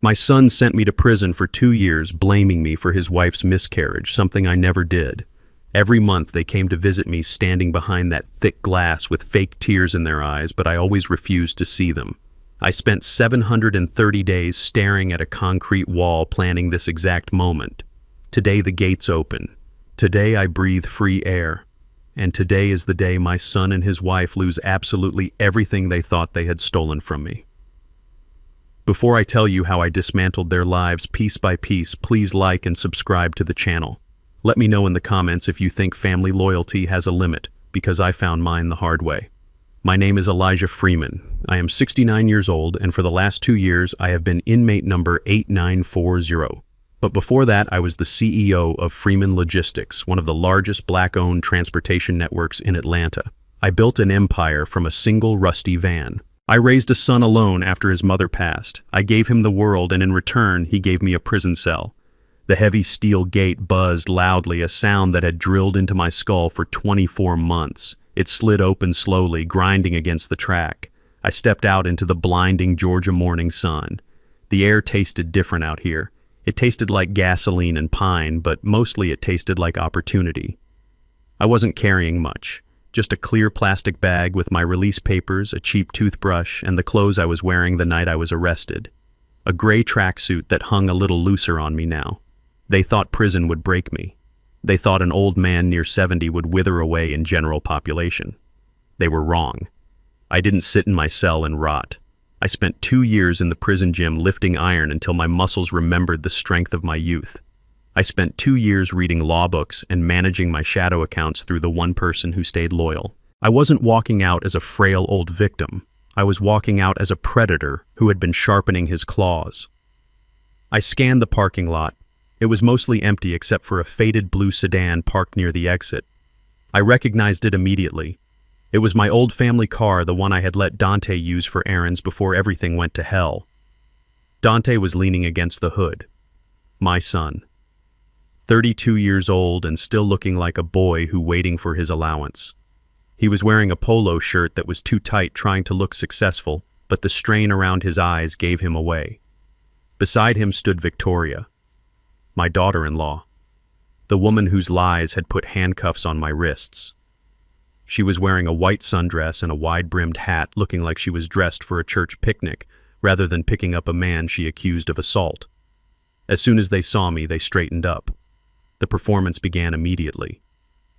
My son sent me to prison for 2 years, blaming me for his wife's miscarriage, something I never did. Every month they came to visit me, standing behind that thick glass with fake tears in their eyes, but I always refused to see them. I spent 730 days staring at a concrete wall, planning this exact moment. Today the gates open. Today I breathe free air. And today is the day my son and his wife lose absolutely everything they thought they had stolen from me. Before I tell you how I dismantled their lives piece by piece, please like and subscribe to the channel. Let me know in the comments if you think family loyalty has a limit, because I found mine the hard way. My name is Elijah Freeman. I am 69 years old, and for the last 2 years I have been inmate number 8940. But before that, I was the CEO of Freeman Logistics, one of the largest black-owned transportation networks in Atlanta. I built an empire from a single rusty van. I raised a son alone after his mother passed. I gave him the world, and in return, he gave me a prison cell. The heavy steel gate buzzed loudly, a sound that had drilled into my skull for 24 months. It slid open slowly, grinding against the track. I stepped out into the blinding Georgia morning sun. The air tasted different out here. It tasted like gasoline and pine, but mostly it tasted like opportunity. I wasn't carrying much. Just a clear plastic bag with my release papers, a cheap toothbrush, and the clothes I was wearing the night I was arrested. A gray tracksuit that hung a little looser on me now. They thought prison would break me. They thought an old man near 70 would wither away in general population. They were wrong. I didn't sit in my cell and rot. I spent 2 years in the prison gym lifting iron until my muscles remembered the strength of my youth. I spent 2 years reading law books and managing my shadow accounts through the one person who stayed loyal. I wasn't walking out as a frail old victim. I was walking out as a predator who had been sharpening his claws. I scanned the parking lot. It was mostly empty except for a faded blue sedan parked near the exit. I recognized it immediately. It was my old family car, the one I had let Dante use for errands before everything went to hell. Dante was leaning against the hood. My son. 32 years old and still looking like a boy who waiting for his allowance. He was wearing a polo shirt that was too tight, trying to look successful, but the strain around his eyes gave him away. Beside him stood Victoria, my daughter-in-law, the woman whose lies had put handcuffs on my wrists. She was wearing a white sundress and a wide-brimmed hat, looking like she was dressed for a church picnic, rather than picking up a man she accused of assault. As soon as they saw me, they straightened up. The performance began immediately.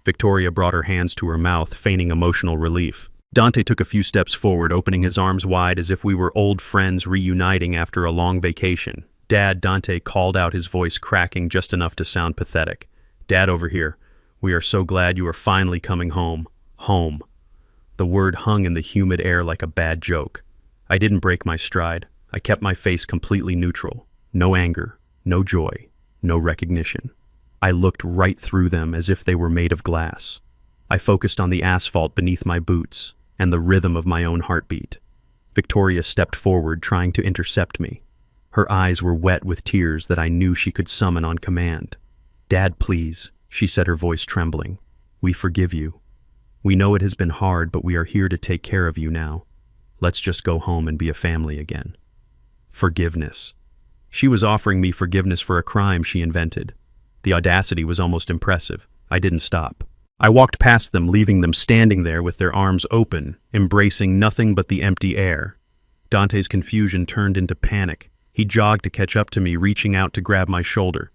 Victoria brought her hands to her mouth, feigning emotional relief. Dante took a few steps forward, opening his arms wide as if we were old friends reuniting after a long vacation. "Dad," Dante called out, his voice cracking just enough to sound pathetic. "Dad, over here. We are so glad you are finally coming home. Home." The word hung in the humid air like a bad joke. I didn't break my stride. I kept my face completely neutral. No anger, no joy, no recognition. I looked right through them as if they were made of glass. I focused on the asphalt beneath my boots and the rhythm of my own heartbeat. Victoria stepped forward, trying to intercept me. Her eyes were wet with tears that I knew she could summon on command. "Dad, please," she said, her voice trembling. "We forgive you. We know it has been hard, but we are here to take care of you now. Let's just go home and be a family again." Forgiveness. She was offering me forgiveness for a crime she invented. The audacity was almost impressive. I didn't stop. I walked past them, leaving them standing there with their arms open, embracing nothing but the empty air. Dante's confusion turned into panic. He jogged to catch up to me, reaching out to grab my shoulder.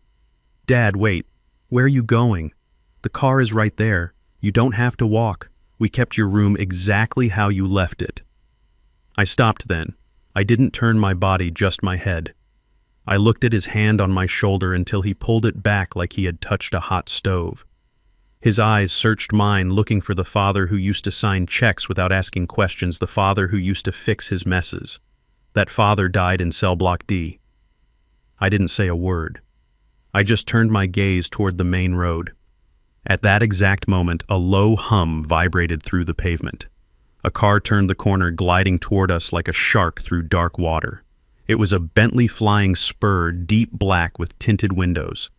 "Dad, wait. Where are you going? The car is right there. You don't have to walk. We kept your room exactly how you left it." I stopped then. I didn't turn my body, just my head. I looked at his hand on my shoulder until he pulled it back like he had touched a hot stove. His eyes searched mine, looking for the father who used to sign checks without asking questions, the father who used to fix his messes. That father died in cell block D. I didn't say a word. I just turned my gaze toward the main road. At that exact moment, a low hum vibrated through the pavement. A car turned the corner, gliding toward us like a shark through dark water. It was a Bentley Flying Spur, deep black with tinted windows.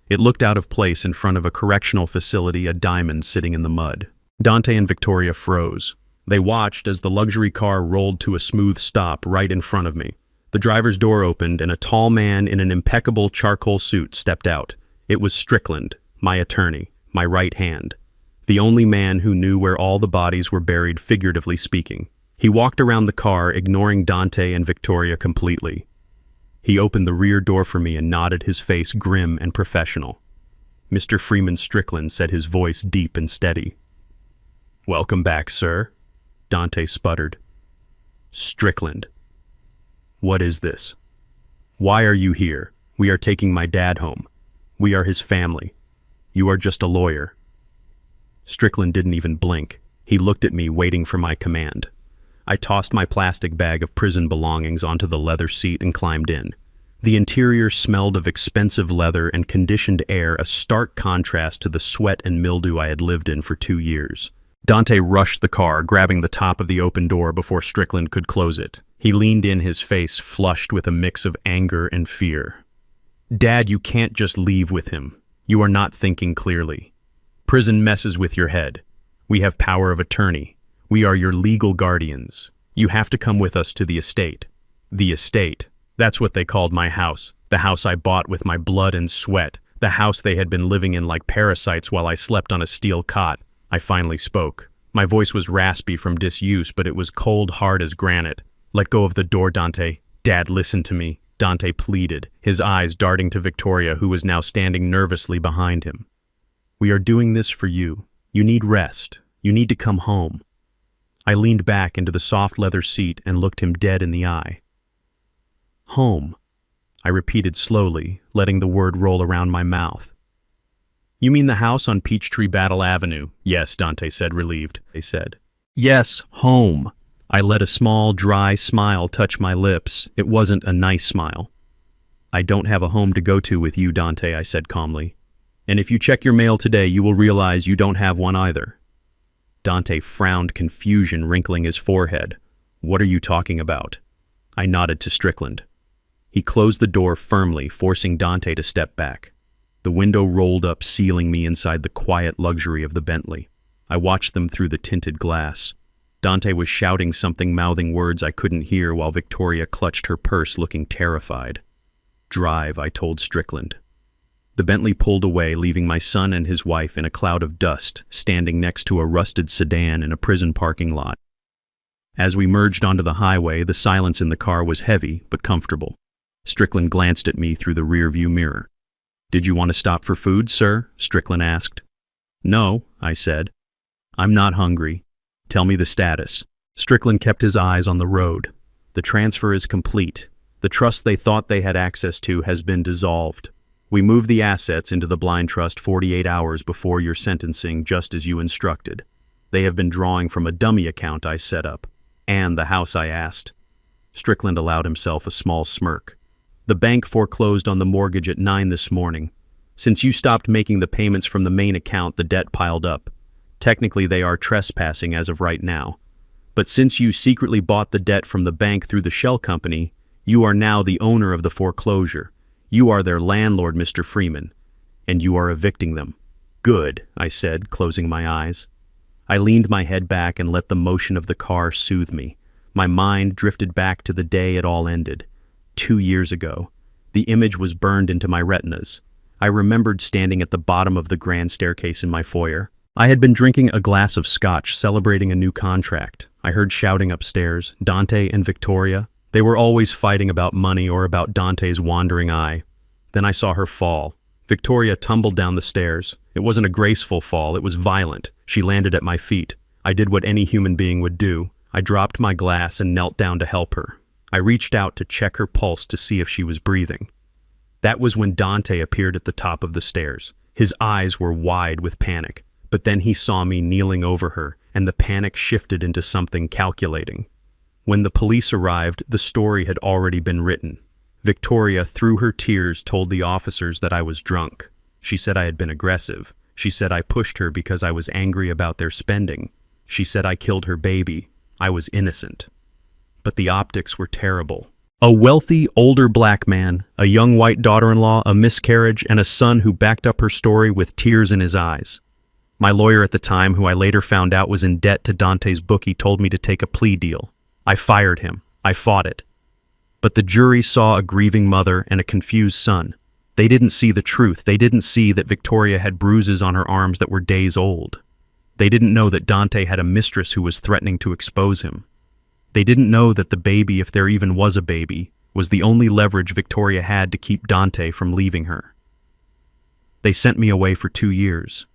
It looked out of place in front of a correctional facility, a diamond sitting in the mud. Dante and Victoria froze. They watched as the luxury car rolled to a smooth stop right in front of me. The driver's door opened and a tall man in an impeccable charcoal suit stepped out. It was Strickland, my attorney, my right hand. The only man who knew where all the bodies were buried, figuratively speaking. He walked around the car, ignoring Dante and Victoria completely. He opened the rear door for me and nodded, his face grim and professional. "Mr. Freeman Strickland," said his voice deep and steady. "Welcome back, sir," Dante sputtered. "Strickland. What is this? Why are you here? We are taking my dad home. We are his family. You are just a lawyer." Strickland didn't even blink. He looked at me, waiting for my command. I tossed my plastic bag of prison belongings onto the leather seat and climbed in. The interior smelled of expensive leather and conditioned air, a stark contrast to the sweat and mildew I had lived in for 2 years. Dante rushed the car, grabbing the top of the open door before Strickland could close it. He leaned in, his face flushed with a mix of anger and fear. "Dad, you can't just leave with him. You are not thinking clearly. Prison messes with your head. We have power of attorney. We are your legal guardians. You have to come with us to the estate." The estate. That's what they called my house. The house I bought with my blood and sweat. The house they had been living in like parasites while I slept on a steel cot. I finally spoke. My voice was raspy from disuse, but it was cold hard as granite. "Let go of the door, Dante. Dad, listen to me," Dante pleaded, his eyes darting to Victoria, who was now standing nervously behind him. "We are doing this for you. You need rest. You need to come home." I leaned back into the soft leather seat and looked him dead in the eye. "Home," I repeated slowly, letting the word roll around my mouth. "You mean the house on Peachtree Battle Avenue?" "Yes," Dante said, relieved. They said, "Yes, home." I let a small, dry smile touch my lips. It wasn't a nice smile. "I don't have a home to go to with you, Dante," I said calmly. "And if you check your mail today, you will realize you don't have one either." Dante frowned, confusion wrinkling his forehead. "What are you talking about?" I nodded to Strickland. He closed the door firmly, forcing Dante to step back. The window rolled up, sealing me inside the quiet luxury of the Bentley. I watched them through the tinted glass. Dante was shouting something, mouthing words I couldn't hear, while Victoria clutched her purse, looking terrified. "Drive," I told Strickland. The Bentley pulled away, leaving my son and his wife in a cloud of dust, standing next to a rusted sedan in a prison parking lot. As we merged onto the highway, the silence in the car was heavy but comfortable. Strickland glanced at me through the rear-view mirror. "Did you want to stop for food, sir?" Strickland asked. "No," I said. "I'm not hungry. Tell me the status." Strickland kept his eyes on the road. "The transfer is complete. The trust they thought they had access to has been dissolved. We moved the assets into the blind trust 48 hours before your sentencing, just as you instructed. They have been drawing from a dummy account I set up, and the house I asked." Strickland allowed himself a small smirk. "The bank foreclosed on the mortgage at 9 this morning. Since you stopped making the payments from the main account, the debt piled up. Technically, they are trespassing as of right now. But since you secretly bought the debt from the bank through the shell company, you are now the owner of the foreclosure. You are their landlord, Mr. Freeman, and you are evicting them." "Good," I said, closing my eyes. I leaned my head back and let the motion of the car soothe me. My mind drifted back to the day it all ended. 2 years ago. The image was burned into my retinas. I remembered standing at the bottom of the grand staircase in my foyer. I had been drinking a glass of scotch, celebrating a new contract. I heard shouting upstairs, Dante and Victoria. They were always fighting about money or about Dante's wandering eye. Then I saw her fall. Victoria tumbled down the stairs. It wasn't a graceful fall, it was violent. She landed at my feet. I did what any human being would do. I dropped my glass and knelt down to help her. I reached out to check her pulse to see if she was breathing. That was when Dante appeared at the top of the stairs. His eyes were wide with panic, but then he saw me kneeling over her, and the panic shifted into something calculating. When the police arrived, the story had already been written. Victoria, through her tears, told the officers that I was drunk. She said I had been aggressive. She said I pushed her because I was angry about their spending. She said I killed her baby. I was innocent. But the optics were terrible. A wealthy, older black man, a young white daughter-in-law, a miscarriage, and a son who backed up her story with tears in his eyes. My lawyer at the time, who I later found out was in debt to Dante's bookie, told me to take a plea deal. I fired him. I fought it. But the jury saw a grieving mother and a confused son. They didn't see the truth. They didn't see that Victoria had bruises on her arms that were days old. They didn't know that Dante had a mistress who was threatening to expose him. They didn't know that the baby, if there even was a baby, was the only leverage Victoria had to keep Dante from leaving her. They sent me away for 2 years.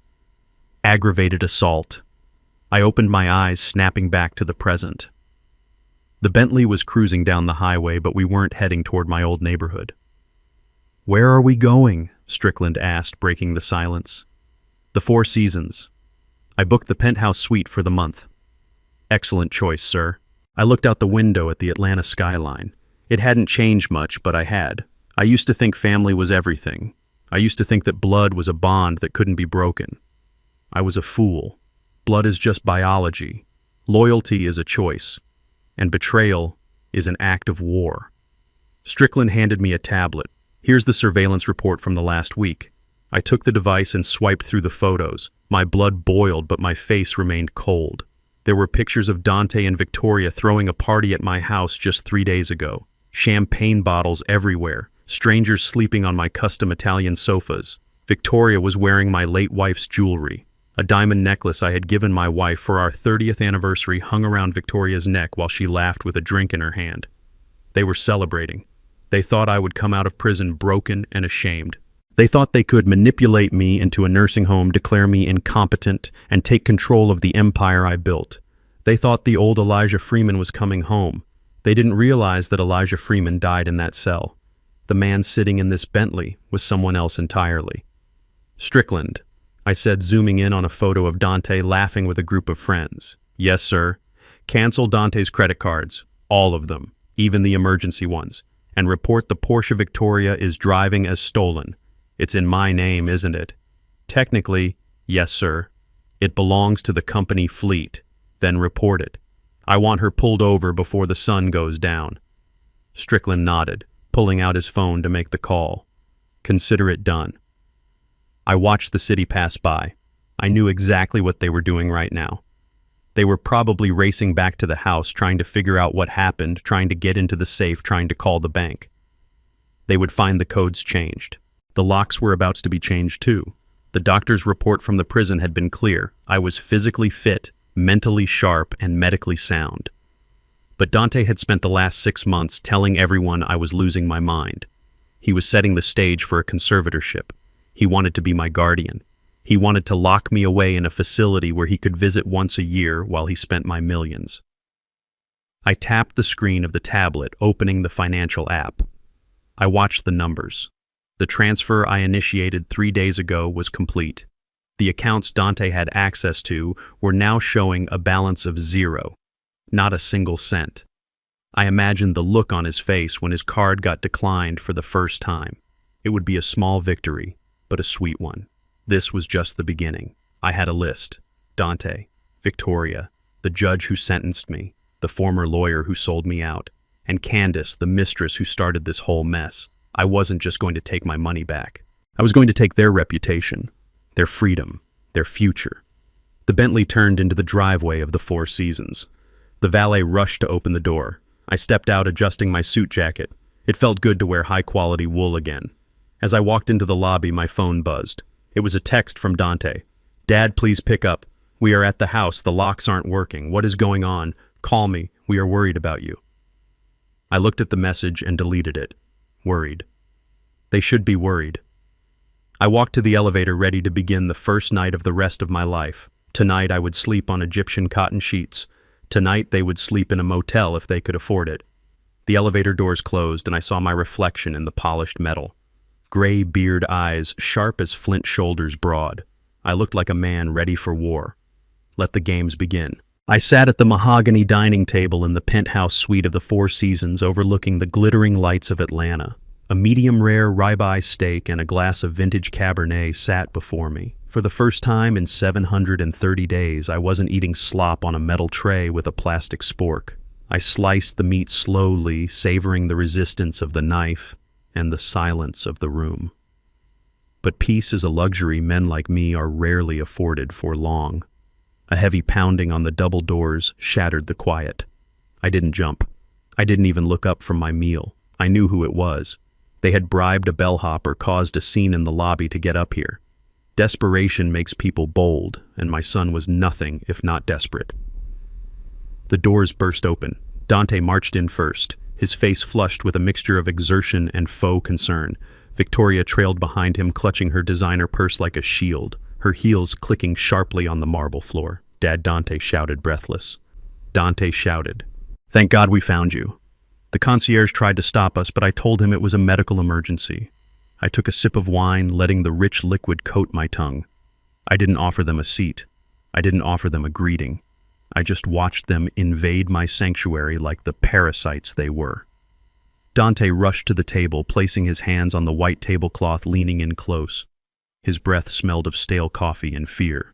Aggravated assault. I opened my eyes, snapping back to the present. The Bentley was cruising down the highway, but we weren't heading toward my old neighborhood. "Where are we going?" Strickland asked, breaking the silence. "The Four Seasons. I booked the penthouse suite for the month." "Excellent choice, sir." I looked out the window at the Atlanta skyline. It hadn't changed much, but I had. I used to think family was everything. I used to think that blood was a bond that couldn't be broken. I was a fool. Blood is just biology. Loyalty is a choice. And betrayal is an act of war. Strickland handed me a tablet. "Here's the surveillance report from the last week." I took the device and swiped through the photos. My blood boiled, but my face remained cold. There were pictures of Dante and Victoria throwing a party at my house just 3 days ago. Champagne bottles everywhere. Strangers sleeping on my custom Italian sofas. Victoria was wearing my late wife's jewelry. A diamond necklace I had given my wife for our 30th anniversary hung around Victoria's neck while she laughed with a drink in her hand. They were celebrating. They thought I would come out of prison broken and ashamed. They thought they could manipulate me into a nursing home, declare me incompetent, and take control of the empire I built. They thought the old Elijah Freeman was coming home. They didn't realize that Elijah Freeman died in that cell. The man sitting in this Bentley was someone else entirely. "Strickland," I said, zooming in on a photo of Dante laughing with a group of friends. "Yes, sir. Cancel Dante's credit cards, all of them, even the emergency ones, and report the Porsche Victoria is driving as stolen. It's in my name, isn't it?" "Technically, yes, sir. It belongs to the company fleet." "Then report it. I want her pulled over before the sun goes down." Strickland nodded, pulling out his phone to make the call. "Consider it done." I watched the city pass by. I knew exactly what they were doing right now. They were probably racing back to the house, trying to figure out what happened, trying to get into the safe, trying to call the bank. They would find the codes changed. The locks were about to be changed too. The doctor's report from the prison had been clear. I was physically fit, mentally sharp, and medically sound. But Dante had spent the last 6 months telling everyone I was losing my mind. He was setting the stage for a conservatorship. He wanted to be my guardian. He wanted to lock me away in a facility where he could visit once a year while he spent my millions. I tapped the screen of the tablet, opening the financial app. I watched the numbers. The transfer I initiated 3 days ago was complete. The accounts Dante had access to were now showing a balance of 0, not a single cent. I imagined the look on his face when his card got declined for the first time. It would be a small victory, but a sweet one. This was just the beginning. I had a list. Dante, Victoria, the judge who sentenced me, the former lawyer who sold me out, and Candace, the mistress who started this whole mess. I wasn't just going to take my money back. I was going to take their reputation, their freedom, their future. The Bentley turned into the driveway of the Four Seasons. The valet rushed to open the door. I stepped out, adjusting my suit jacket. It felt good to wear high-quality wool again. As I walked into the lobby, my phone buzzed. It was a text from Dante. "Dad, please pick up. We are at the house. The locks aren't working. What is going on? Call me. We are worried about you." I looked at the message and deleted it. Worried. They should be worried. I walked to the elevator, ready to begin the first night of the rest of my life. Tonight I would sleep on Egyptian cotton sheets. Tonight they would sleep in a motel if they could afford it. The elevator doors closed and I saw my reflection in the polished metal. Gray beard eyes, sharp as flint shoulders broad. I looked like a man ready for war. Let the games begin. I sat at the mahogany dining table in the penthouse suite of the Four Seasons, overlooking the glittering lights of Atlanta. A medium-rare ribeye steak and a glass of vintage Cabernet sat before me. For the first time in 730 days, I wasn't eating slop on a metal tray with a plastic spork. I sliced the meat slowly, savoring the resistance of the knife and the silence of the room. But peace is a luxury men like me are rarely afforded for long. A heavy pounding on the double doors shattered the quiet. I didn't jump. I didn't even look up from my meal. I knew who it was. They had bribed a bellhop or caused a scene in the lobby to get up here. Desperation makes people bold, and my son was nothing if not desperate. The doors burst open. Dante marched in first, his face flushed with a mixture of exertion and faux concern. Victoria trailed behind him, clutching her designer purse like a shield, her heels clicking sharply on the marble floor. Dad, Dante shouted, breathless. Dante shouted, "Thank God we found you." The concierge tried to stop us, but I told him it was a medical emergency. I took a sip of wine, letting the rich liquid coat my tongue. I didn't offer them a seat. I didn't offer them a greeting. I just watched them invade my sanctuary like the parasites they were. Dante rushed to the table, placing his hands on the white tablecloth, leaning in close. His breath smelled of stale coffee and fear.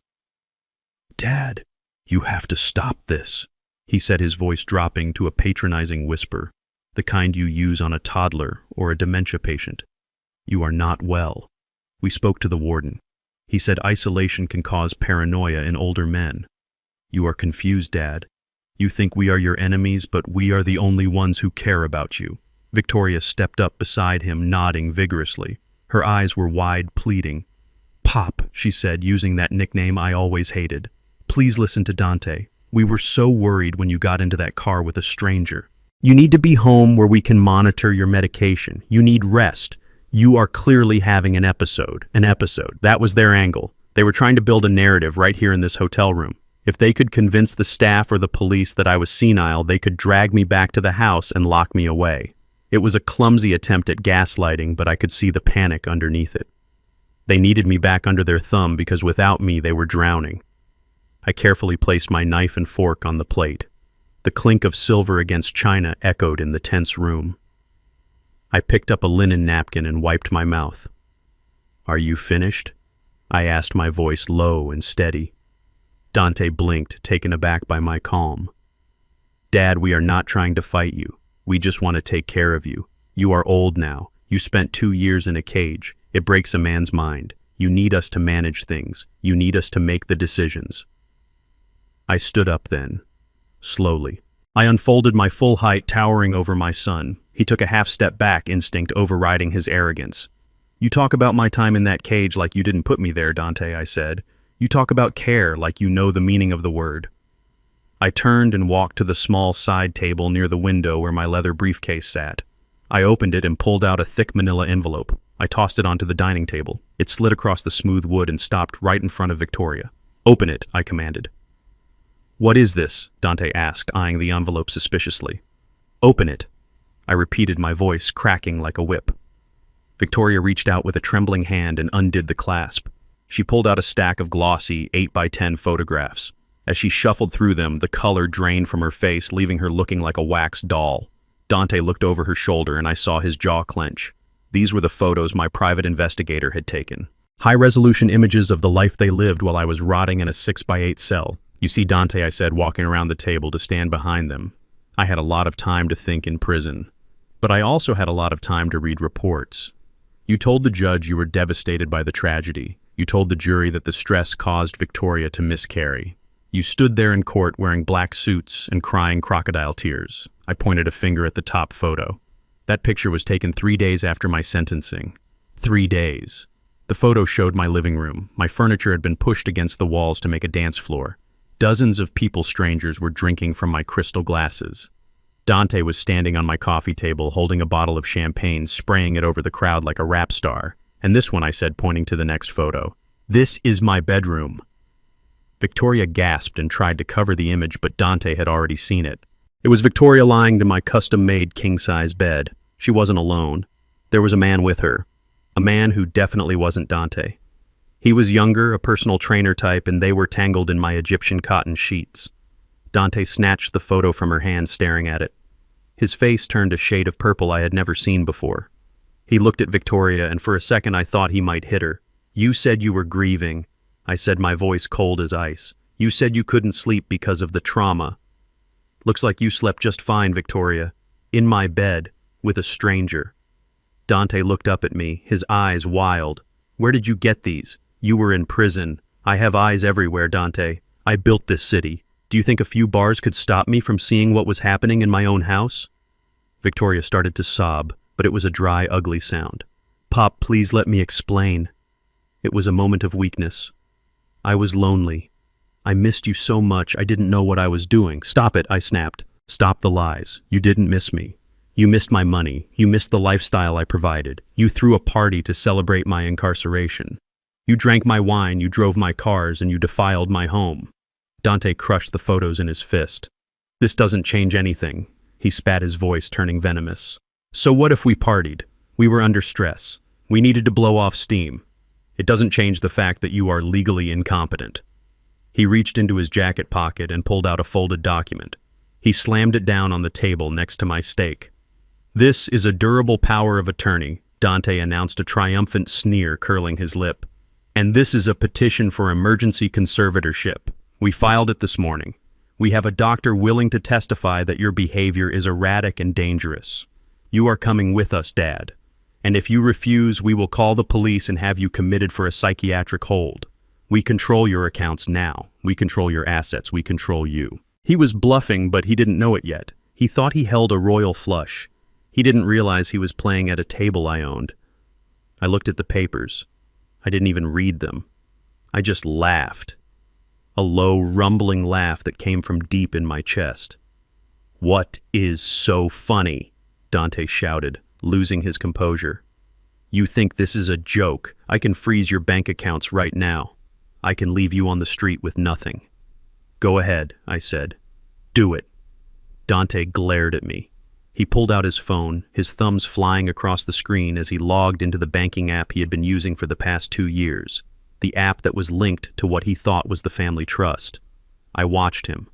"Dad, you have to stop this," he said, his voice dropping to a patronizing whisper, the kind you use on a toddler or a dementia patient. "You are not well." We spoke to the warden. He said isolation can cause paranoia in older men. "You are confused, Dad. You think we are your enemies, but we are the only ones who care about you." Victoria stepped up beside him, nodding vigorously. Her eyes were wide, pleading. "Pop," she said, using that nickname I always hated. "Please listen to Dante. We were so worried when you got into that car with a stranger. You need to be home where we can monitor your medication. You need rest. You are clearly having an episode. An episode. That was their angle. They were trying to build a narrative right here in this hotel room. If they could convince the staff or the police that I was senile, they could drag me back to the house and lock me away. It was a clumsy attempt at gaslighting, but I could see the panic underneath it. They needed me back under their thumb because without me they were drowning." I carefully placed my knife and fork on the plate. The clink of silver against china echoed in the tense room. I picked up a linen napkin and wiped my mouth. "Are you finished?" I asked, my voice low and steady. Dante blinked, taken aback by my calm. "Dad, we are not trying to fight you. We just want to take care of you. You are old now. You spent 2 years in a cage. It breaks a man's mind. You need us to manage things. You need us to make the decisions." I stood up then, slowly. I unfolded my full height, towering over my son. He took a half step back, instinct overriding his arrogance. "You talk about my time in that cage like you didn't put me there, Dante," I said. "You talk about care like you know the meaning of the word." I turned and walked to the small side table near the window where my leather briefcase sat. I opened it and pulled out a thick manila envelope. I tossed it onto the dining table. It slid across the smooth wood and stopped right in front of Victoria. "Open it," I commanded. "What is this?" Dante asked, eyeing the envelope suspiciously. "Open it," I repeated, my voice cracking like a whip. Victoria reached out with a trembling hand and undid the clasp. She pulled out a stack of glossy 8x10 photographs. As she shuffled through them, the color drained from her face, leaving her looking like a wax doll. Dante looked over her shoulder and I saw his jaw clench. These were the photos my private investigator had taken. High-resolution images of the life they lived while I was rotting in a 6x8 cell. "You see, Dante," I said, walking around the table to stand behind them. I had a lot of time to think in prison. But I also had a lot of time to read reports. You told the judge you were devastated by the tragedy. You told the jury that the stress caused Victoria to miscarry. You stood there in court wearing black suits and crying crocodile tears. I pointed a finger at the top photo. That picture was taken 3 days after my sentencing. 3 days. The photo showed my living room. My furniture had been pushed against the walls to make a dance floor. Dozens of strangers were drinking from my crystal glasses. Dante was standing on my coffee table, holding a bottle of champagne, spraying it over the crowd like a rap star. "And this one," I said, pointing to the next photo. "This is my bedroom." Victoria gasped and tried to cover the image, but Dante had already seen it. It was Victoria lying to my custom-made king-size bed. She wasn't alone. There was a man with her. A man who definitely wasn't Dante. He was younger, a personal trainer type, and they were tangled in my Egyptian cotton sheets. Dante snatched the photo from her hand, staring at it. His face turned a shade of purple I had never seen before. He looked at Victoria, and for a second I thought he might hit her. "You said you were grieving," I said, my voice cold as ice. "You said you couldn't sleep because of the trauma. Looks like you slept just fine, Victoria. In my bed, with a stranger." Dante looked up at me, his eyes wild. "Where did you get these? You were in prison. I have eyes everywhere, Dante. I built this city. Do you think a few bars could stop me from seeing what was happening in my own house?" Victoria started to sob, but it was a dry, ugly sound. "Pop, please let me explain." It was a moment of weakness. "I was lonely. I missed you so much I didn't know what I was doing." "Stop it," I snapped. "Stop the lies. You didn't miss me. You missed my money. You missed the lifestyle I provided. You threw a party to celebrate my incarceration. You drank my wine, you drove my cars, and you defiled my home." Dante crushed the photos in his fist. "This doesn't change anything." He spat, his voice turning venomous. "So what if we partied? We were under stress. We needed to blow off steam. It doesn't change the fact that you are legally incompetent." He reached into his jacket pocket and pulled out a folded document. He slammed it down on the table next to my steak. "This is a durable power of attorney," Dante announced, a triumphant sneer curling his lip. "And this is a petition for emergency conservatorship. We filed it this morning. We have a doctor willing to testify that your behavior is erratic and dangerous. You are coming with us, Dad. And if you refuse, we will call the police and have you committed for a psychiatric hold. We control your accounts now. We control your assets. We control you." He was bluffing, but he didn't know it yet. He thought he held a royal flush. He didn't realize he was playing at a table I owned. I looked at the papers. I didn't even read them. I just laughed. A low, rumbling laugh that came from deep in my chest. "What is so funny?" Dante shouted, losing his composure. "You think this is a joke? I can freeze your bank accounts right now. I can leave you on the street with nothing." "Go ahead," I said. "Do it." Dante glared at me. He pulled out his phone, his thumbs flying across the screen as he logged into the banking app he had been using for the past 2 years, the app that was linked to what he thought was the family trust. I watched him.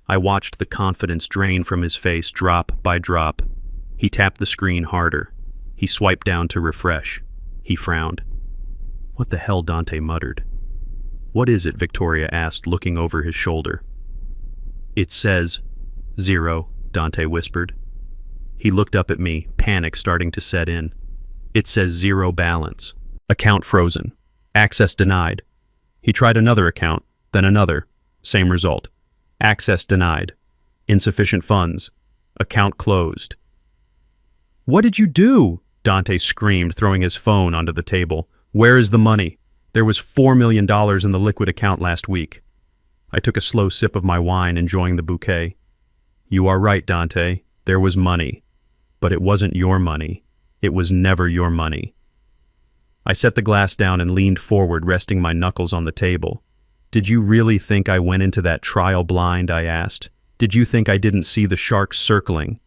I watched the confidence drain from his face drop by drop. He tapped the screen harder. He swiped down to refresh. He frowned. "What the hell?" Dante muttered. "What is it?" Victoria asked, looking over his shoulder. "It says 0, Dante whispered. He looked up at me, panic starting to set in. "It says 0 balance. Account frozen. Access denied." He tried another account, then another. Same result. Access denied. Insufficient funds. Account closed. "What did you do?" Dante screamed, throwing his phone onto the table. "Where is the money? There was $4 million in the liquid account last week." I took a slow sip of my wine, enjoying the bouquet. "You are right, Dante. There was money. But it wasn't your money. It was never your money." I set the glass down and leaned forward, resting my knuckles on the table. "Did you really think I went into that trial blind?" I asked. "Did you think I didn't see the sharks circling?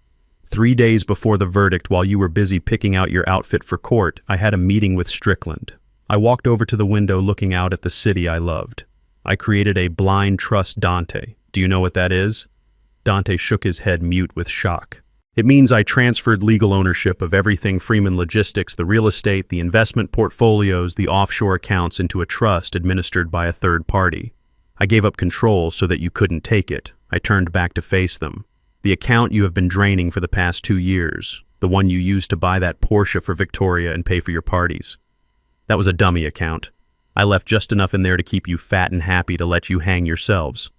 3 days before the verdict, while you were busy picking out your outfit for court, I had a meeting with Strickland. I walked over to the window looking out at the city I loved. I created a blind trust, Dante. Do you know what that is?" Dante shook his head, mute with shock. "It means I transferred legal ownership of everything Freeman Logistics, the real estate, the investment portfolios, the offshore accounts, into a trust administered by a third party. I gave up control so that you couldn't take it. I turned back to face them. The account you have been draining for the past 2 years, the one you used to buy that Porsche for Victoria and pay for your parties. That was a dummy account. I left just enough in there to keep you fat and happy to let you hang yourselves.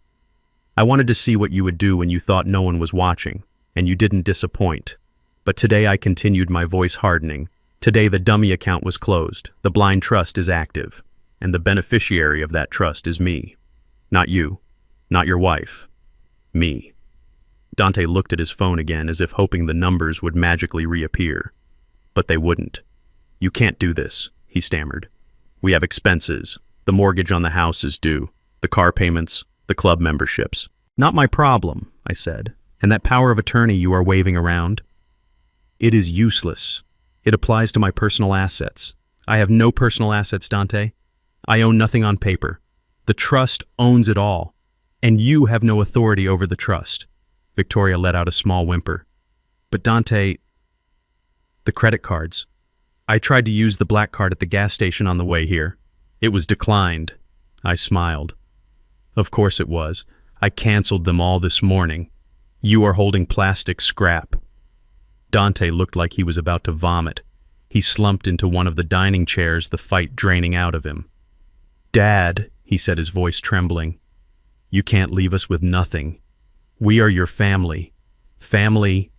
I wanted to see what you would do when you thought no one was watching. And you didn't disappoint. But today," I continued, my voice hardening, "today the dummy account was closed, the blind trust is active, and the beneficiary of that trust is me. Not you, not your wife, me." Dante looked at his phone again as if hoping the numbers would magically reappear. But they wouldn't. "You can't do this," he stammered. "We have expenses. The mortgage on the house is due, the car payments, the club memberships." "Not my problem," I said. "And that power of attorney you are waving around? It is useless. It applies to my personal assets. I have no personal assets, Dante. I own nothing on paper. The trust owns it all. And you have no authority over the trust." Victoria let out a small whimper. "But Dante, the credit cards. I tried to use the black card at the gas station on the way here. It was declined." I smiled. "Of course it was. I canceled them all this morning. You are holding plastic scrap." Dante looked like he was about to vomit. He slumped into one of the dining chairs, the fight draining out of him. "Dad," he said, his voice trembling, "you can't leave us with nothing. We are your family. Family."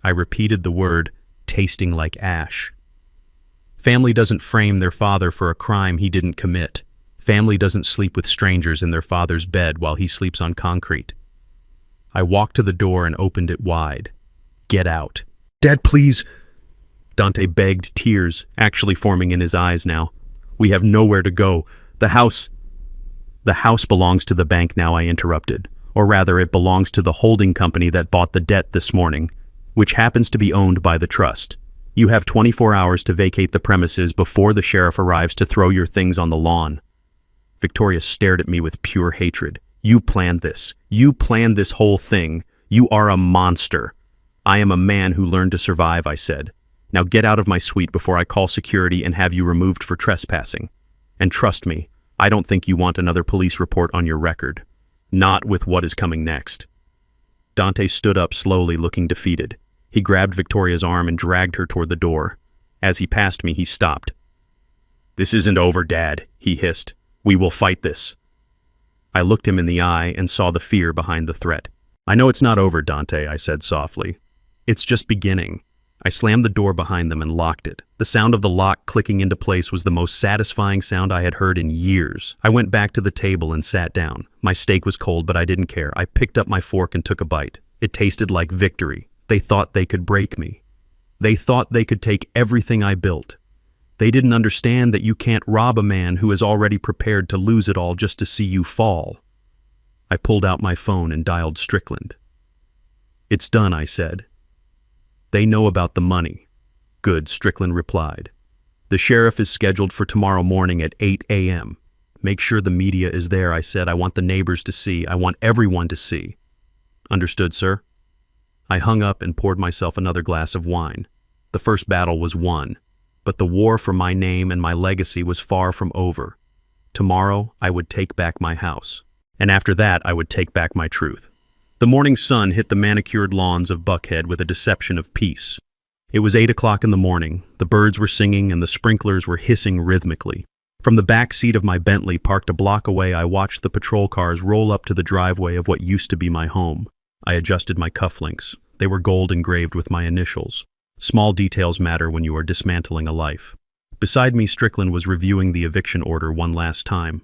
I repeated the word, tasting like ash. Family doesn't frame their father for a crime he didn't commit. Family doesn't sleep with strangers in their father's bed while he sleeps on concrete. I walked to the door and opened it wide. Get out. Dad, please. Dante begged, tears actually forming in his eyes now. We have nowhere to go. The house belongs to the bank now, I interrupted. Or rather, it belongs to the holding company that bought the debt this morning, which happens to be owned by the trust. You have 24 hours to vacate the premises before the sheriff arrives to throw your things on the lawn. Victoria stared at me with pure hatred. You planned this. You planned this whole thing. You are a monster. I am a man who learned to survive, I said. Now get out of my suite before I call security and have you removed for trespassing. And trust me, I don't think you want another police report on your record. Not with what is coming next. Dante stood up slowly, looking defeated. He grabbed Victoria's arm and dragged her toward the door. As he passed me, he stopped. This isn't over, Dad, he hissed. We will fight this. I looked him in the eye and saw the fear behind the threat. I know it's not over, Dante, I said softly. It's just beginning. I slammed the door behind them and locked it. The sound of the lock clicking into place was the most satisfying sound I had heard in years. I went back to the table and sat down. My steak was cold, but I didn't care. I picked up my fork and took a bite. It tasted like victory. They thought they could break me. They thought they could take everything I built. They didn't understand that you can't rob a man who is already prepared to lose it all just to see you fall. I pulled out my phone and dialed Strickland. It's done, I said. They know about the money. Good, Strickland replied. The sheriff is scheduled for tomorrow morning at 8 a.m. Make sure the media is there, I said. I want the neighbors to see. I want everyone to see. Understood, sir? I hung up and poured myself another glass of wine. The first battle was won, but the war for my name and my legacy was far from over. Tomorrow, I would take back my house. And after that, I would take back my truth. The morning sun hit the manicured lawns of Buckhead with a deception of peace. It was 8 o'clock in the morning. The birds were singing and the sprinklers were hissing rhythmically. From the back seat of my Bentley parked a block away, I watched the patrol cars roll up to the driveway of what used to be my home. I adjusted my cufflinks. They were gold engraved with my initials. Small details matter when you are dismantling a life. Beside me, Strickland was reviewing the eviction order one last time.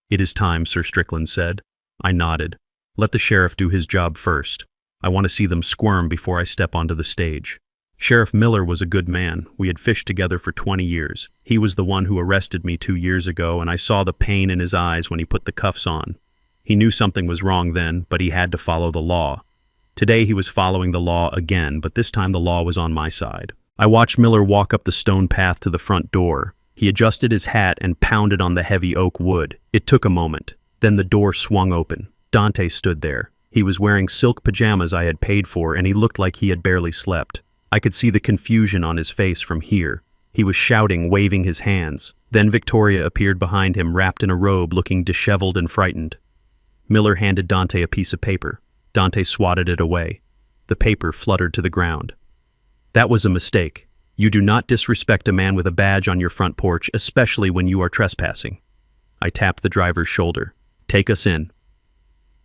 It is time, Sir Strickland said. I nodded. Let the sheriff do his job first. I want to see them squirm before I step onto the stage. Sheriff Miller was a good man. We had fished together for 20 years. He was the one who arrested me 2 years ago, and I saw the pain in his eyes when he put the cuffs on. He knew something was wrong then, but he had to follow the law. Today he was following the law again, but this time the law was on my side. I watched Miller walk up the stone path to the front door. He adjusted his hat and pounded on the heavy oak wood. It took a moment. Then the door swung open. Dante stood there. He was wearing silk pajamas I had paid for, and he looked like he had barely slept. I could see the confusion on his face from here. He was shouting, waving his hands. Then Victoria appeared behind him, wrapped in a robe, looking disheveled and frightened. Miller handed Dante a piece of paper. Dante swatted it away. The paper fluttered to the ground. That was a mistake. You do not disrespect a man with a badge on your front porch, especially when you are trespassing. I tapped the driver's shoulder. Take us in.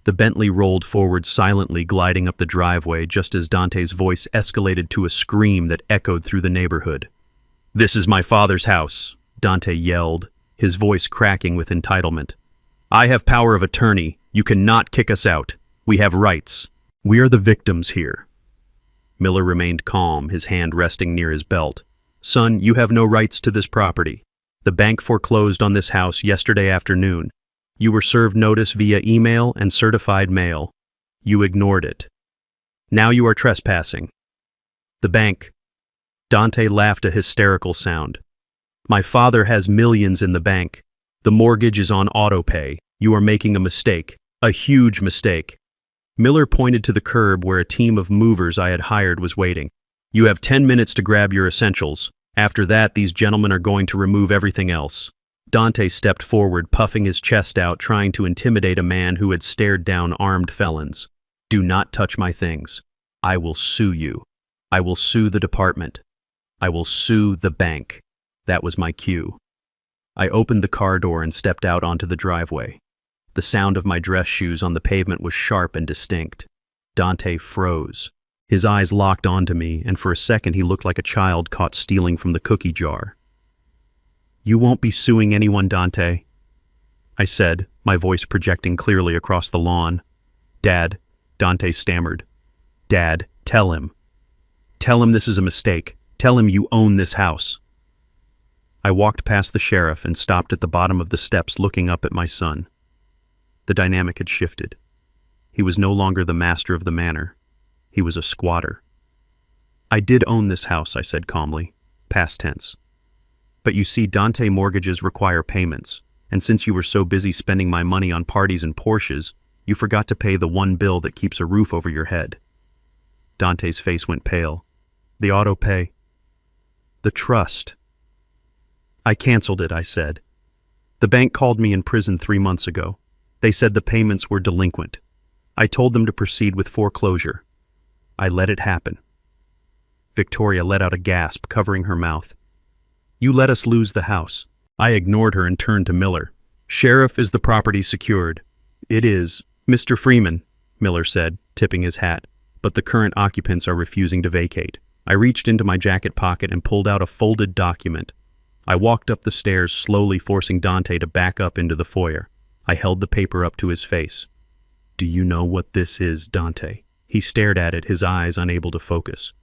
The Bentley rolled forward silently, gliding up the driveway just as Dante's voice escalated to a scream that echoed through the neighborhood. This is my father's house, Dante yelled, his voice cracking with entitlement. I have power of attorney. You cannot kick us out. We have rights. We are the victims here. Miller remained calm, his hand resting near his belt. Son, you have no rights to this property. The bank foreclosed on this house yesterday afternoon. You were served notice via email and certified mail. You ignored it. Now you are trespassing. The bank. Dante laughed a hysterical sound. My father has millions in the bank. The mortgage is on autopay. You are making a mistake. A huge mistake. Miller pointed to the curb where a team of movers I had hired was waiting. You have 10 minutes to grab your essentials. After that, these gentlemen are going to remove everything else. Dante stepped forward, puffing his chest out, trying to intimidate a man who had stared down armed felons. Do not touch my things. I will sue you. I will sue the department. I will sue the bank. That was my cue. I opened the car door and stepped out onto the driveway. The sound of my dress shoes on the pavement was sharp and distinct. Dante froze. His eyes locked onto me, and for a second he looked like a child caught stealing from the cookie jar. "You won't be suing anyone, Dante," I said, my voice projecting clearly across the lawn. "Dad," Dante stammered. "Dad, tell him. Tell him this is a mistake. Tell him you own this house." I walked past the sheriff and stopped at the bottom of the steps looking up at my son. The dynamic had shifted. He was no longer the master of the manor. He was a squatter. "I did own this house," I said calmly, past tense. "But you see, Dante, mortgages require payments, and since you were so busy spending my money on parties and Porsches, you forgot to pay the one bill that keeps a roof over your head." Dante's face went pale. "The auto pay." "The trust." "I canceled it," I said. "The bank called me in prison 3 months ago. They said the payments were delinquent. I told them to proceed with foreclosure. I let it happen." Victoria let out a gasp, covering her mouth. "You let us lose the house." I ignored her and turned to Miller. "Sheriff, is the property secured?" "It is, Mr. Freeman," Miller said, tipping his hat, "but the current occupants are refusing to vacate." I reached into my jacket pocket and pulled out a folded document. I walked up the stairs, slowly forcing Dante to back up into the foyer. I held the paper up to his face. "Do you know what this is, Dante?" He stared at it, his eyes unable to focus.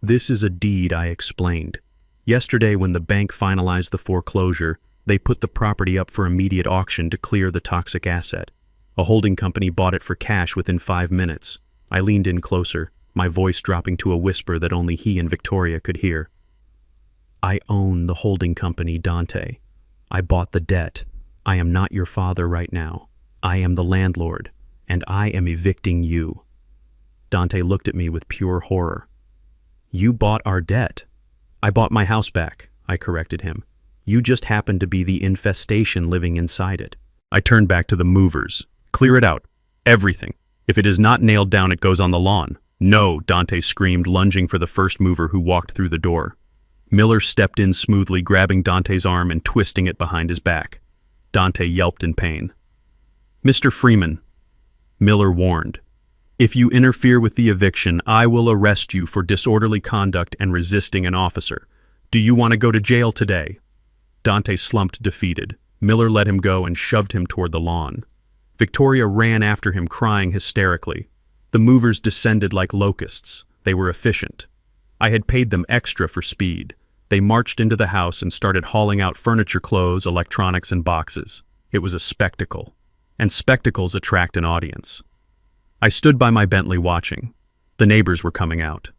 "This is a deed," I explained. "Yesterday, when the bank finalized the foreclosure, they put the property up for immediate auction to clear the toxic asset. A holding company bought it for cash within 5 minutes. I leaned in closer, my voice dropping to a whisper that only he and Victoria could hear. "I own the holding company, Dante. I bought the debt. I am not your father right now. I am the landlord, and I am evicting you." Dante looked at me with pure horror. "You bought our debt." "I bought my house back," I corrected him. "You just happened to be the infestation living inside it." I turned back to the movers. "Clear it out. Everything. If it is not nailed down, it goes on the lawn." "No," Dante screamed, lunging for the first mover who walked through the door. Miller stepped in smoothly, grabbing Dante's arm and twisting it behind his back. Dante yelped in pain. "Mr. Freeman," Miller warned, "if you interfere with the eviction, I will arrest you for disorderly conduct and resisting an officer. Do you want to go to jail today?" Dante slumped defeated. Miller let him go and shoved him toward the lawn. Victoria ran after him, crying hysterically. The movers descended like locusts. They were efficient. I had paid them extra for speed. They marched into the house and started hauling out furniture, clothes, electronics, and boxes. It was a spectacle. And spectacles attract an audience. I stood by my Bentley watching. The neighbors were coming out.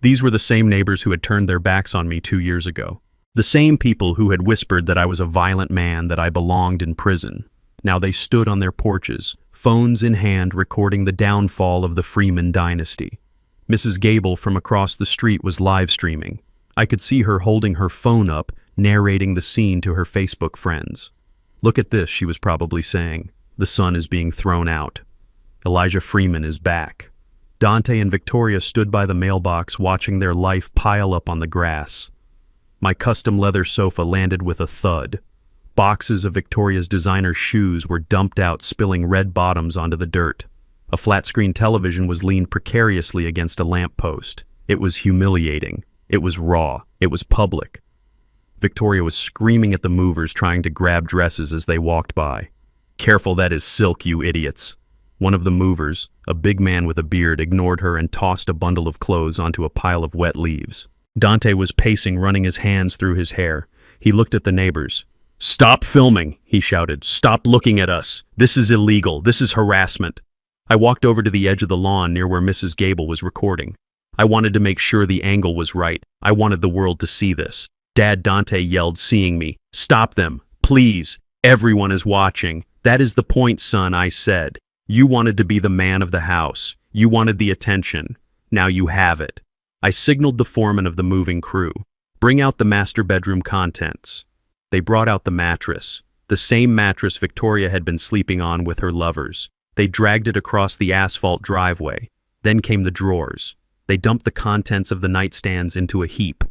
These were the same neighbors who had turned their backs on me 2 years ago. The same people who had whispered that I was a violent man, that I belonged in prison. Now they stood on their porches, phones in hand, recording the downfall of the Freeman dynasty. Mrs. Gable from across the street was live streaming. I could see her holding her phone up, narrating the scene to her Facebook friends. "Look at this," she was probably saying. "The son is being thrown out. Elijah Freeman is back." Dante and Victoria stood by the mailbox, watching their life pile up on the grass. My custom leather sofa landed with a thud. Boxes of Victoria's designer shoes were dumped out, spilling red bottoms onto the dirt. A flat-screen television was leaned precariously against a lamppost. It was humiliating. It was raw. It was public. Victoria was screaming at the movers, trying to grab dresses as they walked by. "Careful, that is silk, you idiots." One of the movers, a big man with a beard, ignored her and tossed a bundle of clothes onto a pile of wet leaves. Dante was pacing, running his hands through his hair. He looked at the neighbors. "Stop filming," he shouted. "Stop looking at us. This is illegal. This is harassment." I walked over to the edge of the lawn near where Mrs. Gable was recording. I wanted to make sure the angle was right. I wanted the world to see this. "Dad," Dante yelled, seeing me. "Stop them, please. Everyone is watching." "That is the point, son," I said. "You wanted to be the man of the house. You wanted the attention. Now you have it." I signaled the foreman of the moving crew. "Bring out the master bedroom contents." They brought out the mattress, the same mattress Victoria had been sleeping on with her lovers. They dragged it across the asphalt driveway. Then came the drawers. They dumped the contents of the nightstands into a heap.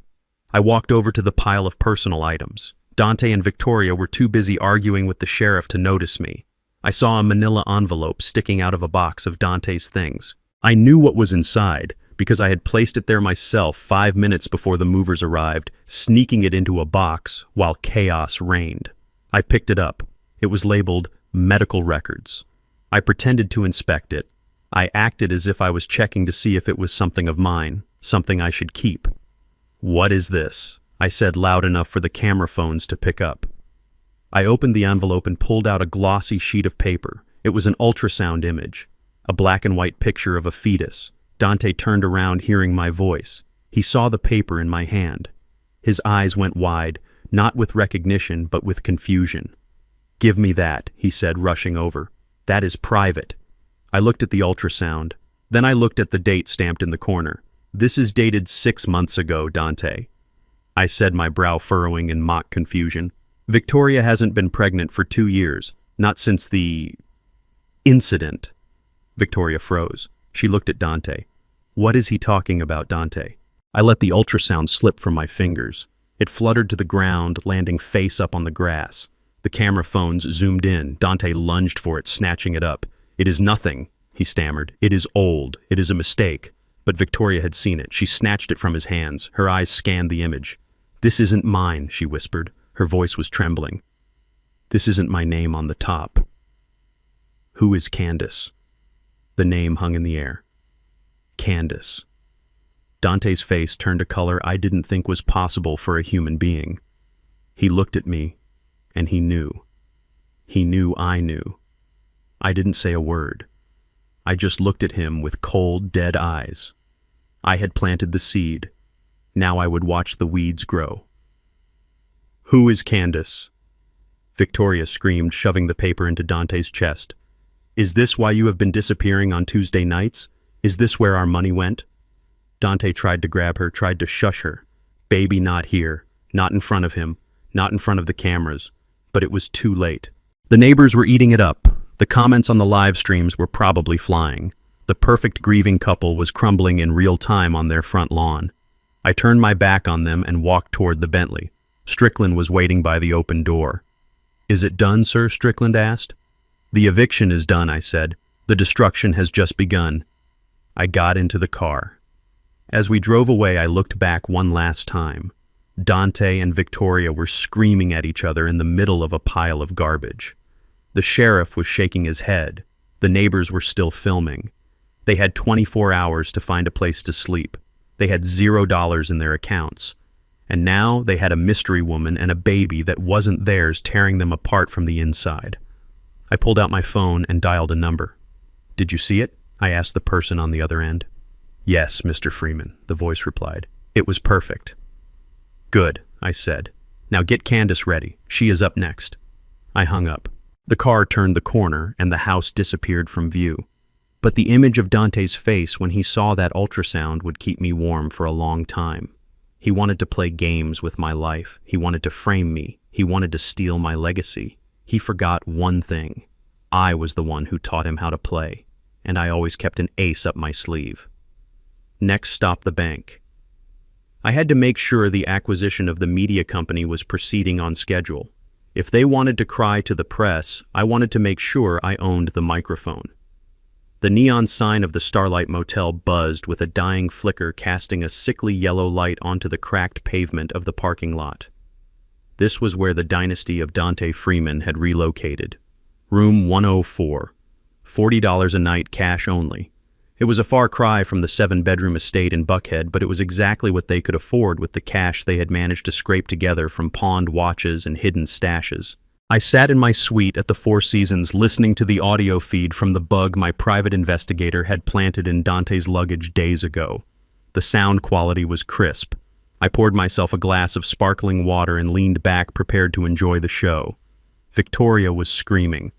I walked over to the pile of personal items. Dante and Victoria were too busy arguing with the sheriff to notice me. I saw a manila envelope sticking out of a box of Dante's things. I knew what was inside, because I had placed it there myself 5 minutes before the movers arrived, sneaking it into a box while chaos reigned. I picked it up. It was labeled medical records. I pretended to inspect it. I acted as if I was checking to see if it was something of mine, something I should keep. "What is this?" I said loud enough for the camera phones to pick up. I opened the envelope and pulled out a glossy sheet of paper. It was an ultrasound image, a black and white picture of a fetus. Dante turned around, hearing my voice. He saw the paper in my hand. His eyes went wide, not with recognition, but with confusion. "Give me that," he said, rushing over. "That is private." I looked at the ultrasound. Then I looked at the date stamped in the corner. "This is dated 6 months ago, Dante," I said, my brow furrowing in mock confusion. "Victoria hasn't been pregnant for 2 years, not since the incident." Victoria froze. She looked at Dante. "What is he talking about, Dante?" I let the ultrasound slip from my fingers. It fluttered to the ground, landing face up on the grass. The camera phones zoomed in. Dante lunged for it, snatching it up. "It is nothing," he stammered. "It is old. It is a mistake." But Victoria had seen it. She snatched it from his hands. Her eyes scanned the image. "This isn't mine," she whispered. Her voice was trembling. "This isn't my name on the top." "Who is Candace?" The name hung in the air. Candace. Dante's face turned a color I didn't think was possible for a human being. He looked at me, and he knew. He knew I knew. I didn't say a word. I just looked at him with cold, dead eyes. I had planted the seed. Now I would watch the weeds grow. "Who is Candace?" Victoria screamed, shoving the paper into Dante's chest. "Is this why you have been disappearing on Tuesday nights? Is this where our money went?" Dante tried to grab her, tried to shush her. "Baby, not here. Not in front of him. Not in front of the cameras." But it was too late. The neighbors were eating it up. The comments on the live streams were probably flying. The perfect grieving couple was crumbling in real time on their front lawn. I turned my back on them and walked toward the Bentley. Strickland was waiting by the open door. "Is it done, sir?" Strickland asked. "The eviction is done," I said. "The destruction has just begun." I got into the car. As we drove away, I looked back one last time. Dante and Victoria were screaming at each other in the middle of a pile of garbage. The sheriff was shaking his head. The neighbors were still filming. They had 24 hours to find a place to sleep. They had $0 in their accounts. And now they had a mystery woman and a baby that wasn't theirs tearing them apart from the inside. I pulled out my phone and dialed a number. "Did you see it?" I asked the person on the other end. "Yes, Mr. Freeman," the voice replied. "It was perfect." "Good," I said. "Now get Candace ready. She is up next." I hung up. The car turned the corner and the house disappeared from view. But the image of Dante's face when he saw that ultrasound would keep me warm for a long time. He wanted to play games with my life. He wanted to frame me. He wanted to steal my legacy. He forgot one thing. I was the one who taught him how to play, and I always kept an ace up my sleeve. Next stop, the bank. I had to make sure the acquisition of the media company was proceeding on schedule. If they wanted to cry to the press, I wanted to make sure I owned the microphone. The neon sign of the Starlight Motel buzzed with a dying flicker, casting a sickly yellow light onto the cracked pavement of the parking lot. This was where the dynasty of Dante Freeman had relocated. Room 104. $40 a night, cash only. It was a far cry from the 7-bedroom estate in Buckhead, but it was exactly what they could afford with the cash they had managed to scrape together from pawned watches and hidden stashes. I sat in my suite at the Four Seasons listening to the audio feed from the bug my private investigator had planted in Dante's luggage days ago. The sound quality was crisp. I poured myself a glass of sparkling water and leaned back, prepared to enjoy the show. Victoria was screaming.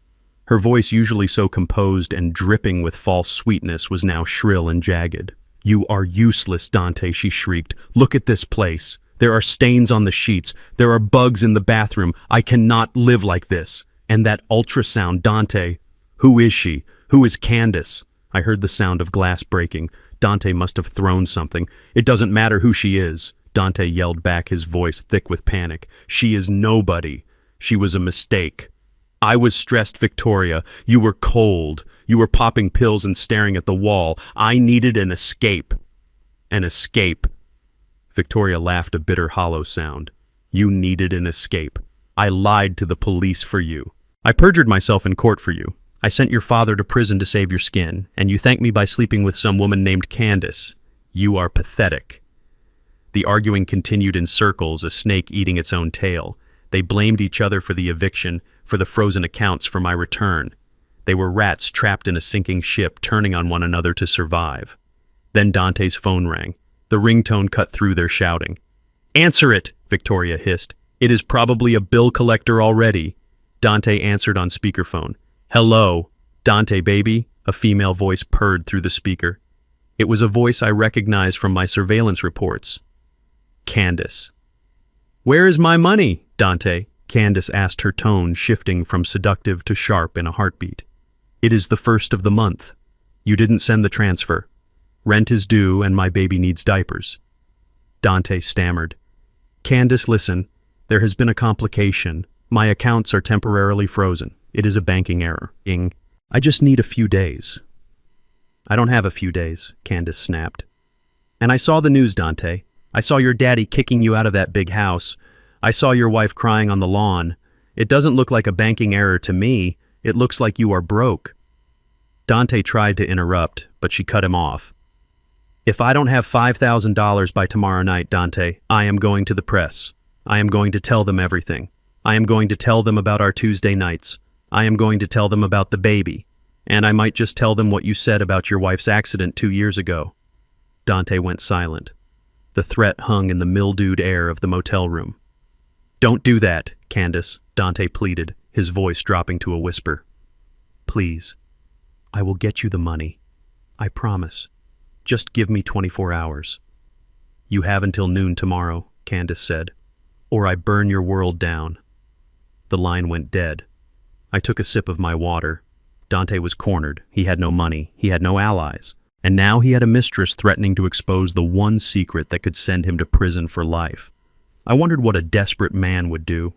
Her voice, usually so composed and dripping with false sweetness, was now shrill and jagged. "You are useless, Dante," she shrieked. "Look at this place. There are stains on the sheets. There are bugs in the bathroom. I cannot live like this. And that ultrasound, Dante. Who is she? Who is Candace?" I heard the sound of glass breaking. Dante must have thrown something. "It doesn't matter who she is," Dante yelled back, his voice thick with panic. "She is nobody. She was a mistake. I was stressed, Victoria. You were cold. You were popping pills and staring at the wall. I needed an escape." An escape. Victoria laughed a bitter, hollow sound. You needed an escape. I lied to the police for you. I perjured myself in court for you. I sent your father to prison to save your skin, and you thank me by sleeping with some woman named Candace. You are pathetic. The arguing continued in circles, a snake eating its own tail. They blamed each other for the eviction, for the frozen accounts, for my return. They were rats trapped in a sinking ship, turning on one another to survive. Then Dante's phone rang. The ringtone cut through their shouting. Answer it, Victoria hissed. It is probably a bill collector already. Dante answered on speakerphone. Hello, Dante baby, a female voice purred through the speaker. It was a voice I recognized from my surveillance reports. Candace. Where is my money, Dante? Candace asked, her tone shifting from seductive to sharp in a heartbeat. It is the 1st of the month. You didn't send the transfer. Rent is due and my baby needs diapers. Dante stammered. Candace, listen. There has been a complication. My accounts are temporarily frozen. It is a banking error. I just need a few days. I don't have a few days, Candace snapped. And I saw the news, Dante. I saw your daddy kicking you out of that big house. I saw your wife crying on the lawn. It doesn't look like a banking error to me. It looks like you are broke. Dante tried to interrupt, but she cut him off. If I don't have $5,000 by tomorrow night, Dante, I am going to the press. I am going to tell them everything. I am going to tell them about our Tuesday nights. I am going to tell them about the baby. And I might just tell them what you said about your wife's accident 2 years ago. Dante went silent. The threat hung in the mildewed air of the motel room. Don't do that, Candace, Dante pleaded, his voice dropping to a whisper. Please. I will get you the money. I promise. Just give me 24 hours. You have until noon tomorrow, Candace said, or I burn your world down. The line went dead. I took a sip of my water. Dante was cornered. He had no money. He had no allies. And now he had a mistress threatening to expose the one secret that could send him to prison for life. I wondered what a desperate man would do.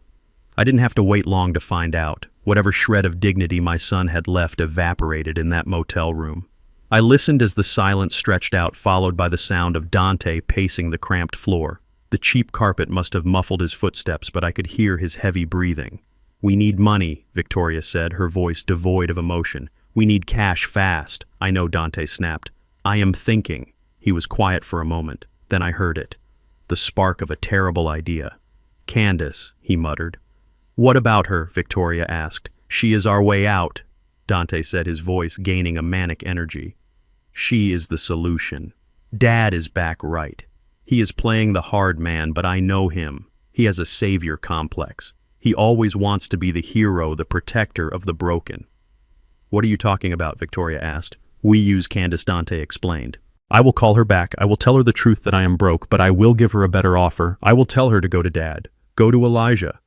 I didn't have to wait long to find out. Whatever shred of dignity my son had left evaporated in that motel room. I listened as the silence stretched out, followed by the sound of Dante pacing the cramped floor. The cheap carpet must have muffled his footsteps, but I could hear his heavy breathing. We need money, Victoria said, her voice devoid of emotion. We need cash fast. I know, Dante snapped. I am thinking. He was quiet for a moment. Then I heard it. The spark of a terrible idea. Candace, he muttered. What about her? Victoria asked. She is our way out, Dante said, his voice gaining a manic energy. She is the solution. Dad is back right. He is playing the hard man, but I know him. He has a savior complex. He always wants to be the hero, the protector of the broken. What are you talking about? Victoria asked. We use Candace, Dante explained. I will call her back. I will tell her the truth that I am broke, but I will give her a better offer. I will tell her to go to Dad. Go to Elijah.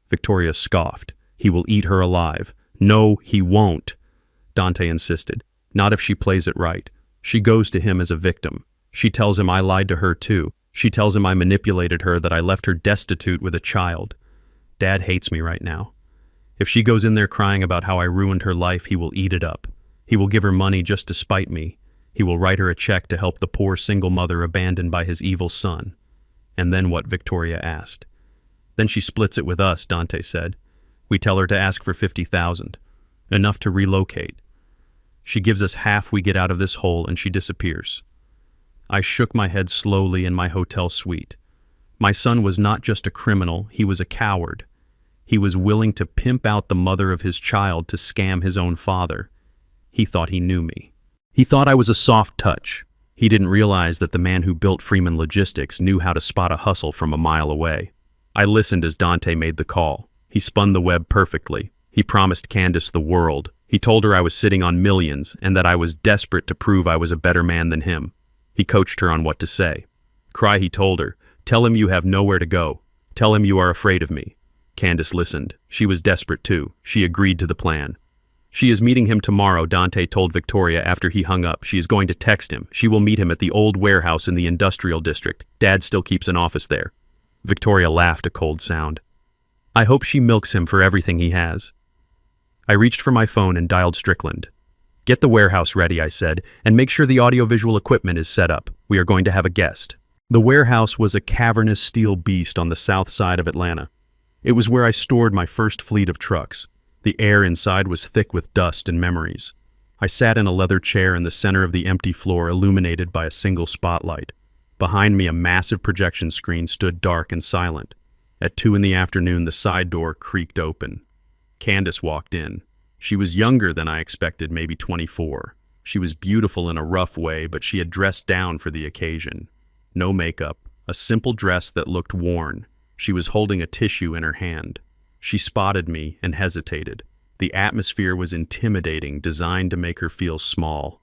Victoria scoffed. He will eat her alive. No, he won't, Dante insisted. Not if she plays it right. She goes to him as a victim. She tells him I lied to her too. She tells him I manipulated her, that I left her destitute with a child. Dad hates me right now. If she goes in there crying about how I ruined her life, he will eat it up. He will give her money just to spite me. He will write her a check to help the poor single mother abandoned by his evil son. And then what? Victoria asked. Then she splits it with us, Dante said. We tell her to ask for $50,000, enough to relocate. She gives us half we get out of this hole and she disappears. I shook my head slowly in my hotel suite. My son was not just a criminal, he was a coward. He was willing to pimp out the mother of his child to scam his own father. He thought he knew me. He thought I was a soft touch. He didn't realize that the man who built Freeman Logistics knew how to spot a hustle from a mile away. I listened as Dante made the call. He spun the web perfectly. He promised Candace the world. He told her I was sitting on millions and that I was desperate to prove I was a better man than him. He coached her on what to say. Cry, he told her. Tell him you have nowhere to go. Tell him you are afraid of me. Candace listened. She was desperate too. She agreed to the plan. She is meeting him tomorrow, Dante told Victoria after he hung up. She is going to text him. She will meet him at the old warehouse in the industrial district. Dad still keeps an office there. Victoria laughed a cold sound. I hope she milks him for everything he has. I reached for my phone and dialed Strickland. Get the warehouse ready, I said, and make sure the audiovisual equipment is set up. We We are going to have a guest." The warehouse was a cavernous steel beast on the south side of Atlanta. It was where I stored my first fleet of trucks. The air inside was thick with dust and memories. I sat in a leather chair in the center of the empty floor, illuminated by a single spotlight. Behind me, a massive projection screen stood dark and silent. At 2 in the afternoon, the side door creaked open. Candace walked in. She was younger than I expected, maybe 24. She was beautiful in a rough way, but she had dressed down for the occasion. No makeup, a simple dress that looked worn. She was holding a tissue in her hand. She spotted me and hesitated. The atmosphere was intimidating, designed to make her feel small.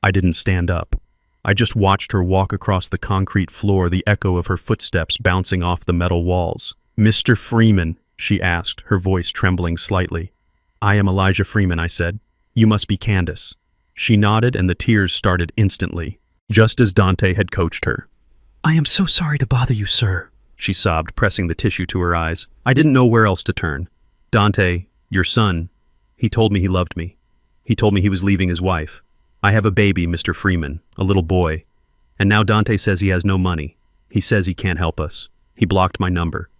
I didn't stand up. I just watched her walk across the concrete floor, the echo of her footsteps bouncing off the metal walls. "Mr. Freeman," she asked, her voice trembling slightly. "I am Elijah Freeman," I said. "You must be Candace." She nodded, and the tears started instantly, just as Dante had coached her. "I am so sorry to bother you, sir," she sobbed, pressing the tissue to her eyes. I didn't know where else to turn. "Dante, your son, he told me he loved me. He told me he was leaving his wife. I have a baby, Mr. Freeman, a little boy. And now Dante says he has no money. He says he can't help us. He blocked my number."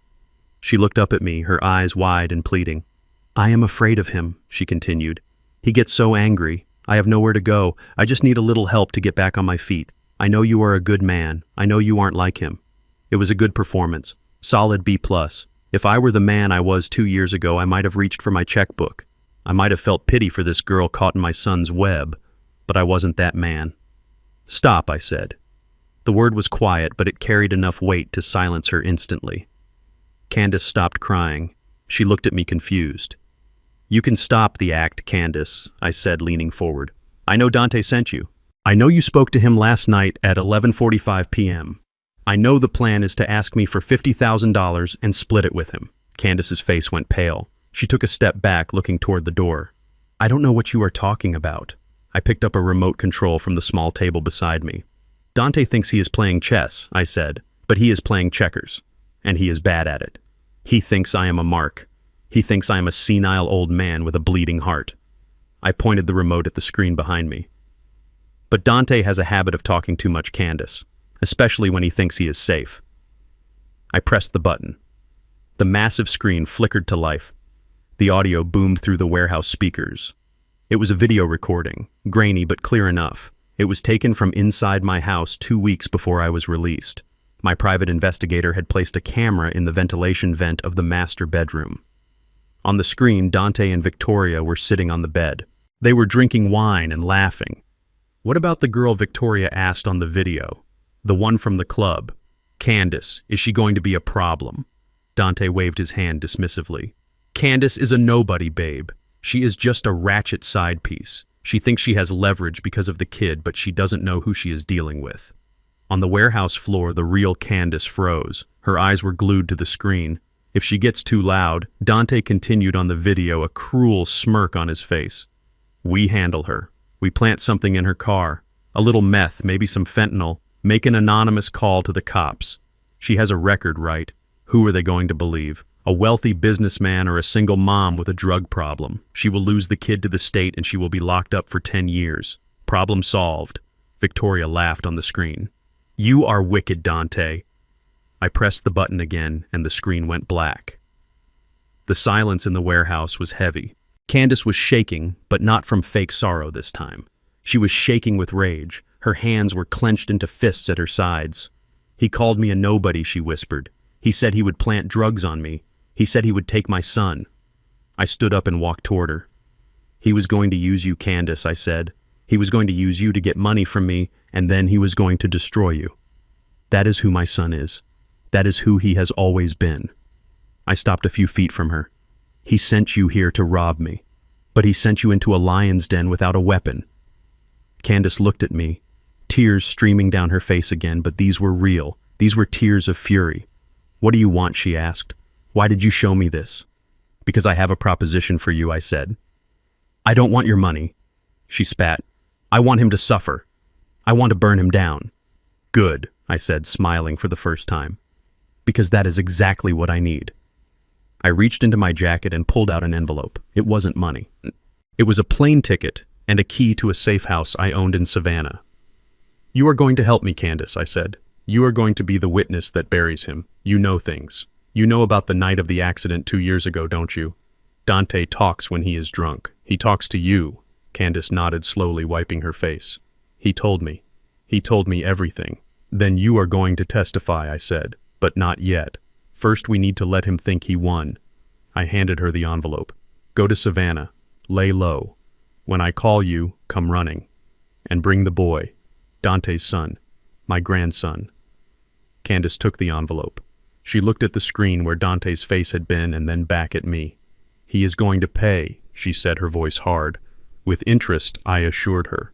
She looked up at me, her eyes wide and pleading. "I am afraid of him," she continued. "He gets so angry. I have nowhere to go. I just need a little help to get back on my feet. I know you are a good man. I know you aren't like him." It was a good performance. Solid B+. If I were the man I was 2 years ago, I might have reached for my checkbook. I might have felt pity for this girl caught in my son's web, but I wasn't that man. "Stop," I said. The word was quiet, but it carried enough weight to silence her instantly. Candace stopped crying. She looked at me confused. "You can stop the act, Candace," I said, leaning forward. "I know Dante sent you. I know you spoke to him last night at 11:45 p.m. I know the plan is to ask me for $50,000 and split it with him." Candace's face went pale. She took a step back, looking toward the door. "I don't know what you are talking about." I picked up a remote control from the small table beside me. "Dante thinks he is playing chess," I said, "but he is playing checkers, and he is bad at it. He thinks I am a mark. He thinks I am a senile old man with a bleeding heart." I pointed the remote at the screen behind me. "But Dante has a habit of talking too much, Candace, especially when he thinks he is safe." I pressed the button. The massive screen flickered to life. The audio boomed through the warehouse speakers. It was a video recording, grainy but clear enough. It was taken from inside my house 2 weeks before I was released. My private investigator had placed a camera in the ventilation vent of the master bedroom. On the screen, Dante and Victoria were sitting on the bed. They were drinking wine and laughing. "What about the girl Victoria asked on the video? The one from the club? Candace, is she going to be a problem?" Dante waved his hand dismissively. "Candace is a nobody, babe. She is just a ratchet side piece. She thinks she has leverage because of the kid, but she doesn't know who she is dealing with." On the warehouse floor, the real Candace froze. Her eyes were glued to the screen. "If she gets too loud," Dante continued on the video, a cruel smirk on his face. "We handle her. We plant something in her car. A little meth, maybe some fentanyl. Make an anonymous call to the cops. She has a record, right? Who are they going to believe? A wealthy businessman or a single mom with a drug problem? She will lose the kid to the state and she will be locked up for 10 years. Problem solved." Victoria laughed on the screen. "You are wicked, Dante." I pressed the button again and the screen went black. The silence in the warehouse was heavy. Candace was shaking, but not from fake sorrow this time. She was shaking with rage. Her hands were clenched into fists at her sides. "He called me a nobody," she whispered. "He said he would plant drugs on me. He said he would take my son." I stood up and walked toward her. "He was going to use you, Candace," I said. "He was going to use you to get money from me, and then he was going to destroy you. That is who my son is. That is who he has always been." I stopped a few feet from her. "He sent you here to rob me, but he sent you into a lion's den without a weapon." Candace looked at me, tears streaming down her face again, but these were real. These were tears of fury. "What do you want?" she asked. "Why did you show me this?" "Because I have a proposition for you," I said. "I don't want your money." She spat. "I want him to suffer. I want to burn him down." "Good," I said, smiling for the first time. "Because that is exactly what I need." I reached into my jacket and pulled out an envelope. It wasn't money. It was a plane ticket and a key to a safe house I owned in Savannah. You are going to help me, Candace, I said. You are going to be the witness that buries him. You know things. You know about the night of the accident 2 years ago, don't you? Dante talks when he is drunk. He talks to you. Candace nodded slowly, wiping her face. He told me. He told me everything. Then you are going to testify, I said. But not yet. First we need to let him think he won. I handed her the envelope. Go to Savannah. Lay low. When I call you, come running. And bring the boy. Dante's son. My grandson. Candace took the envelope. She looked at the screen where Dante's face had been and then back at me. He is going to pay, she said, her voice hard. With interest, I assured her.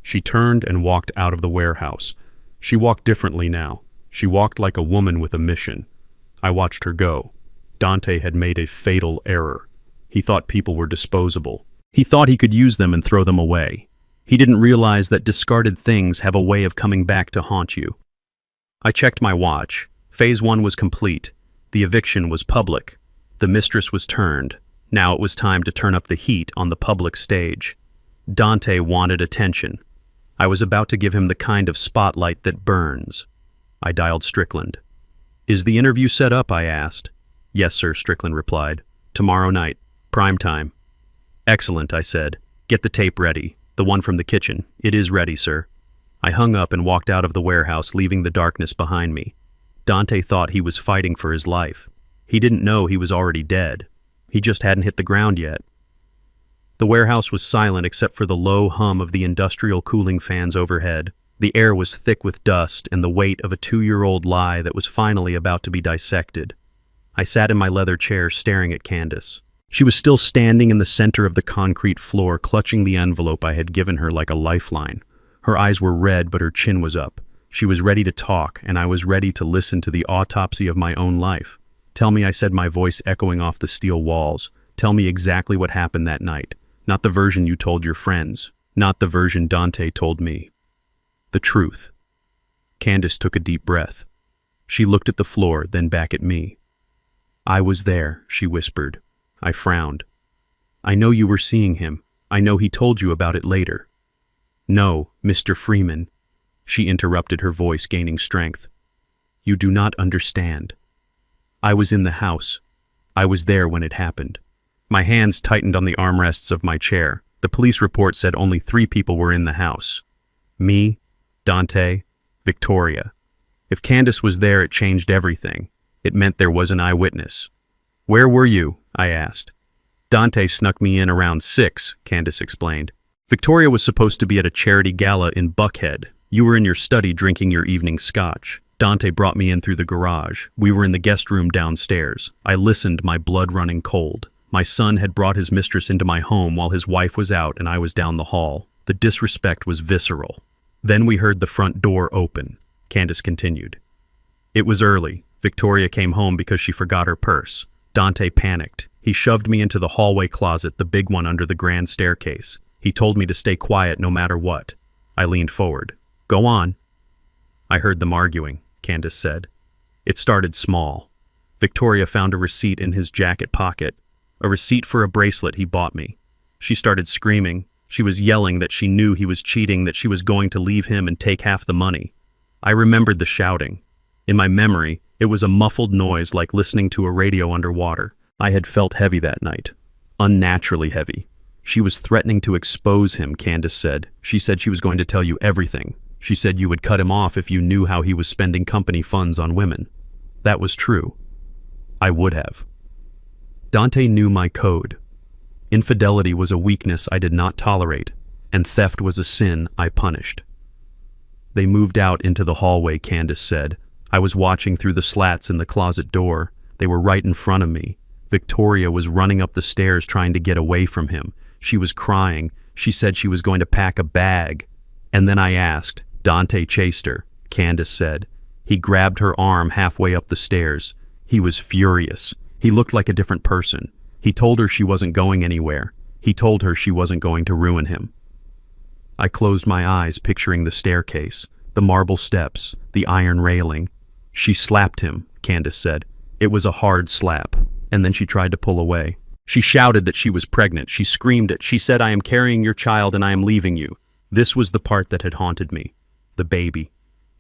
She turned and walked out of the warehouse. She walked differently now. She walked like a woman with a mission. I watched her go. Dante had made a fatal error. He thought people were disposable. He thought he could use them and throw them away. He didn't realize that discarded things have a way of coming back to haunt you. I checked my watch. Phase 1 was complete. The eviction was public. The mistress was turned. Now it was time to turn up the heat on the public stage. Dante wanted attention. I was about to give him the kind of spotlight that burns. I dialed Strickland. Is the interview set up? I asked. Yes, sir, Strickland replied. Tomorrow night. Prime time. Excellent, I said. Get the tape ready. The one from the kitchen. It is ready, sir. I hung up and walked out of the warehouse, leaving the darkness behind me. Dante thought he was fighting for his life. He didn't know he was already dead. He just hadn't hit the ground yet. The warehouse was silent except for the low hum of the industrial cooling fans overhead. The air was thick with dust and the weight of a 2-year-old lie that was finally about to be dissected. I sat in my leather chair staring at Candace. She was still standing in the center of the concrete floor, clutching the envelope I had given her like a lifeline. Her eyes were red, but her chin was up. She was ready to talk, and I was ready to listen to the autopsy of my own life. Tell me, I said, my voice echoing off the steel walls. Tell me exactly what happened that night. Not the version you told your friends. Not the version Dante told me. The truth. Candace took a deep breath. She looked at the floor, then back at me. I was there, she whispered. I frowned. I know you were seeing him. I know he told you about it later. No, Mr. Freeman. She interrupted, her voice gaining strength. You do not understand. I was in the house. I was there when it happened. My hands tightened on the armrests of my chair. The police report said only 3 people were in the house. Me, Dante, Victoria. If Candace was there, it changed everything. It meant there was an eyewitness. Where were you? I asked. Dante snuck me in around 6, Candace explained. Victoria was supposed to be at a charity gala in Buckhead. You were in your study drinking your evening scotch. Dante brought me in through the garage. We were in the guest room downstairs. I listened, my blood running cold. My son had brought his mistress into my home while his wife was out and I was down the hall. The disrespect was visceral. Then we heard the front door open. Candace continued. It was early. Victoria came home because she forgot her purse. Dante panicked. He shoved me into the hallway closet, the big one under the grand staircase. He told me to stay quiet no matter what. I leaned forward. Go on. I heard them arguing, Candace said. It started small. Victoria found a receipt in his jacket pocket, a receipt for a bracelet he bought me. She started screaming. She was yelling that she knew he was cheating, that she was going to leave him and take half the money. I remembered the shouting. In my memory, it was a muffled noise like listening to a radio underwater. I had felt heavy that night. Unnaturally heavy. She was threatening to expose him, Candace said. She said she was going to tell you everything. She said you would cut him off if you knew how he was spending company funds on women. That was true. I would have. Dante knew my code. Infidelity was a weakness I did not tolerate, and theft was a sin I punished. They moved out into the hallway, Candace said. I was watching through the slats in the closet door. They were right in front of me. Victoria was running up the stairs trying to get away from him. She was crying. She said she was going to pack a bag. And then I asked. Dante chased her, Candace said. He grabbed her arm halfway up the stairs. He was furious. He looked like a different person. He told her she wasn't going anywhere. He told her she wasn't going to ruin him. I closed my eyes, picturing the staircase, the marble steps, the iron railing. She slapped him, Candace said. It was a hard slap, and then she tried to pull away. She shouted that she was pregnant. She screamed it. She said, I am carrying your child and I am leaving you. This was the part that had haunted me. The baby.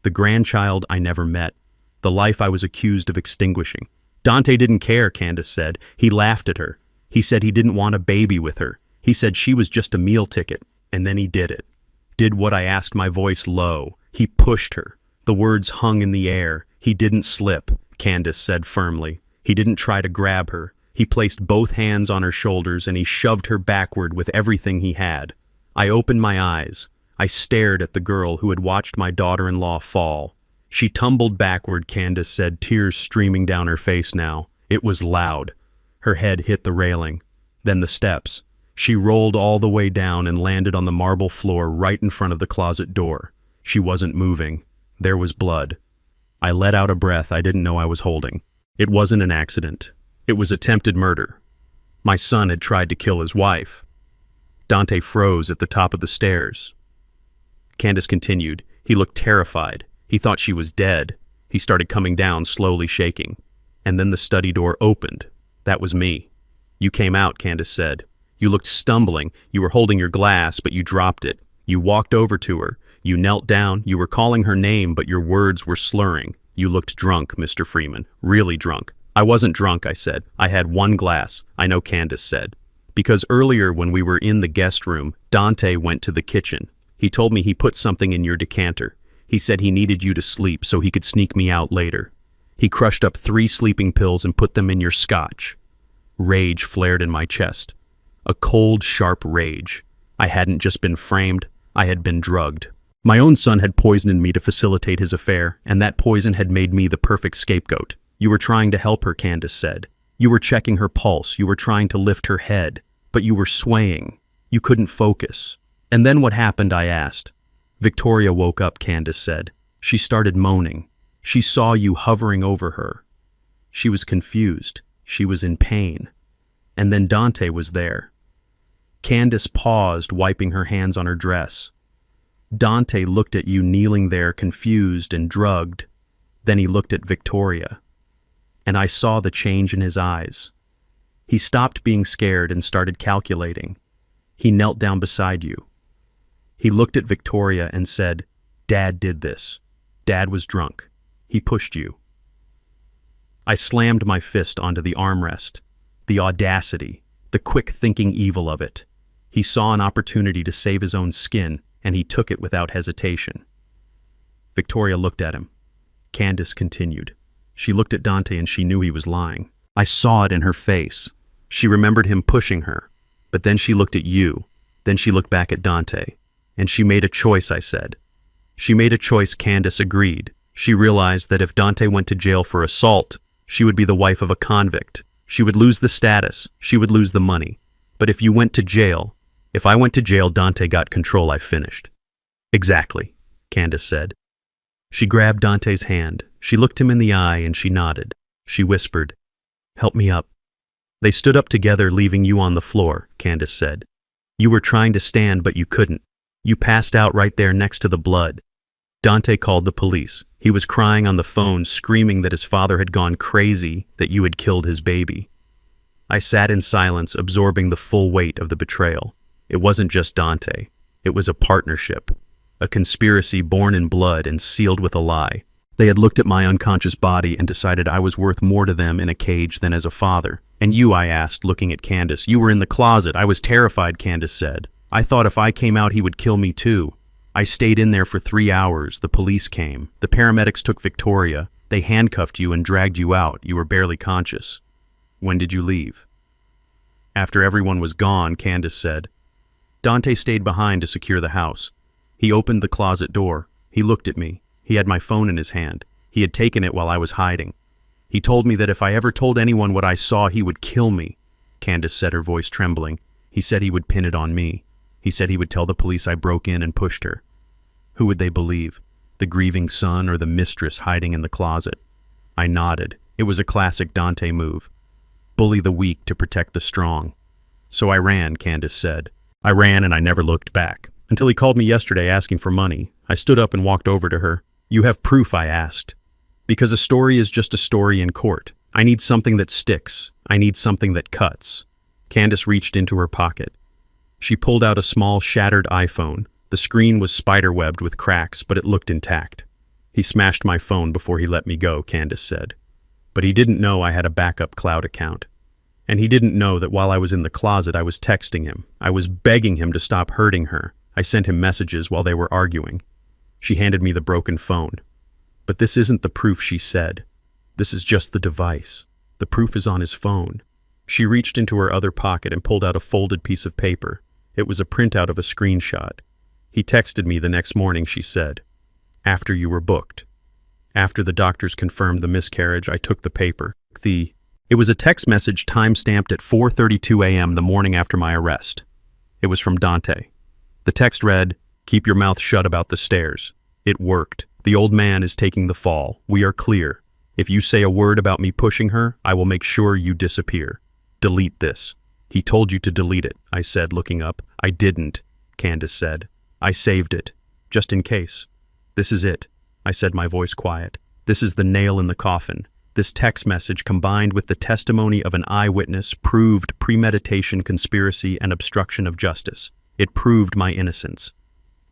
The grandchild I never met. The life I was accused of extinguishing. Dante didn't care, Candace said. He laughed at her. He said he didn't want a baby with her. He said she was just a meal ticket. And then he did it. Did what I asked, my voice low. He pushed her. The words hung in the air. He didn't slip, Candace said firmly. He didn't try to grab her. He placed both hands on her shoulders and he shoved her backward with everything he had. I opened my eyes. I stared at the girl who had watched my daughter-in-law fall. She tumbled backward, Candace said, tears streaming down her face now. It was loud. Her head hit the railing. Then the steps. She rolled all the way down and landed on the marble floor right in front of the closet door. She wasn't moving. There was blood. I let out a breath I didn't know I was holding. It wasn't an accident. It was attempted murder. My son had tried to kill his wife. Dante froze at the top of the stairs. Candace continued. He looked terrified. He thought she was dead. He started coming down, slowly shaking. And then the study door opened. That was me. You came out, Candace said. You looked stumbling. You were holding your glass, but you dropped it. You walked over to her. You knelt down. You were calling her name, but your words were slurring. You looked drunk, Mr. Freeman. Really drunk. I wasn't drunk, I said. I had one glass. I know, Candace said. Because earlier when we were in the guest room, Dante went to the kitchen. He told me he put something in your decanter. He said he needed you to sleep so he could sneak me out later. He crushed up 3 sleeping pills and put them in your scotch. Rage flared in my chest. A cold, sharp rage. I hadn't just been framed, I had been drugged. My own son had poisoned me to facilitate his affair, and that poison had made me the perfect scapegoat. You were trying to help her, Candace said. You were checking her pulse, you were trying to lift her head, but you were swaying. You couldn't focus. And then what happened, I asked. Victoria woke up, Candace said. She started moaning. She saw you hovering over her. She was confused. She was in pain. And then Dante was there. Candace paused, wiping her hands on her dress. Dante looked at you kneeling there, confused and drugged. Then he looked at Victoria. And I saw the change in his eyes. He stopped being scared and started calculating. He knelt down beside you. He looked at Victoria and said, Dad did this. Dad was drunk. He pushed you. I slammed my fist onto the armrest. The audacity, the quick-thinking evil of it. He saw an opportunity to save his own skin, and he took it without hesitation. Victoria looked at him. Candace continued. She looked at Dante and she knew he was lying. I saw it in her face. She remembered him pushing her. But then she looked at you. Then she looked back at Dante. And she made a choice, I said. She made a choice, Candace agreed. She realized that if Dante went to jail for assault, she would be the wife of a convict. She would lose the status. She would lose the money. But if you went to jail, if I went to jail, Dante got control, I finished. Exactly, Candace said. She grabbed Dante's hand. She looked him in the eye and she nodded. She whispered, Help me up. They stood up together, leaving you on the floor, Candace said. You were trying to stand, but you couldn't. You passed out right there next to the blood. Dante called the police. He was crying on the phone, screaming that his father had gone crazy, that you had killed his baby. I sat in silence, absorbing the full weight of the betrayal. It wasn't just Dante. It was a partnership. A conspiracy born in blood and sealed with a lie. They had looked at my unconscious body and decided I was worth more to them in a cage than as a father. And you, I asked, looking at Candace. You were in the closet. I was terrified, Candace said. I thought if I came out, he would kill me too. I stayed in there for 3 hours. The police came. The paramedics took Victoria. They handcuffed you and dragged you out. You were barely conscious. When did you leave? After everyone was gone, Candace said. Dante stayed behind to secure the house. He opened the closet door. He looked at me. He had my phone in his hand. He had taken it while I was hiding. He told me that if I ever told anyone what I saw, he would kill me. Candace said, her voice trembling. He said he would pin it on me. He said he would tell the police I broke in and pushed her. Who would they believe? The grieving son or the mistress hiding in the closet? I nodded. It was a classic Dante move. Bully the weak to protect the strong. So I ran, Candace said. I ran and I never looked back. Until he called me yesterday asking for money. I stood up and walked over to her. You have proof, I asked. Because a story is just a story in court. I need something that sticks. I need something that cuts. Candace reached into her pocket. She pulled out a small, shattered iPhone. The The screen was spiderwebbed with cracks, but it looked intact. He smashed my phone before he let me go, Candace said. But he didn't know I had a backup cloud account. And he didn't know that while I was in the closet, I was texting him. I was begging him to stop hurting her. I sent him messages while they were arguing. She handed me the broken phone. But this isn't the proof, she said. This is just the device. The proof is on his phone. She reached into her other pocket and pulled out a folded piece of paper. It was a printout of a screenshot. He texted me the next morning, she said. After you were booked. After the doctors confirmed the miscarriage, I took the paper. It was a text message time-stamped at 4:32 a.m. the morning after my arrest. It was from Dante. The text read, "Keep your mouth shut about the stairs." It worked. The old man is taking the fall. We are clear. If you say a word about me pushing her, I will make sure you disappear. Delete this. He told you to delete it, I said, looking up. I didn't, Candace said. I saved it, just in case. This is it, I said, my voice quiet. This is the nail in the coffin. This text message, combined with the testimony of an eyewitness, proved premeditation, conspiracy, and obstruction of justice. It proved my innocence.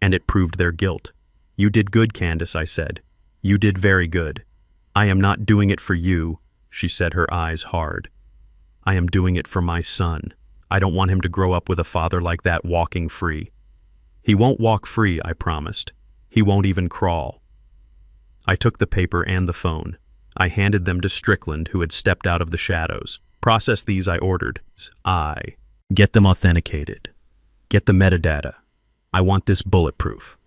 And it proved their guilt. You did good, Candace, I said. You did very good. I am not doing it for you, she said, her eyes hard. I am doing it for my son. I don't want him to grow up with a father like that walking free. He won't walk free, I promised. He won't even crawl. I took the paper and the phone. I handed them to Strickland, who had stepped out of the shadows. Process these, I ordered. Get them authenticated. Get the metadata. I want this bulletproof.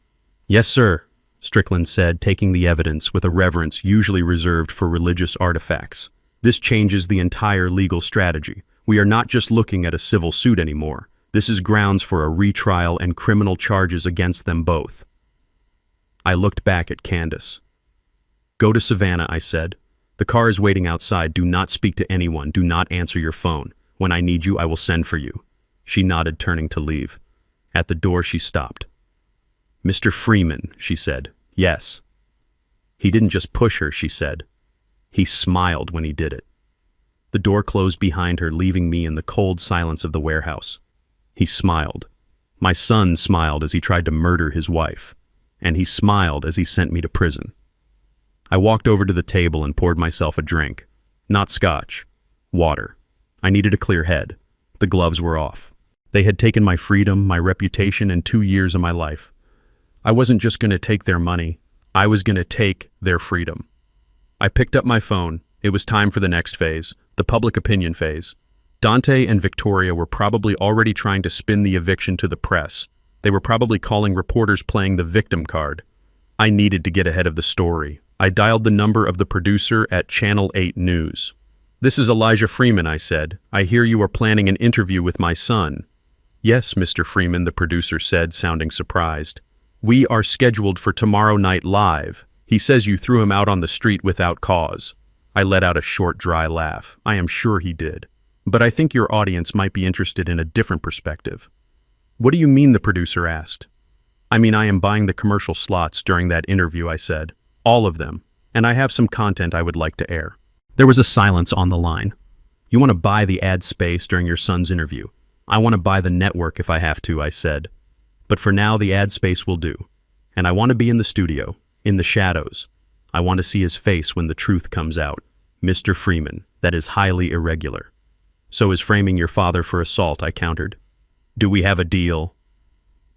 Yes, sir, Strickland said, taking the evidence with a reverence usually reserved for religious artifacts. This changes the entire legal strategy. We are not just looking at a civil suit anymore. This is grounds for a retrial and criminal charges against them both. I looked back at Candace. Go to Savannah, I said. The car is waiting outside. Do not speak to anyone. Do not answer your phone. When I need you, I will send for you. She nodded, turning to leave. At the door, she stopped. Mr. Freeman, she said. Yes. He didn't just push her, she said. He smiled when he did it. The door closed behind her, leaving me in the cold silence of the warehouse. He smiled. My son smiled as he tried to murder his wife. And he smiled as he sent me to prison. I walked over to the table and poured myself a drink. Not scotch. Water. I needed a clear head. The gloves were off. They had taken my freedom, my reputation, and 2 years of my life. I wasn't just going to take their money. I was going to take their freedom. I picked up my phone. It was time for the next phase, the public opinion phase. Dante and Victoria were probably already trying to spin the eviction to the press. They were probably calling reporters playing the victim card. I needed to get ahead of the story. I dialed the number of the producer at Channel 8 News. This is Elijah Freeman, I said. I hear you are planning an interview with my son. Yes, Mr. Freeman, the producer said, sounding surprised. We are scheduled for tomorrow night live. He says you threw him out on the street without cause. I let out a short, dry laugh. I am sure he did. But I think your audience might be interested in a different perspective. What do you mean, the producer asked. I mean, I am buying the commercial slots during that interview, I said. All of them. And I have some content I would like to air. There was a silence on the line. You want to buy the ad space during your son's interview. I want to buy the network if I have to, I said. But for now, the ad space will do. And I want to be in the studio, in the shadows. I want to see his face when the truth comes out. Mr. Freeman, that is highly irregular. So is framing your father for assault, I countered. Do we have a deal?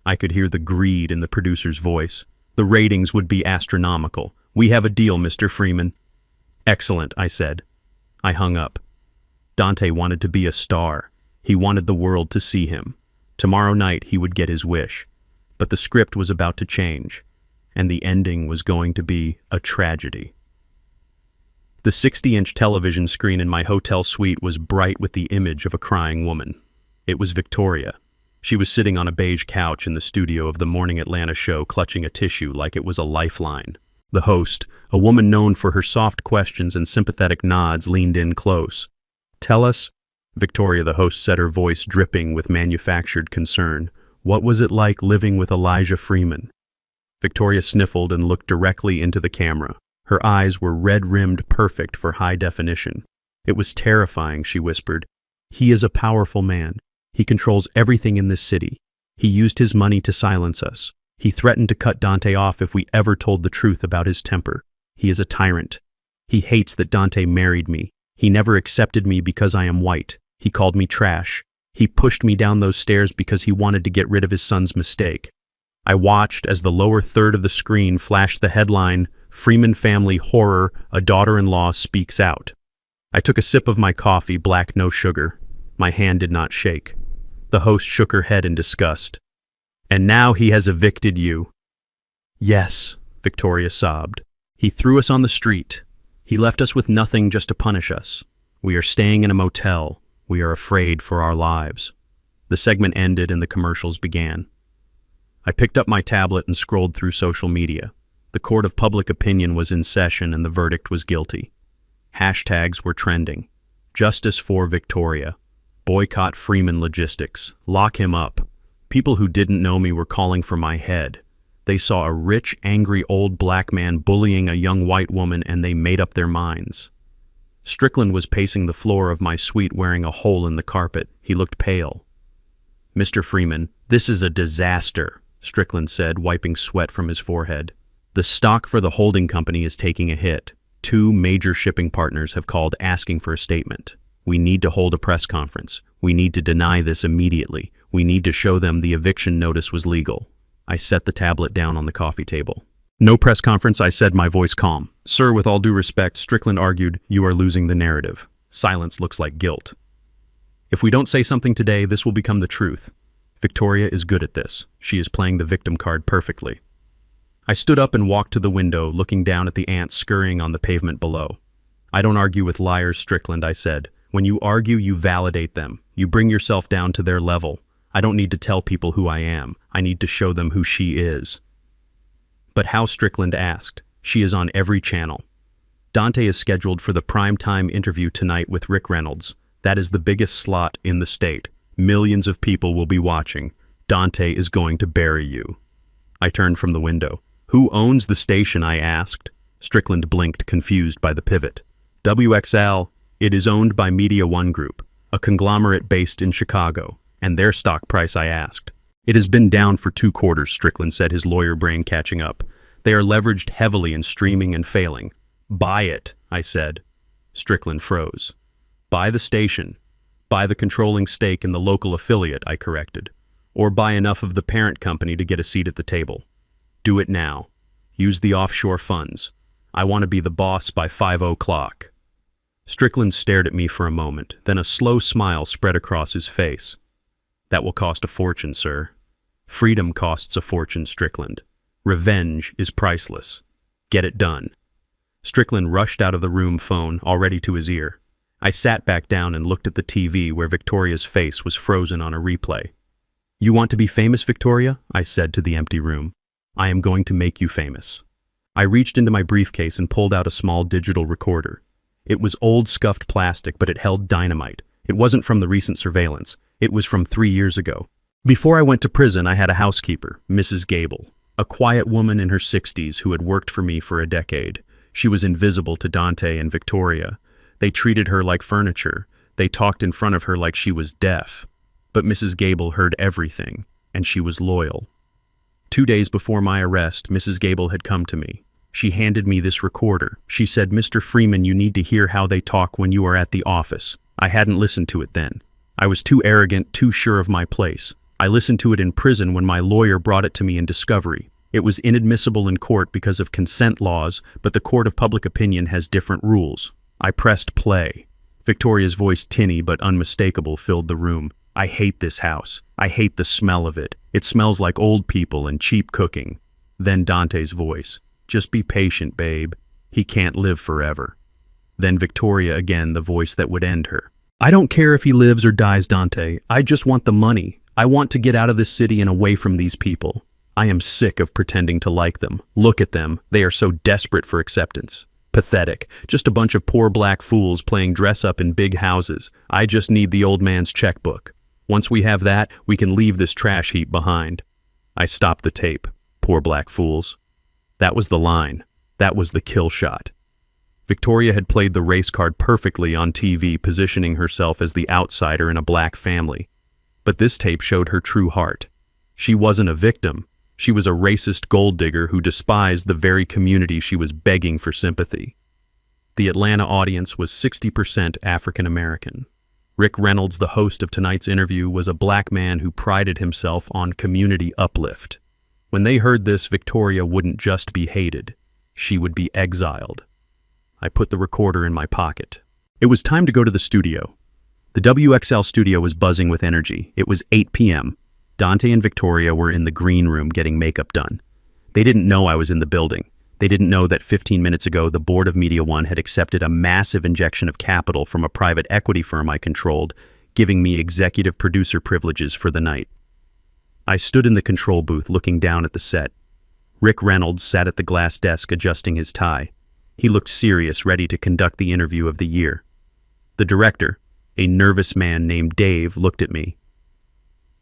I could hear the greed in the producer's voice. The ratings would be astronomical. We have a deal, Mr. Freeman. Excellent, I said. I hung up. Dante wanted to be a star. He wanted the world to see him. Tomorrow night he would get his wish. But the script was about to change, and the ending was going to be a tragedy. The 60-inch television screen in my hotel suite was bright with the image of a crying woman. It was Victoria. She was sitting on a beige couch in the studio of the Morning Atlanta show, clutching a tissue like it was a lifeline. The host, a woman known for her soft questions and sympathetic nods, leaned in close. Tell us, Victoria, the host said, her voice dripping with manufactured concern. What was it like living with Elijah Freeman? Victoria sniffled and looked directly into the camera. Her eyes were red-rimmed, perfect for high definition. It was terrifying, she whispered. He is a powerful man. He controls everything in this city. He used his money to silence us. He threatened to cut Dante off if we ever told the truth about his temper. He is a tyrant. He hates that Dante married me. He never accepted me because I am white. He called me trash. He pushed me down those stairs because he wanted to get rid of his son's mistake. I watched as the lower third of the screen flashed the headline, "Freeman Family Horror, a Daughter-in-Law Speaks Out." I took a sip of my coffee, black, no sugar. My hand did not shake. The host shook her head in disgust. "And now he has evicted you." "Yes," Victoria sobbed. "He threw us on the street. He left us with nothing just to punish us. We are staying in a motel. We are afraid for our lives." The segment ended and the commercials began. I picked up my tablet and scrolled through social media. The court of public opinion was in session and the verdict was guilty. Hashtags were trending. Justice for Victoria. Boycott Freeman Logistics. Lock him up. People who didn't know me were calling for my head. They saw a rich, angry old black man bullying a young white woman and they made up their minds. Strickland was pacing the floor of my suite wearing a hole in the carpet. He looked pale. "Mr. Freeman, this is a disaster," Strickland said, wiping sweat from his forehead. "The stock for the holding company is taking a hit. 2 major shipping partners have called asking for a statement. We need to hold a press conference. We need to deny this immediately. We need to show them the eviction notice was legal." I set the tablet down on the coffee table. "No press conference," I said, my voice calm. "Sir, with all due respect," Strickland argued, "you are losing the narrative. Silence looks like guilt. If we don't say something today, this will become the truth. Victoria is good at this. She is playing the victim card perfectly." I stood up and walked to the window, looking down at the ants scurrying on the pavement below. "I don't argue with liars, Strickland," I said. "When you argue, you validate them. You bring yourself down to their level. I don't need to tell people who I am. I need to show them who she is." "But how?" Strickland asked. "She is on every channel. Dante is scheduled for the primetime interview tonight with Rick Reynolds. That is the biggest slot in the state. Millions of people will be watching. Dante is going to bury you." I turned from the window. "Who owns the station?" I asked. Strickland blinked, confused by the pivot. "WXL. It is owned by Media One Group, a conglomerate based in Chicago. And their stock price?" I asked. "It has been down for 2 quarters, Strickland said, his lawyer brain catching up. "They are leveraged heavily in streaming and failing." "Buy it," I said. Strickland froze. "Buy the station. Buy the controlling stake in the local affiliate," I corrected. "Or buy enough of the parent company to get a seat at the table. Do it now. Use the offshore funds. I want to be the boss by 5 o'clock. Strickland stared at me for a moment, then a slow smile spread across his face. "That will cost a fortune, sir." "Freedom costs a fortune, Strickland. Revenge is priceless. Get it done." Strickland rushed out of the room, phone already to his ear. I sat back down and looked at the TV where Victoria's face was frozen on a replay. "You want to be famous, Victoria?" I said to the empty room. "I am going to make you famous." I reached into my briefcase and pulled out a small digital recorder. It was old, scuffed plastic, but it held dynamite. It wasn't from the recent surveillance. It was from 3 years ago. Before I went to prison, I had a housekeeper, Mrs. Gable, a quiet woman in her 60s who had worked for me for a decade. She was invisible to Dante and Victoria. They treated her like furniture. They talked in front of her like she was deaf. But Mrs. Gable heard everything, and she was loyal. 2 days before my arrest, Mrs. Gable had come to me. She handed me this recorder. She said, "Mr. Freeman, you need to hear how they talk when you are at the office." I hadn't listened to it then. I was too arrogant, too sure of my place. I listened to it in prison when my lawyer brought it to me in discovery. It was inadmissible in court because of consent laws, but the court of public opinion has different rules. I pressed play. Victoria's voice, tinny but unmistakable, filled the room. "I hate this house. I hate the smell of it. It smells like old people and cheap cooking." Then Dante's voice. "Just be patient, babe. He can't live forever." Then Victoria again, the voice that would end her. "I don't care if he lives or dies, Dante. I just want the money. I want to get out of this city and away from these people. I am sick of pretending to like them. Look at them. They are so desperate for acceptance. Pathetic. Just a bunch of poor black fools playing dress-up in big houses. I just need the old man's checkbook. Once we have that, we can leave this trash heap behind." I stopped the tape. Poor black fools. That was the line. That was the kill shot. Victoria had played the race card perfectly on TV, positioning herself as the outsider in a black family. But this tape showed her true heart. She wasn't a victim. She was a racist gold digger who despised the very community she was begging for sympathy. The Atlanta audience was 60% African American. Rick Reynolds, the host of tonight's interview, was a black man who prided himself on community uplift. When they heard this, Victoria wouldn't just be hated, she would be exiled. I put the recorder in my pocket. It was time to go to the studio. The WXL studio was buzzing with energy. It was 8 p.m. Dante and Victoria were in the green room getting makeup done. They didn't know I was in the building. They didn't know that 15 minutes ago, the board of Media One had accepted a massive injection of capital from a private equity firm I controlled, giving me executive producer privileges for the night. I stood in the control booth looking down at the set. Rick Reynolds sat at the glass desk adjusting his tie. He looked serious, ready to conduct the interview of the year. The director, a nervous man named Dave, looked at me.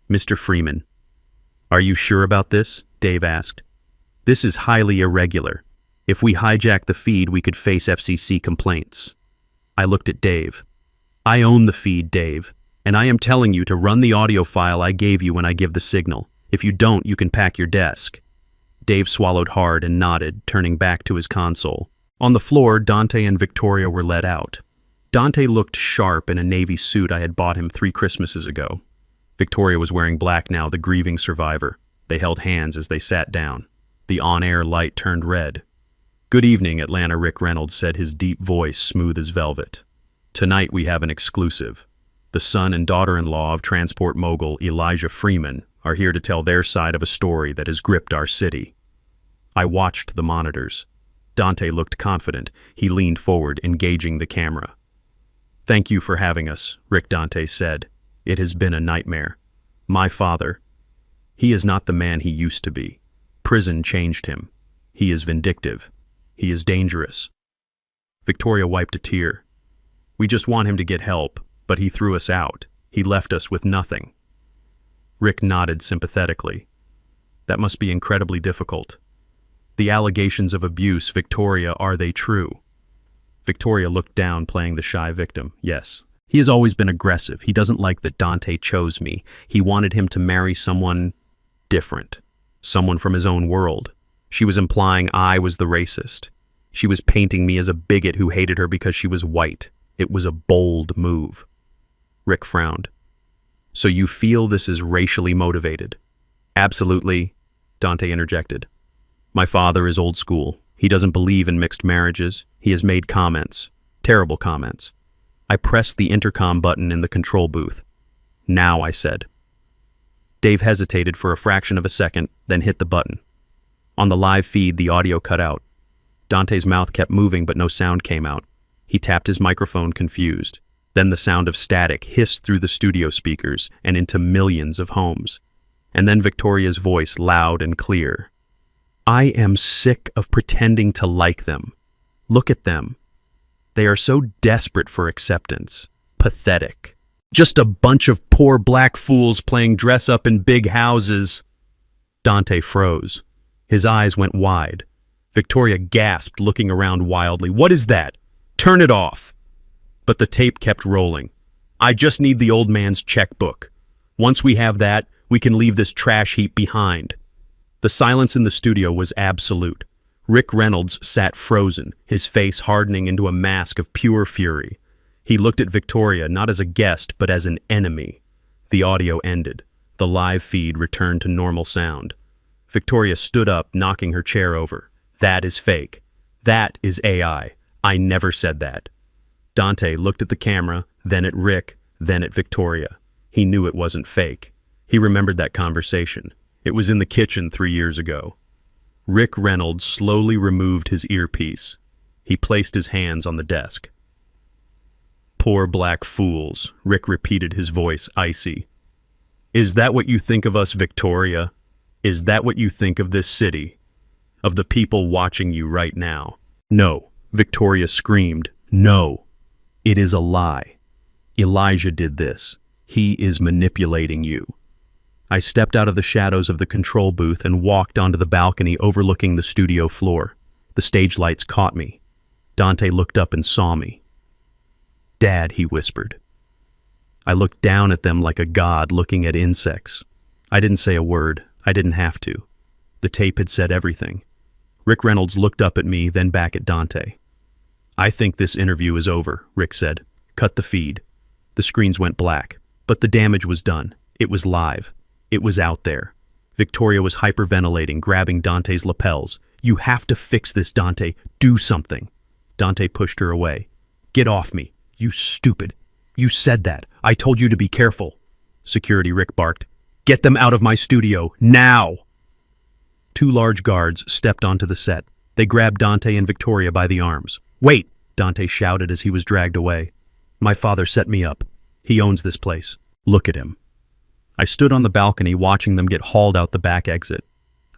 "Mr. Freeman, are you sure about this?" Dave asked. "This is highly irregular. If we hijack the feed, we could face FCC complaints." I looked at Dave. "I own the feed, Dave, and I am telling you to run the audio file I gave you when I give the signal. If you don't, you can pack your desk." Dave swallowed hard and nodded, turning back to his console. On the floor, Dante and Victoria were led out. Dante looked sharp in a navy suit I had bought him 3 Christmases ago. Victoria was wearing black now, the grieving survivor. They held hands as they sat down. The on-air light turned red. "Good evening, Atlanta," Rick Reynolds said, his deep voice smooth as velvet. "Tonight we have an exclusive. The son and daughter-in-law of transport mogul Elijah Freeman are here to tell their side of a story that has gripped our city." I watched the monitors. Dante looked confident. He leaned forward, engaging the camera. "Thank you for having us," Rick Dante said. "It has been a nightmare. My father, he is not the man he used to be. Prison changed him. He is vindictive. He is dangerous." Victoria wiped a tear. "We just want him to get help, but he threw us out. He left us with nothing." Rick nodded sympathetically. "That must be incredibly difficult. The allegations of abuse, Victoria, are they true?" Victoria looked down, playing the shy victim. "Yes. He has always been aggressive. He doesn't like that Dante chose me. He wanted him to marry someone different, someone from his own world. She was implying I was the racist. She was painting me as a bigot who hated her because she was white. It was a bold move." Rick frowned. "So you feel this is racially motivated?" "Absolutely," Dante interjected. "My father is old school. He doesn't believe in mixed marriages. He has made comments, terrible comments." I pressed the intercom button in the control booth. "Now," I said. Dave hesitated for a fraction of a second, then hit the button. On the live feed, the audio cut out. Dante's mouth kept moving, but no sound came out. He tapped his microphone, confused. Then the sound of static hissed through the studio speakers and into millions of homes. And then Victoria's voice, loud and clear. "I am sick of pretending to like them. Look at them. They are so desperate for acceptance. Pathetic. Just a bunch of poor black fools playing dress-up in big houses." Dante froze. His eyes went wide. Victoria gasped, looking around wildly. "What is that? Turn it off." But the tape kept rolling. "I just need the old man's checkbook. Once we have that, we can leave this trash heap behind." The silence in the studio was absolute. Rick Reynolds sat frozen, his face hardening into a mask of pure fury. He looked at Victoria not as a guest, but as an enemy. The audio ended. The live feed returned to normal sound. Victoria stood up, knocking her chair over. "That is fake. That is AI. I never said that." Dante looked at the camera, then at Rick, then at Victoria. He knew it wasn't fake. He remembered that conversation. It was in the kitchen 3 years ago. Rick Reynolds slowly removed his earpiece. He placed his hands on the desk. "Poor black fools," Rick repeated, his voice icy. "Is that what you think of us, Victoria? Is that what you think of this city? Of the people watching you right now?" "No," Victoria screamed. "No. It is a lie. Elijah did this. He is manipulating you." I stepped out of the shadows of the control booth and walked onto the balcony overlooking the studio floor. The stage lights caught me. Dante looked up and saw me. "Dad," he whispered. I looked down at them like a god looking at insects. I didn't say a word. I didn't have to. The tape had said everything. Rick Reynolds looked up at me, then back at Dante. "I think this interview is over," Rick said. "Cut the feed." The screens went black, but the damage was done. It was live. It was out there. Victoria was hyperventilating, grabbing Dante's lapels. "You have to fix this, Dante. Do something." Dante pushed her away. "Get off me. You stupid. You said that. I told you to be careful." "Security," Rick barked. "Get them out of my studio, now!" Two large guards stepped onto the set. They grabbed Dante and Victoria by the arms. "Wait!" Dante shouted as he was dragged away. "My father set me up. He owns this place. Look at him." I stood on the balcony watching them get hauled out the back exit.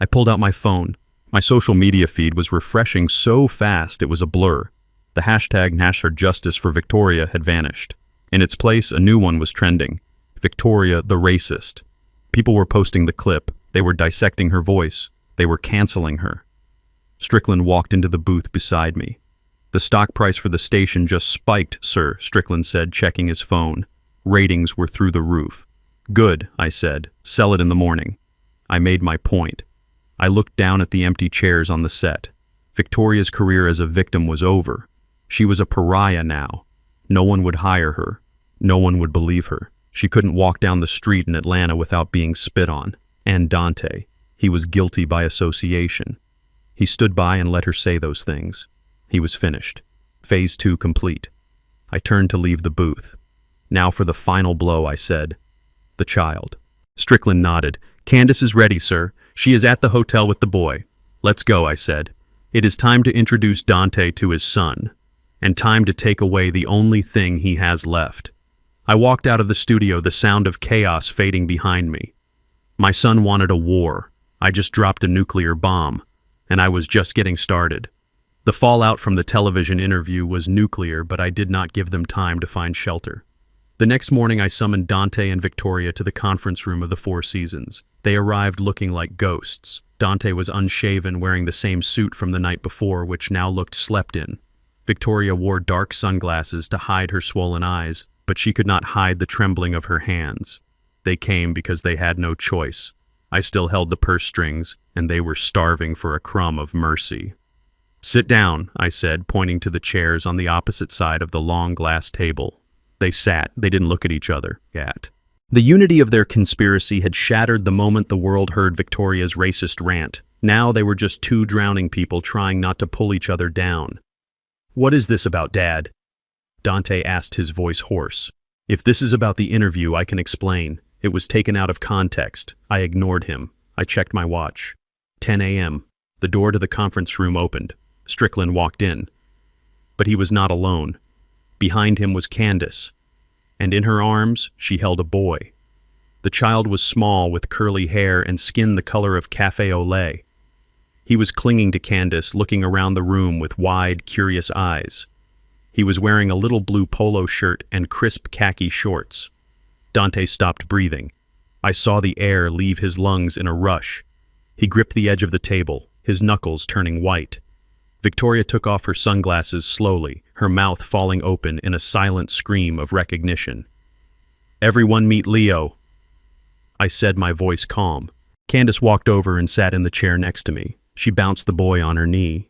I pulled out my phone. My social media feed was refreshing so fast it was a blur. The hashtag #NasherJustice for Victoria had vanished. In its place, a new one was trending. Victoria the racist. People were posting the clip. They were dissecting her voice. They were canceling her. Strickland walked into the booth beside me. "The stock price for the station just spiked, sir," Strickland said, checking his phone. Ratings were through the roof. "Good," I said. "Sell it in the morning." I made my point. I looked down at the empty chairs on the set. Victoria's career as a victim was over. She was a pariah now. No one would hire her. No one would believe her. She couldn't walk down the street in Atlanta without being spit on. And Dante. He was guilty by association. He stood by and let her say those things. He was finished. Phase 2 complete. I turned to leave the booth. "Now for the final blow," I said. "The child." Strickland nodded. "Candace is ready, sir. She is at the hotel with the boy." "Let's go," I said. "It is time to introduce Dante to his son, and time to take away the only thing he has left." I walked out of the studio, the sound of chaos fading behind me. My son wanted a war. I just dropped a nuclear bomb, and I was just getting started. The fallout from the television interview was nuclear, but I did not give them time to find shelter. The next morning I summoned Dante and Victoria to the conference room of the Four Seasons. They arrived looking like ghosts. Dante was unshaven, wearing the same suit from the night before, which now looked slept in. Victoria wore dark sunglasses to hide her swollen eyes, but she could not hide the trembling of her hands. They came because they had no choice. I still held the purse strings, and they were starving for a crumb of mercy. "Sit down," I said, pointing to the chairs on the opposite side of the long glass table. They sat. They didn't look at each other. The unity of their conspiracy had shattered the moment the world heard Victoria's racist rant. Now they were just two drowning people trying not to pull each other down. "What is this about, Dad?" Dante asked, his voice hoarse. "If this is about the interview, I can explain. It was taken out of context." I ignored him. I checked my watch. 10 a.m. The door to the conference room opened. Strickland walked in. But he was not alone. Behind him was Candace, and in her arms she held a boy. The child was small, with curly hair and skin the color of café au lait. He was clinging to Candace, looking around the room with wide, curious eyes. He was wearing a little blue polo shirt and crisp khaki shorts. Dante stopped breathing. I saw the air leave his lungs in a rush. He gripped the edge of the table, his knuckles turning white. Victoria took off her sunglasses slowly, her mouth falling open in a silent scream of recognition. "Everyone meet Leo," I said, my voice calm. Candace walked over and sat in the chair next to me. She bounced the boy on her knee.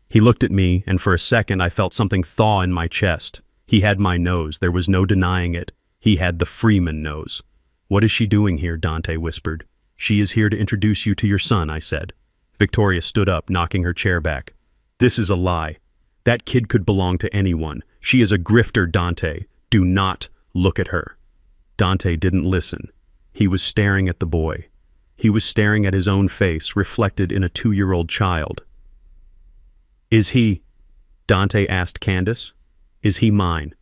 He looked at me, and for a second I felt something thaw in my chest. He had my nose. There was no denying it. He had the Freeman nose. "What is she doing here?" Dante whispered. "She is here to introduce you to your son," I said. Victoria stood up, knocking her chair back. "This is a lie. That kid could belong to anyone. She is a grifter, Dante. Do not look at her." Dante didn't listen. He was staring at the boy. He was staring at his own face, reflected in a 2-year-old child. "Is he?" Dante asked Candace. "Is he mine?"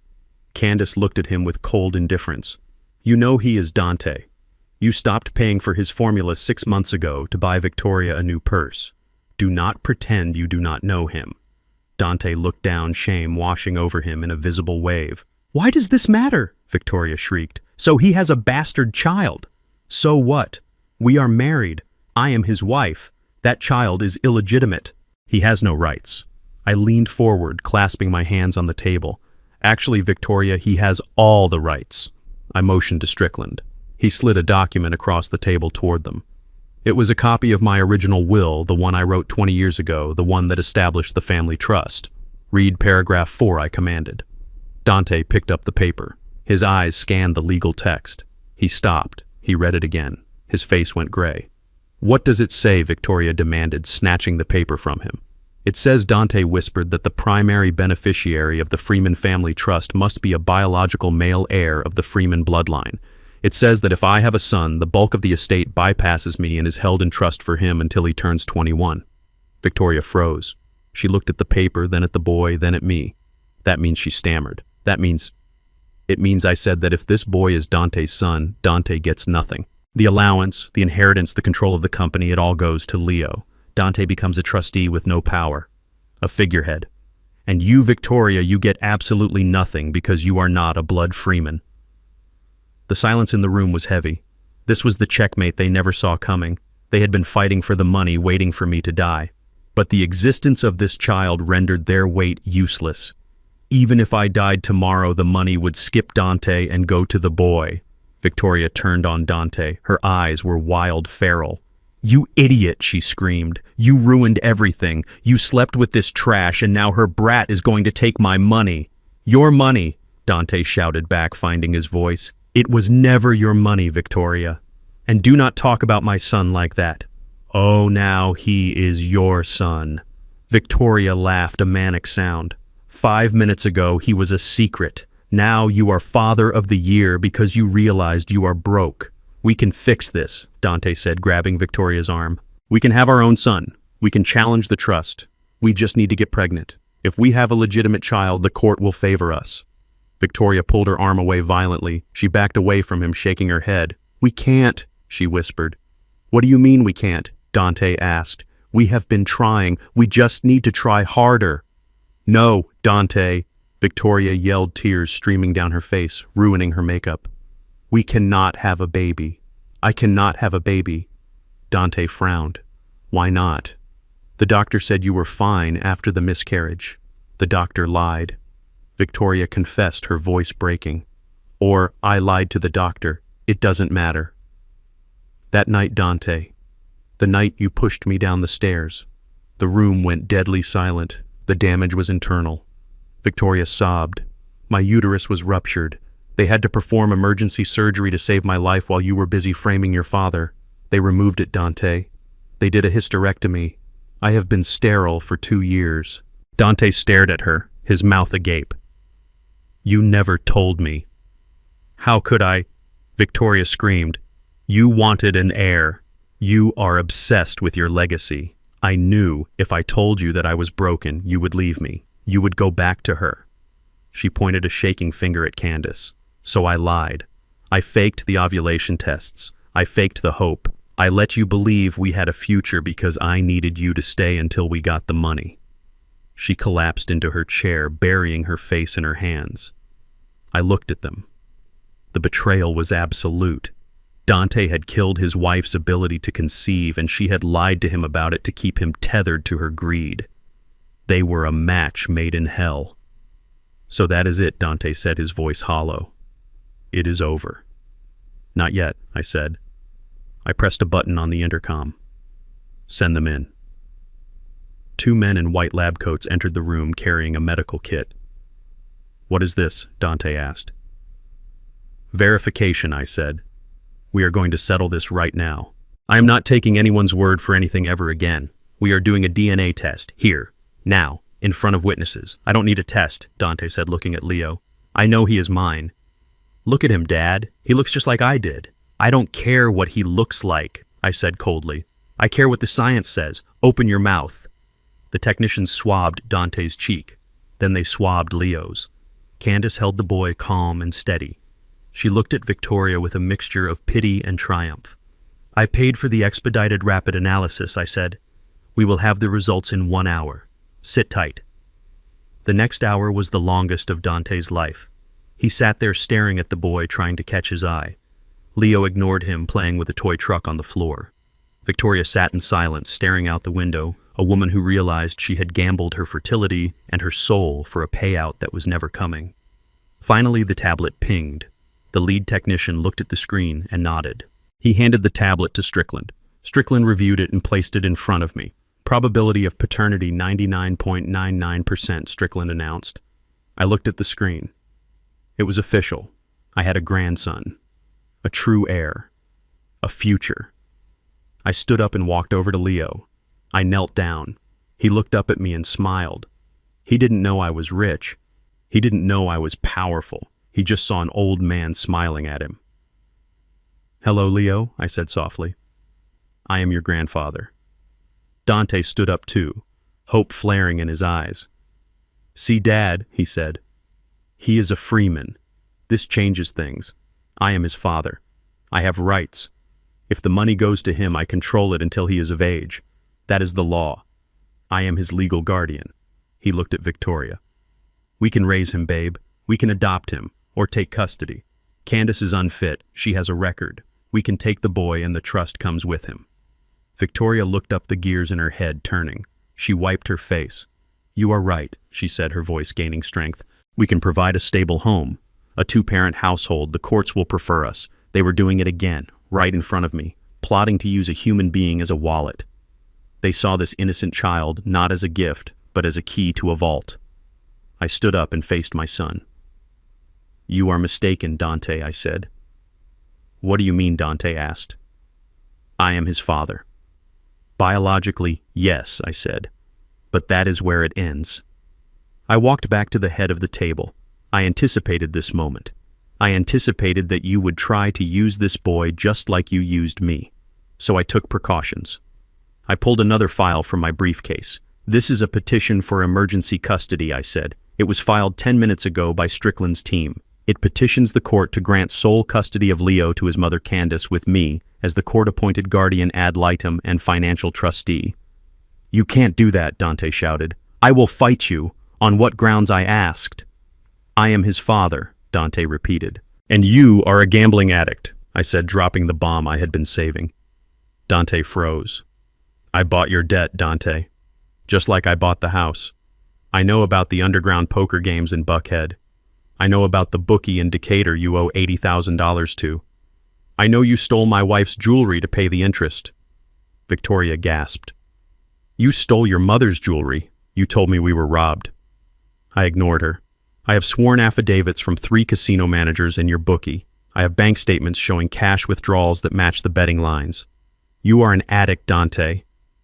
Candace looked at him with cold indifference. "You know he is, Dante. You stopped paying for his formula 6 months ago to buy Victoria a new purse. Do not pretend you do not know him." Dante looked down, shame washing over him in a visible wave. "Why does this matter?" Victoria shrieked. "So he has a bastard child. So what? We are married. I am his wife. That child is illegitimate. He has no rights." I leaned forward, clasping my hands on the table. "Actually, Victoria, he has all the rights." I motioned to Strickland. He slid a document across the table toward them. It was a copy of my original will, the one I wrote 20 years ago, the one that established the family trust. Read paragraph 4, I commanded. Dante picked up the paper. His eyes scanned the legal text. He stopped. He read it again. His face went gray. What does it say? Victoria demanded, snatching the paper from him. It says, Dante whispered, that the primary beneficiary of the Freeman family trust must be a biological male heir of the Freeman bloodline. It says that if I have a son, the bulk of the estate bypasses me and is held in trust for him until he turns 21. Victoria froze. She looked at the paper, then at the boy, then at me. That means she stammered. It means I said that if this boy is Dante's son, Dante gets nothing. The allowance, the inheritance, the control of the company, it all goes to Leo. Dante becomes a trustee with no power, a figurehead. And you, Victoria, you get absolutely nothing because you are not a blood Freeman. The silence in the room was heavy. This was the checkmate they never saw coming. They had been fighting for the money, waiting for me to die. But the existence of this child rendered their wait useless. Even if I died tomorrow, the money would skip Dante and go to the boy. Victoria turned on Dante. Her eyes were wild, feral. You idiot, she screamed. You ruined everything. You slept with this trash, and now her brat is going to take my money. Your money, Dante shouted back, finding his voice. It was never your money, Victoria. And do not talk about my son like that. Oh, now he is your son. Victoria laughed, a manic sound. 5 minutes ago, he was a secret. Now you are Father of the Year because you realized you are broke. We can fix this, Dante said, grabbing Victoria's arm. We can have our own son. We can challenge the trust. We just need to get pregnant. If we have a legitimate child, the court will favor us. Victoria pulled her arm away violently. She backed away from him, shaking her head. We can't, she whispered. What do you mean we can't? Dante asked. We have been trying. We just need to try harder. No, Dante, Victoria yelled, tears streaming down her face, ruining her makeup. We cannot have a baby. I cannot have a baby. Dante frowned. Why not? The doctor said you were fine after the miscarriage. The doctor lied. Victoria confessed, her voice breaking. Or I lied to the doctor. It doesn't matter. That night, Dante, the night you pushed me down the stairs, the room went deadly silent. The damage was internal. Victoria sobbed. My uterus was ruptured. They had to perform emergency surgery to save my life while you were busy framing your father. They removed it, Dante. They did a hysterectomy. I have been sterile for 2 years. Dante stared at her, his mouth agape. You never told me. How could I? Victoria screamed. You wanted an heir. You are obsessed with your legacy. I knew if I told you that I was broken, you would leave me. You would go back to her. She pointed a shaking finger at Candace. So I lied. I faked the ovulation tests. I faked the hope. I let you believe we had a future because I needed you to stay until we got the money. She collapsed into her chair, burying her face in her hands. I looked at them. The betrayal was absolute. Dante had killed his wife's ability to conceive, and she had lied to him about it to keep him tethered to her greed. They were a match made in hell. So that is it, Dante said, his voice hollow. It is over. Not yet, I said. I pressed a button on the intercom. Send them in. 2 men in white lab coats entered the room carrying a medical kit. What is this? Dante asked. Verification, I said. We are going to settle this right now. I am not taking anyone's word for anything ever again. We are doing a DNA test, here, now, in front of witnesses. I don't need a test, Dante said, looking at Leo. I know he is mine. Look at him, Dad. He looks just like I did. I don't care what he looks like, I said coldly. I care what the science says. Open your mouth. The technicians swabbed Dante's cheek. Then they swabbed Leo's. Candace held the boy calm and steady. She looked at Victoria with a mixture of pity and triumph. I paid for the expedited rapid analysis, I said. We will have the results in 1 hour. Sit tight. The next hour was the longest of Dante's life. He sat there staring at the boy, trying to catch his eye. Leo ignored him, playing with a toy truck on the floor. Victoria sat in silence, staring out the window, a woman who realized she had gambled her fertility and her soul for a payout that was never coming. Finally, the tablet pinged. The lead technician looked at the screen and nodded. He handed the tablet to Strickland. Strickland reviewed it and placed it in front of me. Probability of paternity 99.99%, Strickland announced. I looked at the screen. It was official. I had a grandson. A true heir. A future. I stood up and walked over to Leo. I knelt down. He looked up at me and smiled. He didn't know I was rich. He didn't know I was powerful. He just saw an old man smiling at him. "Hello, Leo," I said softly. "I am your grandfather." Dante stood up too, hope flaring in his eyes. "See, Dad," he said. "He is a freeman. This changes things. I am his father. I have rights. If the money goes to him, I control it until he is of age. That is the law. I am his legal guardian." He looked at Victoria. "We can raise him, babe. We can adopt him, or take custody. Candace is unfit. She has a record. We can take the boy and the trust comes with him." Victoria looked up, the gears in her head turning. She wiped her face. "You are right," she said, her voice gaining strength. "We can provide a stable home. A two-parent household. The courts will prefer us. They were doing it again, right in front of me, plotting to use a human being as a wallet. They saw this innocent child not as a gift, but as a key to a vault." I stood up and faced my son. "You are mistaken, Dante," I said. "What do you mean?" Dante asked. "I am his father." "Biologically, yes," I said. "But that is where it ends." I walked back to the head of the table. I anticipated this moment. I anticipated that you would try to use this boy just like you used me. So I took precautions. I pulled another file from my briefcase. "This is a petition for emergency custody," I said. "It was filed 10 minutes ago by Strickland's team. It petitions the court to grant sole custody of Leo to his mother Candace with me as the court-appointed guardian ad litem and financial trustee." "You can't do that," Dante shouted. "I will fight you. On what grounds?" I asked. "I am his father," Dante repeated. "And you are a gambling addict," I said, dropping the bomb I had been saving. Dante froze. "I bought your debt, Dante. Just like I bought the house. I know about the underground poker games in Buckhead. I know about the bookie in Decatur you owe $80,000 to. I know you stole my wife's jewelry to pay the interest." Victoria gasped. "You stole your mother's jewelry. You told me we were robbed." I ignored her. "I have sworn affidavits from 3 casino managers and your bookie. I have bank statements showing cash withdrawals that match the betting lines. You are an addict, Dante,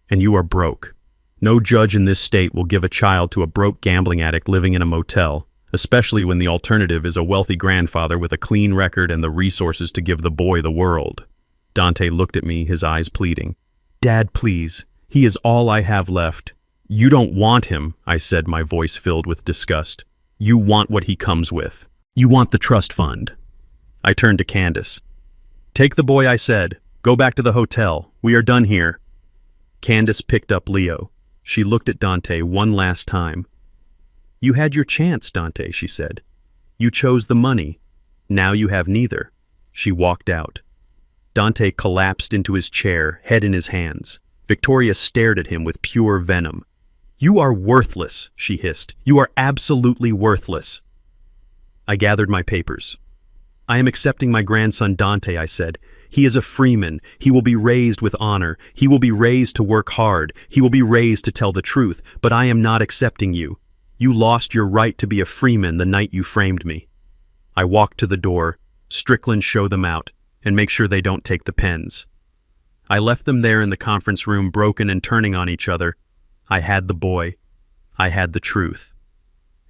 and you are broke. No judge in this state will give a child to a broke gambling addict living in a motel, especially when the alternative is a wealthy grandfather with a clean record and the resources to give the boy the world." Dante looked at me, his eyes pleading. "Dad, please. He is all I have left." "You don't want him," I said, my voice filled with disgust. "You want what he comes with. You want the trust fund." I turned to Candace. "Take the boy," I said. "Go back to the hotel. We are done here." Candace picked up Leo. She looked at Dante one last time. "You had your chance, Dante," she said. "You chose the money. Now you have neither." She walked out. Dante collapsed into his chair, head in his hands. Victoria stared at him with pure venom. "You are worthless," she hissed. "You are absolutely worthless." I gathered my papers. "I am accepting my grandson Dante," I said. "He is a freeman. He will be raised with honor. He will be raised to work hard. He will be raised to tell the truth. But I am not accepting you. You lost your right to be a freeman the night you framed me." I walked to the door. "Strickland, show them out, and make sure they don't take the pens." I left them there in the conference room, broken and turning on each other. I had the boy. I had the truth.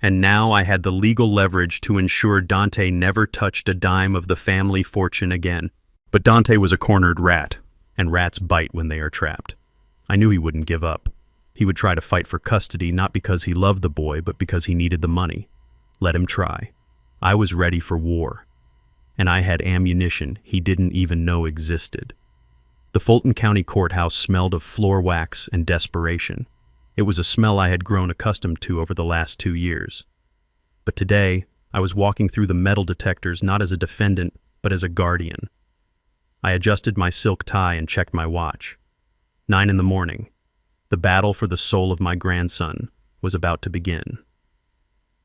And now I had the legal leverage to ensure Dante never touched a dime of the family fortune again. But Dante was a cornered rat, and rats bite when they are trapped. I knew he wouldn't give up. He would try to fight for custody, not because he loved the boy, but because he needed the money. Let him try. I was ready for war. And I had ammunition he didn't even know existed. The Fulton County Courthouse smelled of floor wax and desperation. It was a smell I had grown accustomed to over the last 2 years. But today, I was walking through the metal detectors not as a defendant, but as a guardian. I adjusted my silk tie and checked my watch. 9 in the morning. The battle for the soul of my grandson was about to begin.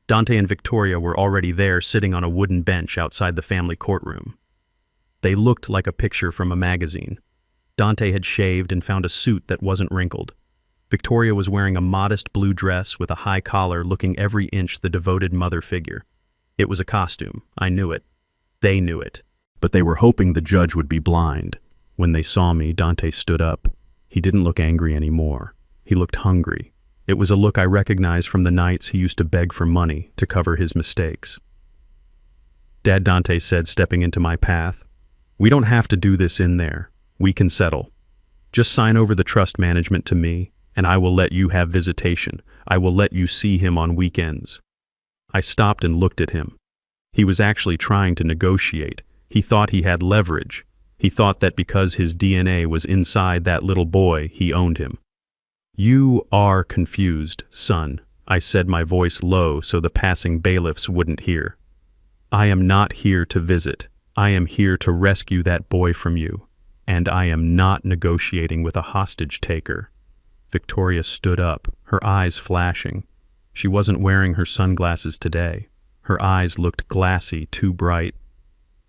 Dante and Victoria were already there, sitting on a wooden bench outside the family courtroom. They looked like a picture from a magazine. Dante had shaved and found a suit that wasn't wrinkled. Victoria was wearing a modest blue dress with a high collar, looking every inch the devoted mother figure. It was a costume. I knew it. They knew it. But they were hoping the judge would be blind. When they saw me, Dante stood up. He didn't look angry anymore. He looked hungry. It was a look I recognized from the nights he used to beg for money to cover his mistakes. "Dad," Dante said, stepping into my path, "we don't have to do this in there. We can settle. Just sign over the trust management to me, and I will let you have visitation. I will let you see him on weekends." I stopped and looked at him. He was actually trying to negotiate. He thought he had leverage. He thought that because his DNA was inside that little boy, he owned him. "You are confused, son," I said, my voice low so the passing bailiffs wouldn't hear. "I am not here to visit. I am here to rescue that boy from you. And I am not negotiating with a hostage taker." Victoria stood up, her eyes flashing. She wasn't wearing her sunglasses today. Her eyes looked glassy, too bright.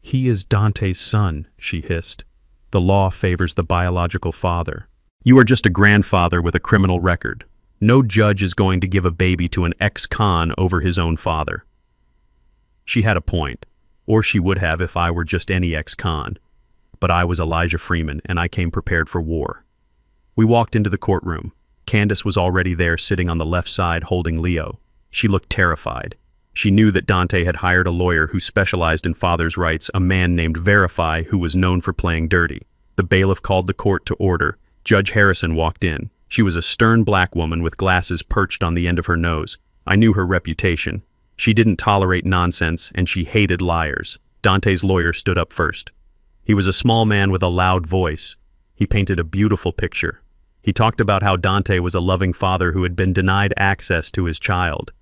"He is Dante's son," she hissed. "The law favors the biological father. You are just a grandfather with a criminal record. No judge is going to give a baby to an ex-con over his own father." She had a point, or she would have if I were just any ex-con. But I was Elijah Freeman, and I came prepared for war. We walked into the courtroom. Candace was already there, sitting on the left side holding Leo. She looked terrified. She knew that Dante had hired a lawyer who specialized in father's rights, a man named Verify who was known for playing dirty. The bailiff called the court to order. Judge Harrison walked in. She was a stern black woman with glasses perched on the end of her nose. I knew her reputation. She didn't tolerate nonsense, and she hated liars. Dante's lawyer stood up first. He was a small man with a loud voice. He painted a beautiful picture. He talked about how Dante was a loving father who had been denied access to his child.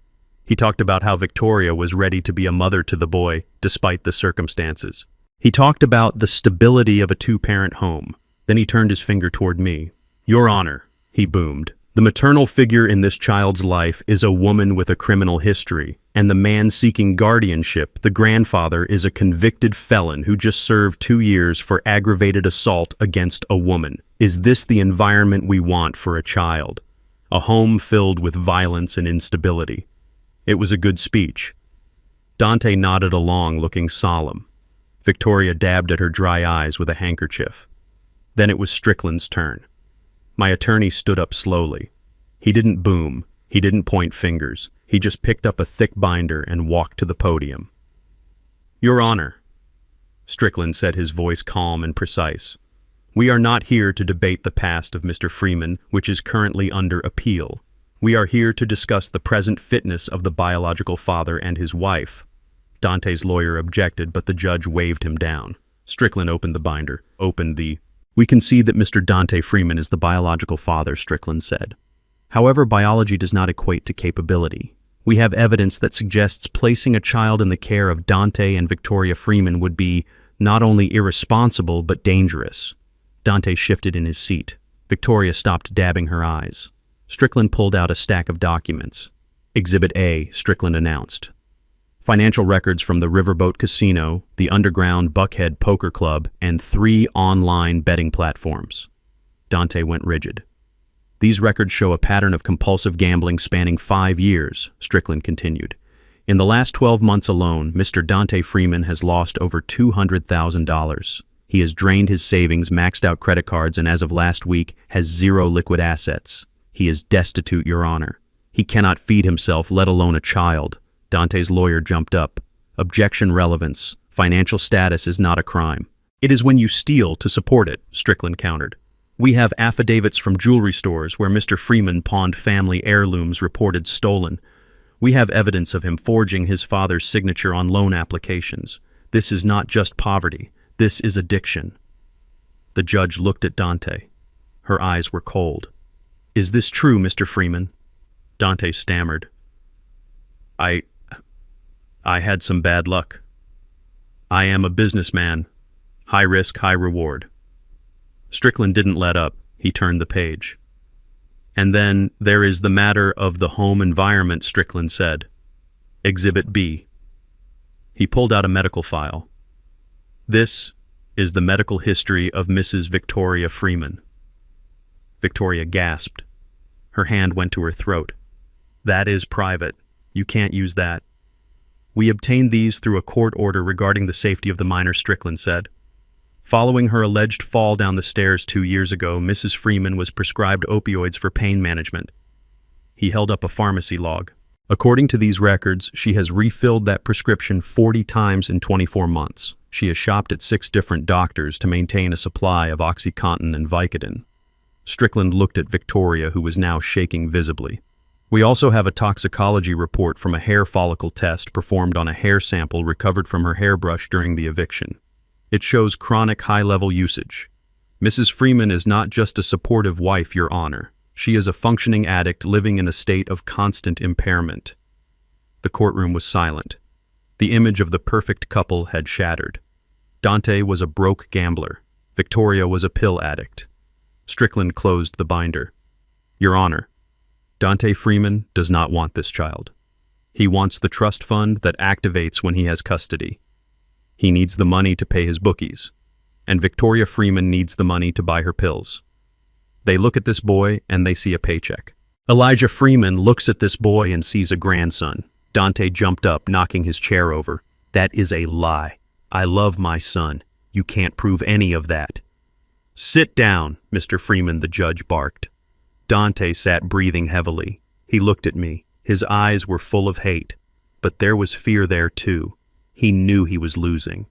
He talked about how Victoria was ready to be a mother to the boy, despite the circumstances. He talked about the stability of a two-parent home. Then he turned his finger toward me. "Your Honor," he boomed, "the maternal figure in this child's life is a woman with a criminal history, and the man seeking guardianship, the grandfather, is a convicted felon who just served 2 years for aggravated assault against a woman. Is this the environment we want for a child? A home filled with violence and instability?" It was a good speech. Dante nodded along, looking solemn. Victoria dabbed at her dry eyes with a handkerchief. Then it was Strickland's turn. My attorney stood up slowly. He didn't boom. He didn't point fingers. He just picked up a thick binder and walked to the podium. "Your Honor," Strickland said, his voice calm and precise, "we are not here to debate the past of Mr. Freeman, which is currently under appeal. We are here to discuss the present fitness of the biological father and his wife." Dante's lawyer objected, but the judge waved him down. Strickland opened the binder. "We concede that Mr. Dante Freeman is the biological father," Strickland said. "However, biology does not equate to capability. We have evidence that suggests placing a child in the care of Dante and Victoria Freeman would be not only irresponsible but dangerous." Dante shifted in his seat. Victoria stopped dabbing her eyes. Strickland pulled out a stack of documents. "Exhibit A," Strickland announced. "Financial records from the Riverboat Casino, the underground Buckhead Poker Club, and 3 online betting platforms." Dante went rigid. "These records show a pattern of compulsive gambling spanning 5 years, Strickland continued. "In the last 12 months alone, Mr. Dante Freeman has lost over $200,000. He has drained his savings, maxed out credit cards, and as of last week, has 0 liquid assets. He is destitute, Your Honor. He cannot feed himself, let alone a child." Dante's lawyer jumped up. "Objection relevance. Financial status is not a crime." "It is when you steal to support it," Strickland countered. "We have affidavits from jewelry stores where Mr. Freeman pawned family heirlooms reported stolen. We have evidence of him forging his father's signature on loan applications. This is not just poverty. This is addiction." The judge looked at Dante. Her eyes were cold. "Is this true, Mr. Freeman?" Dante stammered. I had some bad luck. I am a businessman. High risk, high reward." Strickland didn't let up. He turned the page. "And then there is the matter of the home environment," Strickland said. "Exhibit B." He pulled out a medical file. "This is the medical history of Mrs. Victoria Freeman." Victoria gasped. Her hand went to her throat. "That is private. You can't use that." "We obtained these through a court order regarding the safety of the minor," Strickland said. "Following her alleged fall down the stairs 2 years ago, Mrs. Freeman was prescribed opioids for pain management." He held up a pharmacy log. "According to these records, she has refilled that prescription 40 times in 24 months. She has shopped at 6 different doctors to maintain a supply of OxyContin and Vicodin." Strickland looked at Victoria, who was now shaking visibly. "We also have a toxicology report from a hair follicle test performed on a hair sample recovered from her hairbrush during the eviction. It shows chronic high-level usage. Mrs. Freeman is not just a supportive wife, Your Honor. She is a functioning addict living in a state of constant impairment." The courtroom was silent. The image of the perfect couple had shattered. Dante was a broke gambler. Victoria was a pill addict. Strickland closed the binder. "Your Honor, Dante Freeman does not want this child. He wants the trust fund that activates when he has custody. He needs the money to pay his bookies, and Victoria Freeman needs the money to buy her pills. They look at this boy and they see a paycheck." Elijah Freeman looks at this boy and sees a grandson. Dante jumped up, knocking his chair over. "That is a lie. I love my son. You can't prove any of that." "Sit down, Mr. Freeman," the judge barked. Dante sat breathing heavily. He looked at me. His eyes were full of hate, but there was fear there too. He knew he was losing.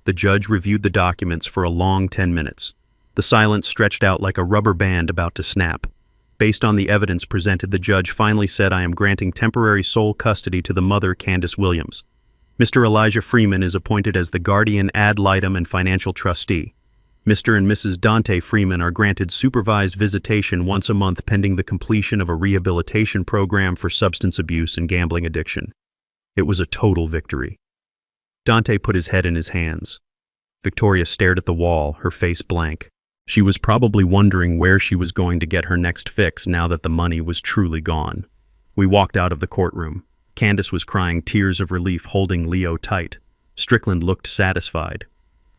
The judge reviewed the documents for a long 10 minutes. The silence stretched out like a rubber band about to snap. Based on the evidence presented, the judge finally said, "I am granting temporary sole custody to the mother, Candace Williams. Mr. Elijah Freeman is appointed as the guardian ad litem and financial trustee. Mr. and Mrs. Dante Freeman are granted supervised visitation once a month pending the completion of a rehabilitation program for substance abuse and gambling addiction." It was a total victory. Dante put his head in his hands. Victoria stared at the wall, her face blank. She was probably wondering where she was going to get her next fix now that the money was truly gone. We walked out of the courtroom. Candace was crying tears of relief, holding Leo tight. Strickland looked satisfied.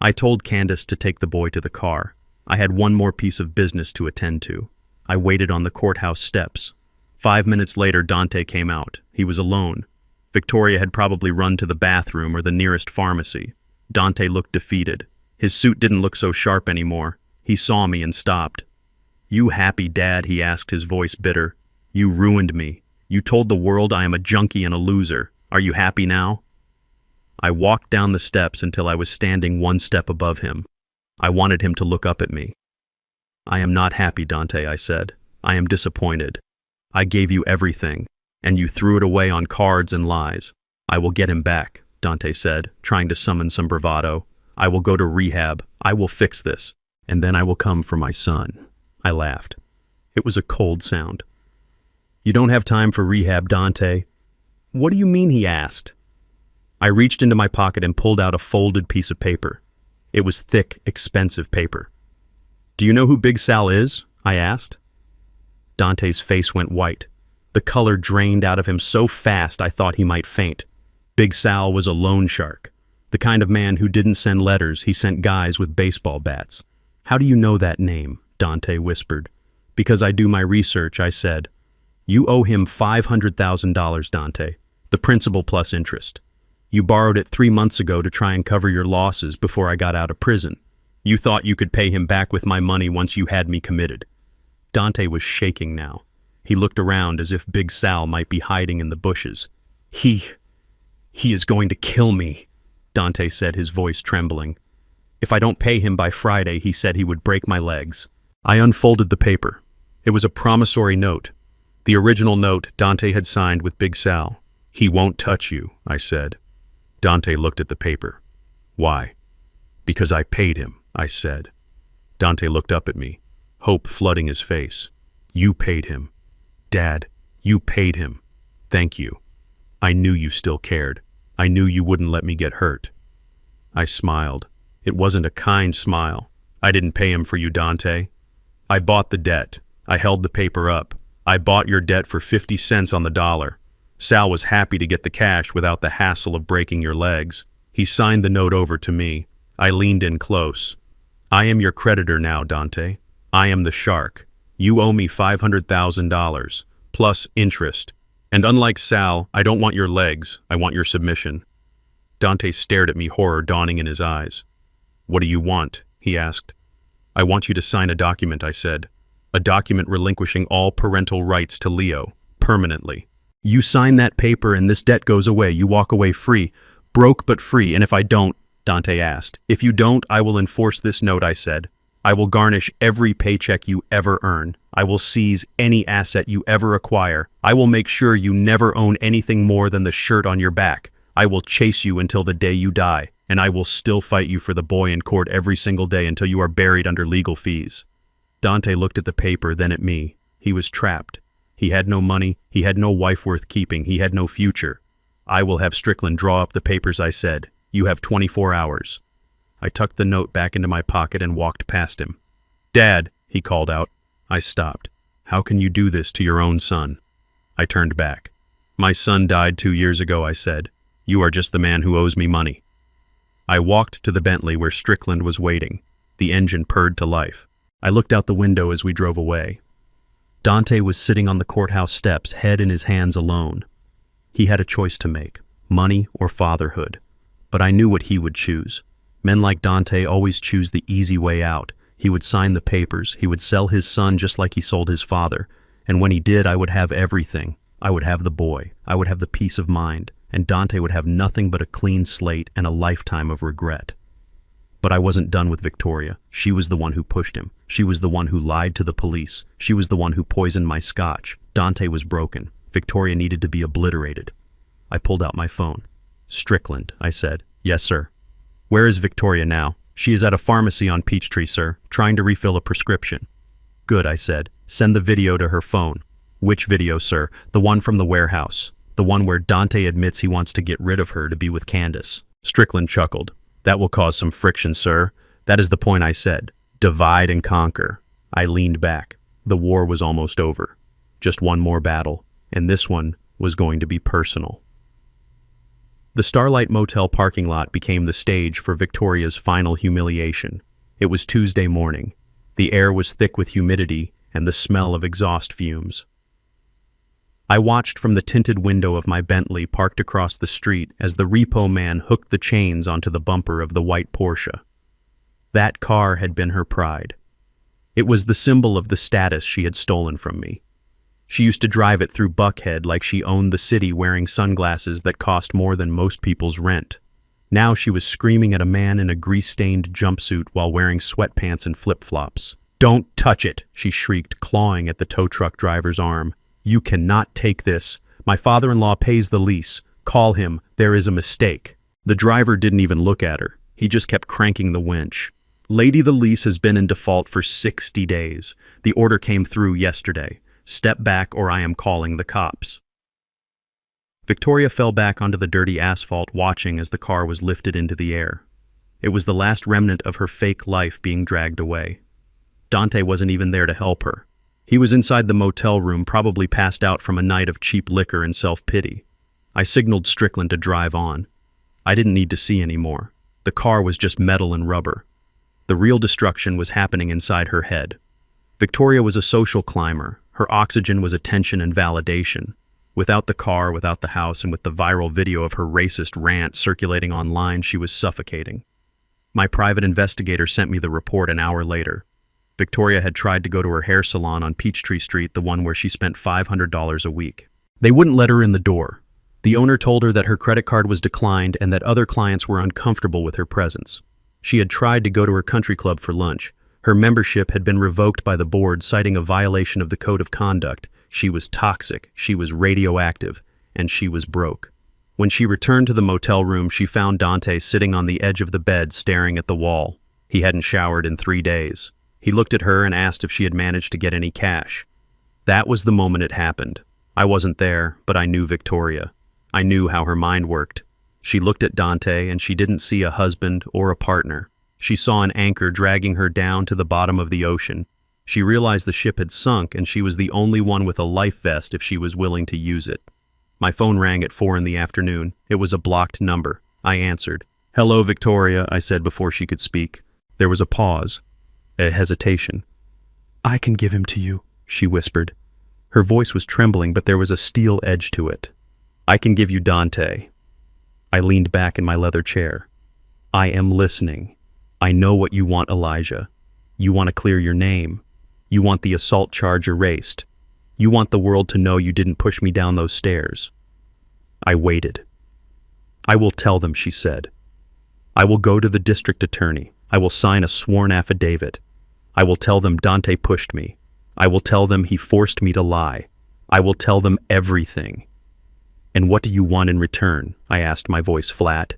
I told Candace to take the boy to the car. I had one more piece of business to attend to. I waited on the courthouse steps. 5 minutes later, Dante came out. He was alone. Victoria had probably run to the bathroom or the nearest pharmacy. Dante looked defeated. His suit didn't look so sharp anymore. He saw me and stopped. "You happy, Dad?" he asked, his voice bitter. "You ruined me. You told the world I am a junkie and a loser. Are you happy now?" I walked down the steps until I was standing 1 step above him. I wanted him to look up at me. "I am not happy, Dante," I said. "I am disappointed. I gave you everything, and you threw it away on cards and lies. I will get him back," Dante said, trying to summon some bravado. "I will go to rehab. I will fix this. And then I will come for my son." I laughed. It was a cold sound. "You don't have time for rehab, Dante." "What do you mean?" he asked. I reached into my pocket and pulled out a folded piece of paper. It was thick, expensive paper. "Do you know who Big Sal is?" I asked. Dante's face went white. The color drained out of him so fast I thought he might faint. Big Sal was a loan shark. The kind of man who didn't send letters, he sent guys with baseball bats. "How do you know that name?" Dante whispered. "Because I do my research," I said. "You owe him $500,000, Dante. The principal plus interest. You borrowed it 3 months ago to try and cover your losses before I got out of prison. You thought you could pay him back with my money once you had me committed." Dante was shaking now. He looked around as if Big Sal might be hiding in the bushes. He is going to kill me," Dante said, his voice trembling. "If I don't pay him by Friday, he said he would break my legs." I unfolded the paper. It was a promissory note. The original note Dante had signed with Big Sal. "He won't touch you," I said. Dante looked at the paper. "Why?" "Because I paid him," I said. Dante looked up at me, hope flooding his face. "You paid him. Dad, you paid him. Thank you. I knew you still cared. I knew you wouldn't let me get hurt." I smiled. It wasn't a kind smile. "I didn't pay him for you, Dante. I bought the debt. I held the paper up. I bought your debt for 50 cents on the dollar. Sal was happy to get the cash without the hassle of breaking your legs. He signed the note over to me. I leaned in close. I am your creditor now, Dante. I am the shark. You owe me $500,000, plus interest. And unlike Sal, I don't want your legs, I want your submission. Dante stared at me, horror dawning in his eyes. What do you want? He asked. I want you to sign a document, I said. A document relinquishing all parental rights to Leo, permanently. You sign that paper and this debt goes away. You walk away free, broke but free. And if I don't, Dante asked. If you don't, I will enforce this note, I said. I will garnish every paycheck you ever earn. I will seize any asset you ever acquire. I will make sure you never own anything more than the shirt on your back. I will chase you until the day you die, and I will still fight you for the boy in court every single day until you are buried under legal fees. Dante looked at the paper, then at me. He was trapped. He had no money. He had no wife worth keeping. He had no future. I will have Strickland draw up the papers, I said. You have 24 hours. I tucked the note back into my pocket and walked past him. Dad, he called out. I stopped. How can you do this to your own son? I turned back. My son died 2 years ago, I said. You are just the man who owes me money. I walked to the Bentley where Strickland was waiting. The engine purred to life. I looked out the window as we drove away. Dante was sitting on the courthouse steps, head in his hands, alone. He had a choice to make, money or fatherhood. But I knew what he would choose. Men like Dante always choose the easy way out. He would sign the papers. He would sell his son just like he sold his father. And when he did, I would have everything. I would have the boy. I would have the peace of mind. And Dante would have nothing but a clean slate and a lifetime of regret. But I wasn't done with Victoria. She was the one who pushed him. She was the one who lied to the police. She was the one who poisoned my scotch. Dante was broken. Victoria needed to be obliterated. I pulled out my phone. Strickland, I said. Yes, sir. Where is Victoria now? She is at a pharmacy on Peachtree, sir, trying to refill a prescription. Good, I said. Send the video to her phone. Which video, sir? The one from the warehouse. The one where Dante admits he wants to get rid of her to be with Candace. Strickland chuckled. That will cause some friction, sir. That is the point, I said. Divide and conquer. I leaned back. The war was almost over. Just one more battle, and this one was going to be personal. The Starlight Motel parking lot became the stage for Victoria's final humiliation. It was Tuesday morning. The air was thick with humidity and the smell of exhaust fumes. I watched from the tinted window of my Bentley parked across the street as the repo man hooked the chains onto the bumper of the white Porsche. That car had been her pride. It was the symbol of the status she had stolen from me. She used to drive it through Buckhead like she owned the city, wearing sunglasses that cost more than most people's rent. Now she was screaming at a man in a grease-stained jumpsuit while wearing sweatpants and flip-flops. Don't touch it, she shrieked, clawing at the tow truck driver's arm. You cannot take this. My father-in-law pays the lease. Call him. There is a mistake. The driver didn't even look at her. He just kept cranking the winch. Lady, the lease has been in default for 60 days. The order came through yesterday. Step back or I am calling the cops. Victoria fell back onto the dirty asphalt, watching as the car was lifted into the air. It was the last remnant of her fake life being dragged away. Dante wasn't even there to help her. He was inside the motel room, probably passed out from a night of cheap liquor and self-pity. I signaled Strickland to drive on. I didn't need to see anymore. The car was just metal and rubber. The real destruction was happening inside her head. Victoria was a social climber. Her oxygen was attention and validation. Without the car, without the house, and with the viral video of her racist rant circulating online, she was suffocating. My private investigator sent me the report an hour later. Victoria had tried to go to her hair salon on Peachtree Street, the one where she spent $500 a week. They wouldn't let her in the door. The owner told her that her credit card was declined and that other clients were uncomfortable with her presence. She had tried to go to her country club for lunch. Her membership had been revoked by the board, citing a violation of the code of conduct. She was toxic, she was radioactive, and she was broke. When she returned to the motel room, she found Dante sitting on the edge of the bed, staring at the wall. He hadn't showered in 3 days. He looked at her and asked if she had managed to get any cash. That was the moment it happened. I wasn't there, but I knew Victoria. I knew how her mind worked. She looked at Dante and she didn't see a husband or a partner. She saw an anchor dragging her down to the bottom of the ocean. She realized the ship had sunk and she was the only one with a life vest if she was willing to use it. My phone rang at 4 in the afternoon. It was a blocked number. I answered. Hello, Victoria, I said before she could speak. There was a pause, a hesitation. I can give him to you, she whispered. Her voice was trembling, but there was a steel edge to it. I can give you Dante. I leaned back in my leather chair. I am listening. I know what you want, Elijah. You want to clear your name. You want the assault charge erased. You want the world to know you didn't push me down those stairs. I waited. I will tell them, she said. I will go to the district attorney. I will sign a sworn affidavit. I will tell them Dante pushed me. I will tell them he forced me to lie. I will tell them everything. And what do you want in return? I asked, my voice flat.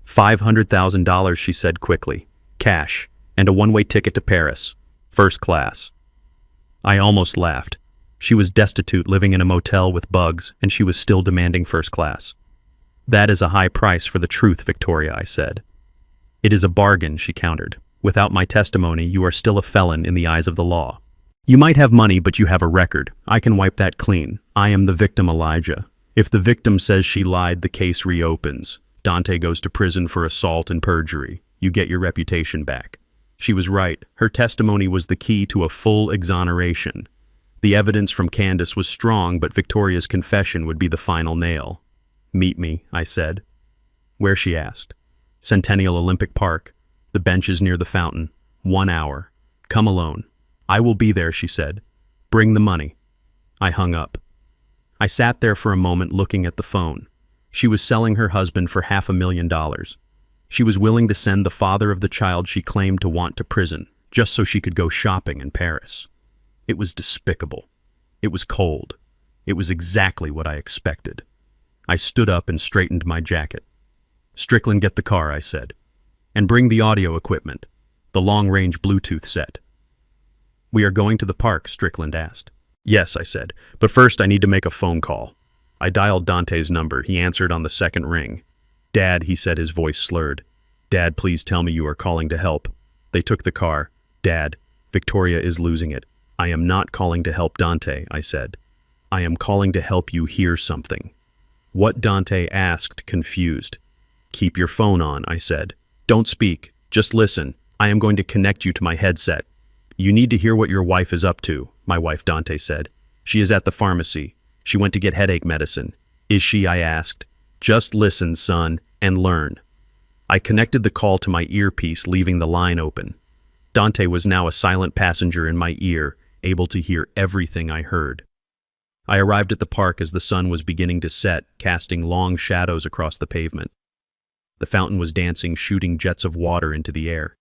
$500,000, she said quickly. Cash, and a one-way ticket to Paris. First class. I almost laughed. She was destitute, living in a motel with bugs, and she was still demanding first class. That is a high price for the truth, Victoria, I said. It is a bargain, she countered. Without my testimony, you are still a felon in the eyes of the law. You might have money, but you have a record. I can wipe that clean. I am the victim, Elijah. If the victim says she lied, the case reopens. Dante goes to prison for assault and perjury. You get your reputation back. She was right. Her testimony was the key to a full exoneration. The evidence from Candace was strong, but Victoria's confession would be the final nail. Meet me, I said. Where, she asked. Centennial Olympic Park. The benches near the fountain. 1 hour. Come alone. I will be there, she said. Bring the money. I hung up. I sat there for a moment looking at the phone. She was selling her husband for $500,000. She was willing to send the father of the child she claimed to want to prison, just so she could go shopping in Paris. It was despicable. It was cold. It was exactly what I expected. I stood up and straightened my jacket. Strickland, get the car, I said. And bring the audio equipment, the long-range Bluetooth set. We are going to the park, Strickland asked. Yes, I said, but first I need to make a phone call. I dialed Dante's number. He answered on the second ring. Dad, he said, his voice slurred. Dad, please tell me you are calling to help. They took the car. Dad, Victoria is losing it. I am not calling to help Dante, I said. I am calling to help you hear something. What? Dante asked, confused. Keep your phone on, I said. Don't speak. Just listen. I am going to connect you to my headset. You need to hear what your wife is up to, my wife, Dante said. She is at the pharmacy. She went to get headache medicine. Is she? I asked. Just listen, son, and learn. I connected the call to my earpiece, leaving the line open. Dante was now a silent passenger in my ear, able to hear everything I heard. I arrived at the park as the sun was beginning to set, casting long shadows across the pavement. The fountain was dancing, shooting jets of water into the air.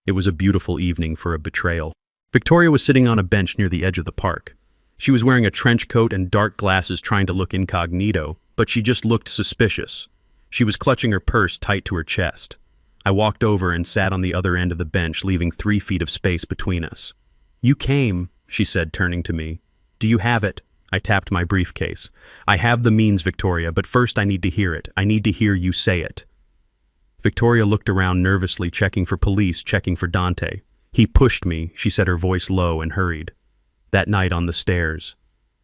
It was a beautiful evening for a betrayal. Victoria was sitting on a bench near the edge of the park. She was wearing a trench coat and dark glasses, trying to look incognito, but she just looked suspicious. She was clutching her purse tight to her chest. I walked over and sat on the other end of the bench, leaving 3 feet of space between us. You came, she said, turning to me. Do you have it? I tapped my briefcase. I have the means, Victoria, but first I need to hear it. I need to hear you say it. Victoria looked around nervously, checking for police, checking for Dante. He pushed me, she said, her voice low, and hurried. That night on the stairs.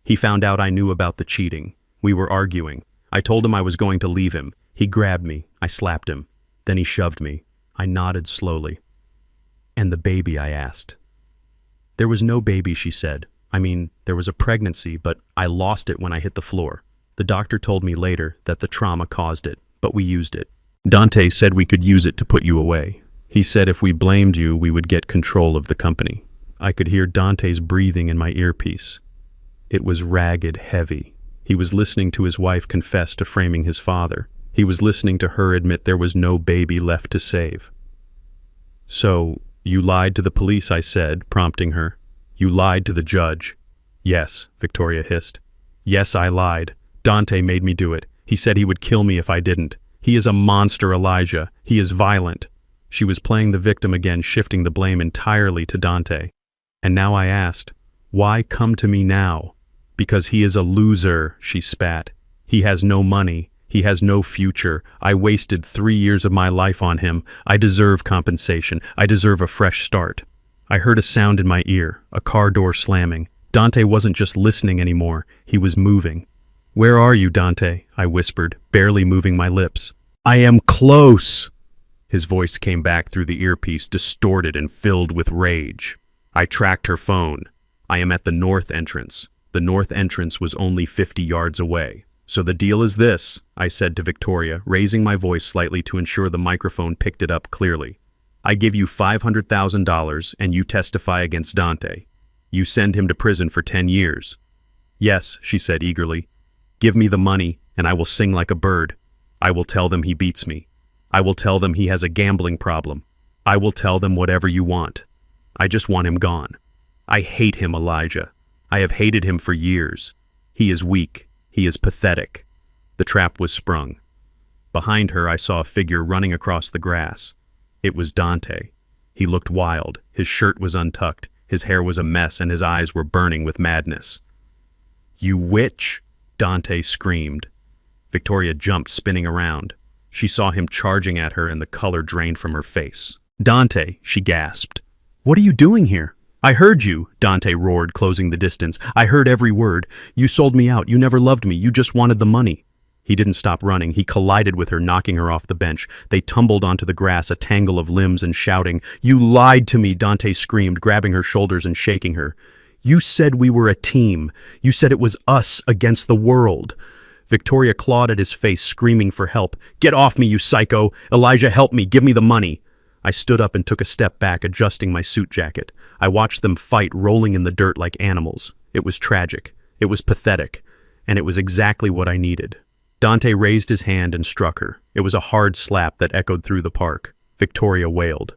He found out I knew about the cheating. We were arguing. I told him I was going to leave him. He grabbed me. I slapped him. Then he shoved me. I nodded slowly. And the baby? I asked. There was no baby, she said. I mean, there was a pregnancy, but I lost it when I hit the floor. The doctor told me later that the trauma caused it, but we used it. Dante said we could use it to put you away. He said if we blamed you, we would get control of the company. I could hear Dante's breathing in my earpiece. It was ragged, heavy. He was listening to his wife confess to framing his father. He was listening to her admit there was no baby left to save. So, you lied to the police, I said, prompting her. You lied to the judge. Yes, Victoria hissed. Yes, I lied. Dante made me do it. He said he would kill me if I didn't. He is a monster, Elijah. He is violent. She was playing the victim again, shifting the blame entirely to Dante. And now I asked, why come to me now? Because he is a loser, she spat. He has no money. He has no future. I wasted 3 years of my life on him. I deserve compensation. I deserve a fresh start. I heard a sound in my ear, a car door slamming. Dante wasn't just listening anymore. He was moving. Where are you, Dante? I whispered, barely moving my lips. I am close. His voice came back through the earpiece, distorted and filled with rage. I tracked her phone. I am at the north entrance. The north entrance was only 50 yards away. So the deal is this, I said to Victoria, raising my voice slightly to ensure the microphone picked it up clearly. I give you $500,000 and you testify against Dante. You send him to prison for 10 years. Yes, she said eagerly. Give me the money and I will sing like a bird. I will tell them he beats me. I will tell them he has a gambling problem. I will tell them whatever you want. I just want him gone. I hate him, Elijah. I have hated him for years. He is weak. He is pathetic. The trap was sprung. Behind her, I saw a figure running across the grass. It was Dante. He looked wild. His shirt was untucked. His hair was a mess, and his eyes were burning with madness. You witch! Dante screamed. Victoria jumped, spinning around. She saw him charging at her, and the color drained from her face. Dante, she gasped. What are you doing here? I heard you, Dante roared, closing the distance. I heard every word. You sold me out. You never loved me. You just wanted the money. He didn't stop running. He collided with her, knocking her off the bench. They tumbled onto the grass, a tangle of limbs and shouting. You lied to me, Dante screamed, grabbing her shoulders and shaking her. You said we were a team. You said it was us against the world. Victoria clawed at his face, screaming for help. Get off me, you psycho! Elijah, help me! Give me the money! I stood up and took a step back, adjusting my suit jacket. I watched them fight, rolling in the dirt like animals. It was tragic. It was pathetic. And it was exactly what I needed. Dante raised his hand and struck her. It was a hard slap that echoed through the park. Victoria wailed.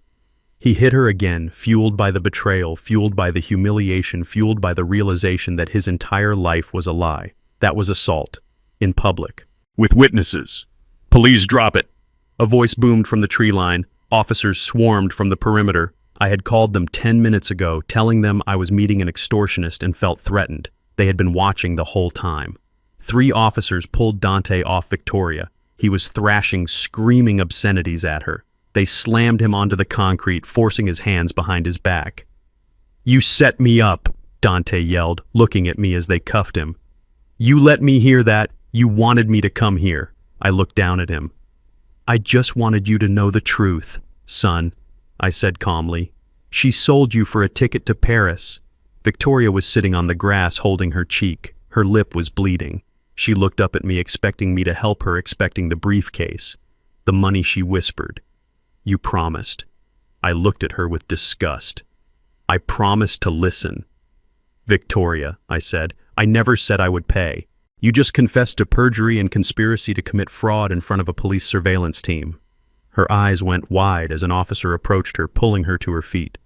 He hit her again, fueled by the betrayal, fueled by the humiliation, fueled by the realization that his entire life was a lie. That was assault. In public. With witnesses. Police, drop it! A voice boomed from the tree line. Officers swarmed from the perimeter. I had called them 10 minutes ago, telling them I was meeting an extortionist and felt threatened. They had been watching the whole time. 3 officers pulled Dante off Victoria. He was thrashing, screaming obscenities at her. They slammed him onto the concrete, forcing his hands behind his back. You set me up, Dante yelled, looking at me as they cuffed him. You let me hear that. You wanted me to come here. I looked down at him. I just wanted you to know the truth, son, I said calmly. She sold you for a ticket to Paris. Victoria was sitting on the grass holding her cheek. Her lip was bleeding. She looked up at me, expecting me to help her, expecting the briefcase. The money, she whispered. You promised. I looked at her with disgust. I promised to listen. Victoria, I said, I never said I would pay. You just confessed to perjury and conspiracy to commit fraud in front of a police surveillance team. Her eyes went wide as an officer approached her, pulling her to her feet.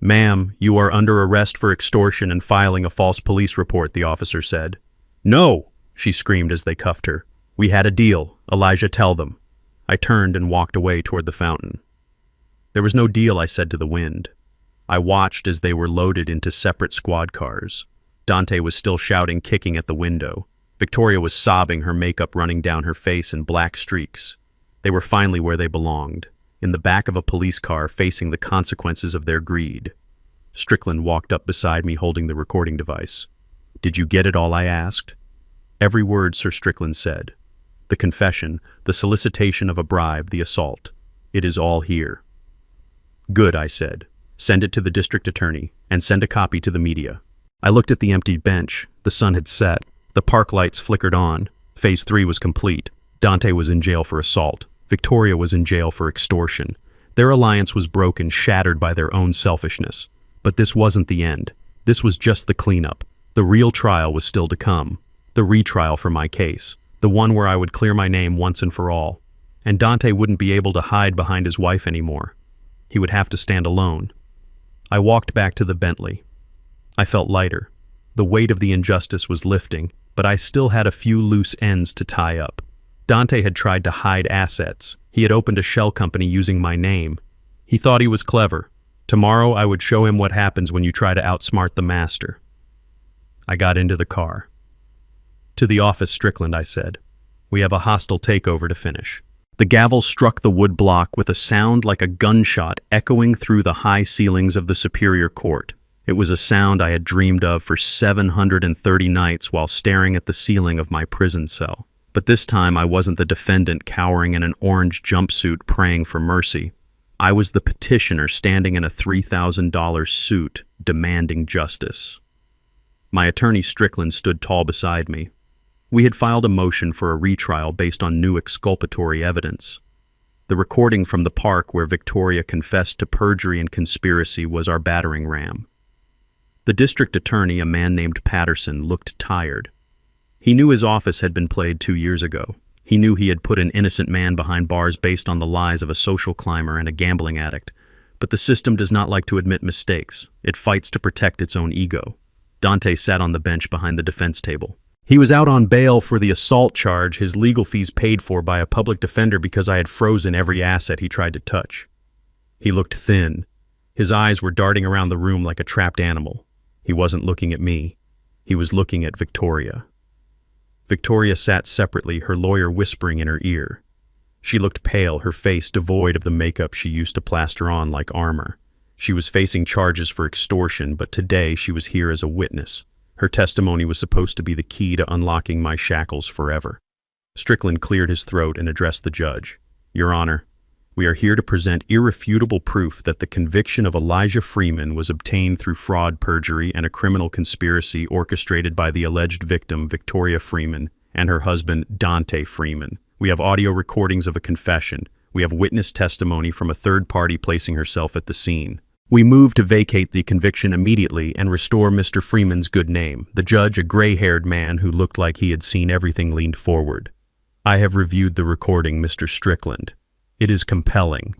Ma'am, you are under arrest for extortion and filing a false police report, the officer said. No, she screamed as they cuffed her. We had a deal. Elijah, tell them. I turned and walked away toward the fountain. There was no deal, I said to the wind. I watched as they were loaded into separate squad cars. Dante was still shouting, kicking at the window. Victoria was sobbing, her makeup running down her face in black streaks. They were finally where they belonged, in the back of a police car facing the consequences of their greed. Strickland walked up beside me holding the recording device. Did you get it all I asked? Every word, Sir Strickland said. The confession, the solicitation of a bribe, the assault. It is all here. Good, I said. Send it to the district attorney, and send a copy to the media. I looked at the empty bench. The sun had set. The park lights flickered on. Phase 3 was complete. Dante was in jail for assault. Victoria was in jail for extortion. Their alliance was broken, shattered by their own selfishness. But this wasn't the end. This was just the cleanup. The real trial was still to come. The retrial for my case. The one where I would clear my name once and for all. And Dante wouldn't be able to hide behind his wife anymore. He would have to stand alone. I walked back to the Bentley. I felt lighter. The weight of the injustice was lifting, but I still had a few loose ends to tie up. Dante had tried to hide assets. He had opened a shell company using my name. He thought he was clever. Tomorrow I would show him what happens when you try to outsmart the master. I got into the car. To the office, Strickland, I said. We have a hostile takeover to finish. The gavel struck the wood block with a sound like a gunshot echoing through the high ceilings of the Superior Court. It was a sound I had dreamed of for 730 nights while staring at the ceiling of my prison cell. But this time I wasn't the defendant cowering in an orange jumpsuit praying for mercy. I was the petitioner standing in a $3,000 suit demanding justice. My attorney Strickland stood tall beside me. We had filed a motion for a retrial based on new exculpatory evidence. The recording from the park where Victoria confessed to perjury and conspiracy was our battering ram. The district attorney, a man named Patterson, looked tired. He knew his office had been played 2 years ago. He knew he had put an innocent man behind bars based on the lies of a social climber and a gambling addict. But the system does not like to admit mistakes. It fights to protect its own ego. Dante sat on the bench behind the defense table. He was out on bail for the assault charge, his legal fees paid for by a public defender because I had frozen every asset he tried to touch. He looked thin. His eyes were darting around the room like a trapped animal. He wasn't looking at me. He was looking at Victoria. Victoria sat separately, her lawyer whispering in her ear. She looked pale, her face devoid of the makeup she used to plaster on like armor. She was facing charges for extortion, but today she was here as a witness. Her testimony was supposed to be the key to unlocking my shackles forever. Strickland cleared his throat and addressed the judge. Your Honor, we are here to present irrefutable proof that the conviction of Elijah Freeman was obtained through fraud, perjury, and a criminal conspiracy orchestrated by the alleged victim, Victoria Freeman, and her husband, Dante Freeman. We have audio recordings of a confession. We have witness testimony from a third party placing herself at the scene. We move to vacate the conviction immediately and restore Mr. Freeman's good name. The judge, a gray-haired man who looked like he had seen everything, leaned forward. I have reviewed the recording, Mr. Strickland. It is compelling,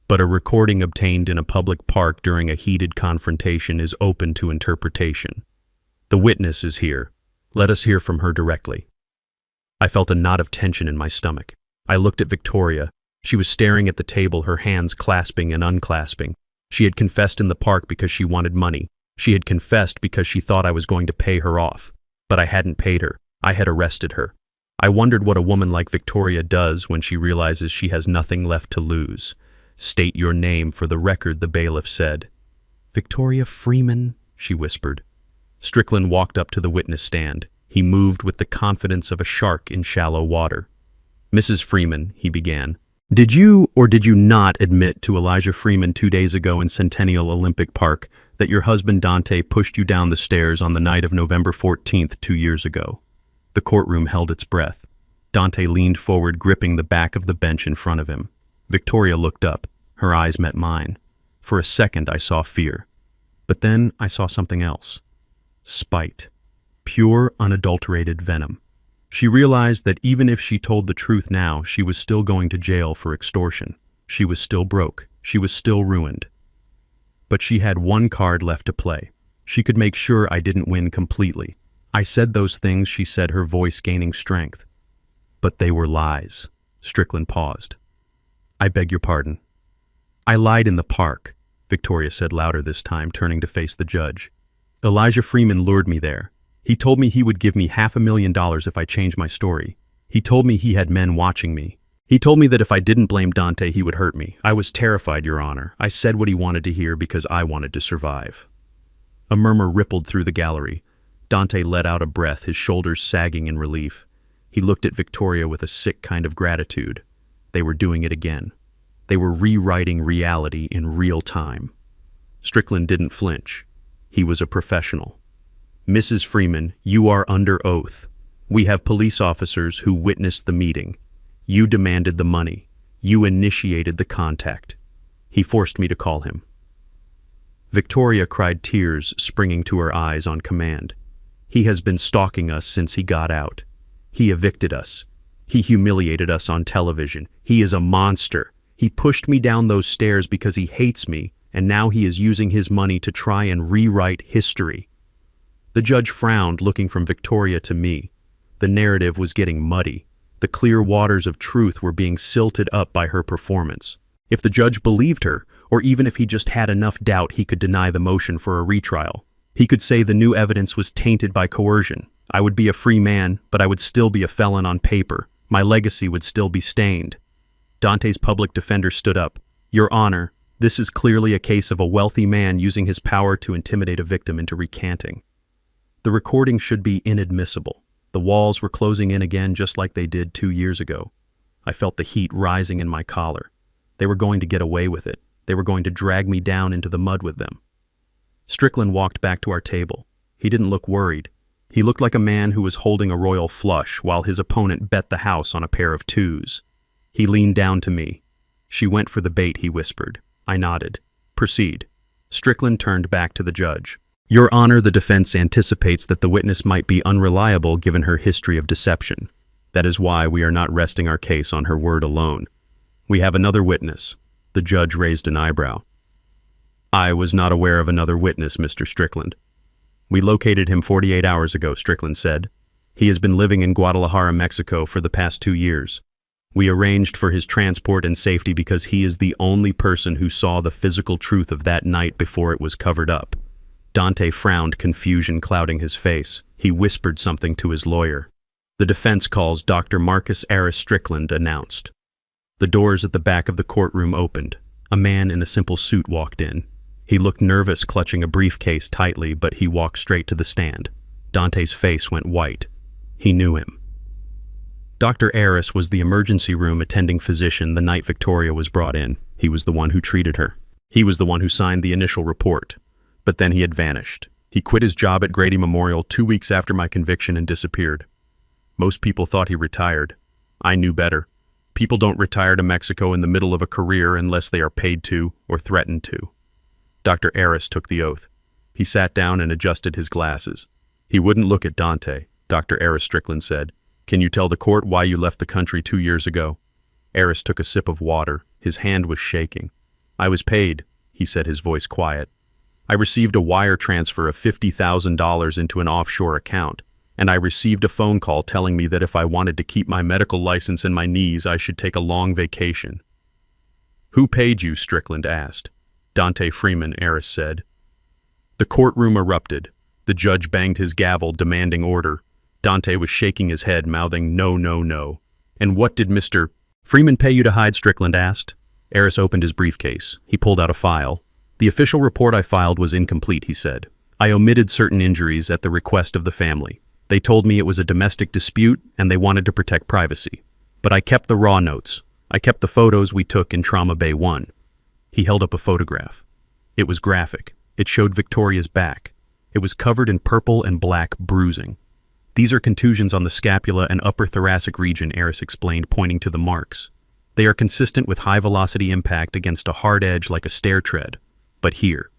but a recording obtained in a public park during a heated confrontation is open to interpretation. The witness is here. Let us hear from her directly. I felt a knot of tension in my stomach. I looked at Victoria. She was staring at the table, her hands clasping and unclasping. She had confessed in the park because she wanted money. She had confessed because she thought I was going to pay her off. But I hadn't paid her. I had arrested her. I wondered what a woman like Victoria does when she realizes she has nothing left to lose. State your name for the record, the bailiff said. Victoria Freeman, she whispered. Strickland walked up to the witness stand. He moved with the confidence of a shark in shallow water. Mrs. Freeman, he began. Did you or did you not admit to Elijah Freeman 2 days ago in Centennial Olympic Park that your husband Dante pushed you down the stairs on the night of November 14th 2 years ago? The courtroom held its breath. Dante leaned forward, gripping the back of the bench in front of him. Victoria looked up. Her eyes met mine. For a second I saw fear. But then I saw something else. Spite. Pure, unadulterated venom. She realized that even if she told the truth now, she was still going to jail for extortion. She was still broke. She was still ruined. But she had one card left to play. She could make sure I didn't win completely. I said those things, she said, her voice gaining strength. But they were lies. Strickland paused. I beg your pardon. I lied in the park, Victoria said louder this time, turning to face the judge. Elijah Freeman lured me there. He told me he would give me $500,000 if I changed my story. He told me he had men watching me. He told me that if I didn't blame Dante, he would hurt me. I was terrified, Your Honor. I said what he wanted to hear because I wanted to survive. A murmur rippled through the gallery. Dante let out a breath, his shoulders sagging in relief. He looked at Victoria with a sick kind of gratitude. They were doing it again. They were rewriting reality in real time. Strickland didn't flinch. He was a professional. Mrs. Freeman, you are under oath. We have police officers who witnessed the meeting. You demanded the money. You initiated the contact. He forced me to call him. Victoria cried, tears springing to her eyes on command. He has been stalking us since he got out. He evicted us. He humiliated us on television. He is a monster. He pushed me down those stairs because he hates me, and now he is using his money to try and rewrite history. The judge frowned, looking from Victoria to me. The narrative was getting muddy. The clear waters of truth were being silted up by her performance. If the judge believed her, or even if he just had enough doubt, he could deny the motion for a retrial. He could say the new evidence was tainted by coercion. I would be a free man, but I would still be a felon on paper. My legacy would still be stained. Dante's public defender stood up. Your Honor, this is clearly a case of a wealthy man using his power to intimidate a victim into recanting. The recording should be inadmissible. The walls were closing in again just like they did 2 years ago. I felt the heat rising in my collar. They were going to get away with it. They were going to drag me down into the mud with them. Strickland walked back to our table. He didn't look worried. He looked like a man who was holding a royal flush while his opponent bet the house on a pair of twos. He leaned down to me. "She went for the bait," he whispered. I nodded. "Proceed." Strickland turned back to the judge. "Your Honor, the defense anticipates that the witness might be unreliable given her history of deception. That is why we are not resting our case on her word alone. We have another witness." The judge raised an eyebrow. "I was not aware of another witness, Mr. Strickland." "We located him 48 hours ago," Strickland said. "He has been living in Guadalajara, Mexico for the past 2 years. We arranged for his transport and safety because he is the only person who saw the physical truth of that night before it was covered up." Dante frowned, confusion clouding his face. He whispered something to his lawyer. "The defense calls Dr. Marcus Aris Strickland," announced. The doors at the back of the courtroom opened. A man in a simple suit walked in. He looked nervous, clutching a briefcase tightly, but he walked straight to the stand. Dante's face went white. He knew him. Dr. Aris was the emergency room attending physician the night Victoria was brought in. He was the one who treated her. He was the one who signed the initial report. But then he had vanished. He quit his job at Grady Memorial 2 weeks after my conviction and disappeared. Most people thought he retired. I knew better. People don't retire to Mexico in the middle of a career unless they are paid to or threatened to. Dr. Aris took the oath. He sat down and adjusted his glasses. He wouldn't look at Dante. Dr. Aris Strickland said, "Can you tell the court why you left the country 2 years ago?" Aris took a sip of water. His hand was shaking. "I was paid," he said, his voice quiet. "I received a wire transfer of $50,000 into an offshore account, and I received a phone call telling me that if I wanted to keep my medical license and my knees, I should take a long vacation." "Who paid you?" Strickland asked. "Dante Freeman," Aris said. The courtroom erupted. The judge banged his gavel, demanding order. Dante was shaking his head, mouthing, "No, no, no." "And what did Mr. Freeman pay you to hide?" Strickland asked. Aris opened his briefcase. He pulled out a file. "The official report I filed was incomplete," he said. "I omitted certain injuries at the request of the family. They told me it was a domestic dispute and they wanted to protect privacy. But I kept the raw notes. I kept the photos we took in Trauma Bay 1. He held up a photograph. It was graphic. It showed Victoria's back. It was covered in purple and black bruising. "These are contusions on the scapula and upper thoracic region," Aris explained, pointing to the marks. "They are consistent with high-velocity impact against a hard edge like a stair tread. But here."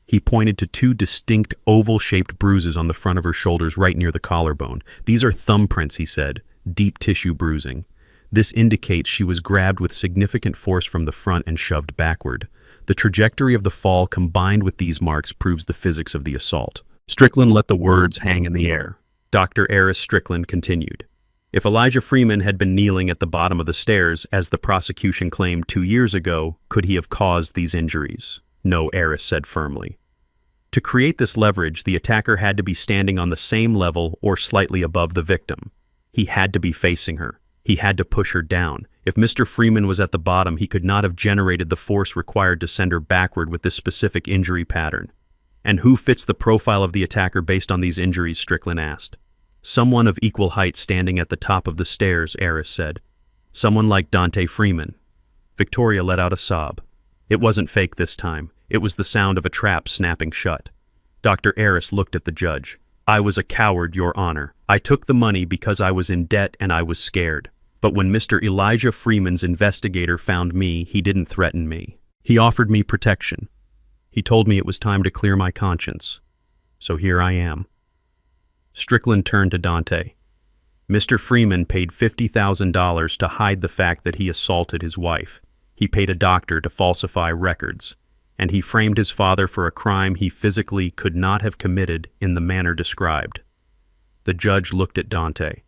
He pointed to 2 distinct oval-shaped bruises on the front of her shoulders right near the collarbone. "These are thumbprints," he said, "deep tissue bruising. This indicates she was grabbed with significant force from the front and shoved backward. The trajectory of the fall combined with these marks proves the physics of the assault." Strickland let the words hang in the air. Dr. Aris Strickland continued. "If Elijah Freeman had been kneeling at the bottom of the stairs, as the prosecution claimed 2 years ago, could he have caused these injuries?" "No," Aris said firmly. To create this leverage, the attacker had to be standing on the same level or slightly above the victim. He had to be facing her. He had to push her down. If Mr. Freeman was at the bottom, he could not have generated the force required to send her backward with this specific injury pattern. "And who fits the profile of the attacker based on these injuries?" Strickland asked. "Someone of equal height standing at the top of the stairs," Aris said. "Someone like Dante Freeman." Victoria let out a sob. It wasn't fake this time. It was the sound of a trap snapping shut. Dr. Aris looked at the judge. "I was a coward, Your Honor. I took the money because I was in debt and I was scared. But when Mr. Elijah Freeman's investigator found me, he didn't threaten me. He offered me protection. He told me it was time to clear my conscience. So here I am." Strickland turned to Dante. "Mr. Freeman paid $50,000 to hide the fact that he assaulted his wife. He paid a doctor to falsify records. And he framed his father for a crime he physically could not have committed in the manner described." The judge looked at Dante.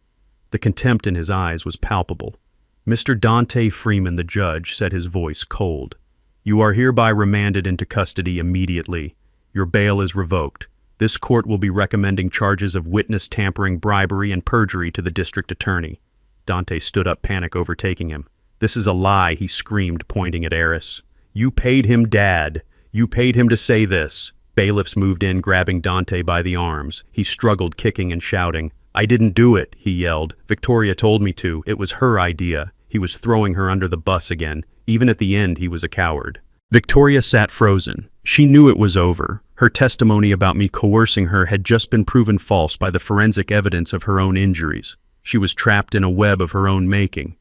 The contempt in his eyes was palpable. "Mr. Dante Freeman," the judge said, his voice cold, "you are hereby remanded into custody immediately. Your bail is revoked. This court will be recommending charges of witness tampering, bribery, and perjury to the district attorney." Dante stood up, panic overtaking him. "This is a lie," he screamed, pointing at Aris. "You paid him, Dad. You paid him to say this." Bailiffs moved in, grabbing Dante by the arms. He struggled, kicking and shouting. "I didn't do it," he yelled. "Victoria told me to. It was her idea." He was throwing her under the bus again. Even at the end, he was a coward. Victoria sat frozen. She knew it was over. Her testimony about me coercing her had just been proven false by the forensic evidence of her own injuries. She was trapped in a web of her own making.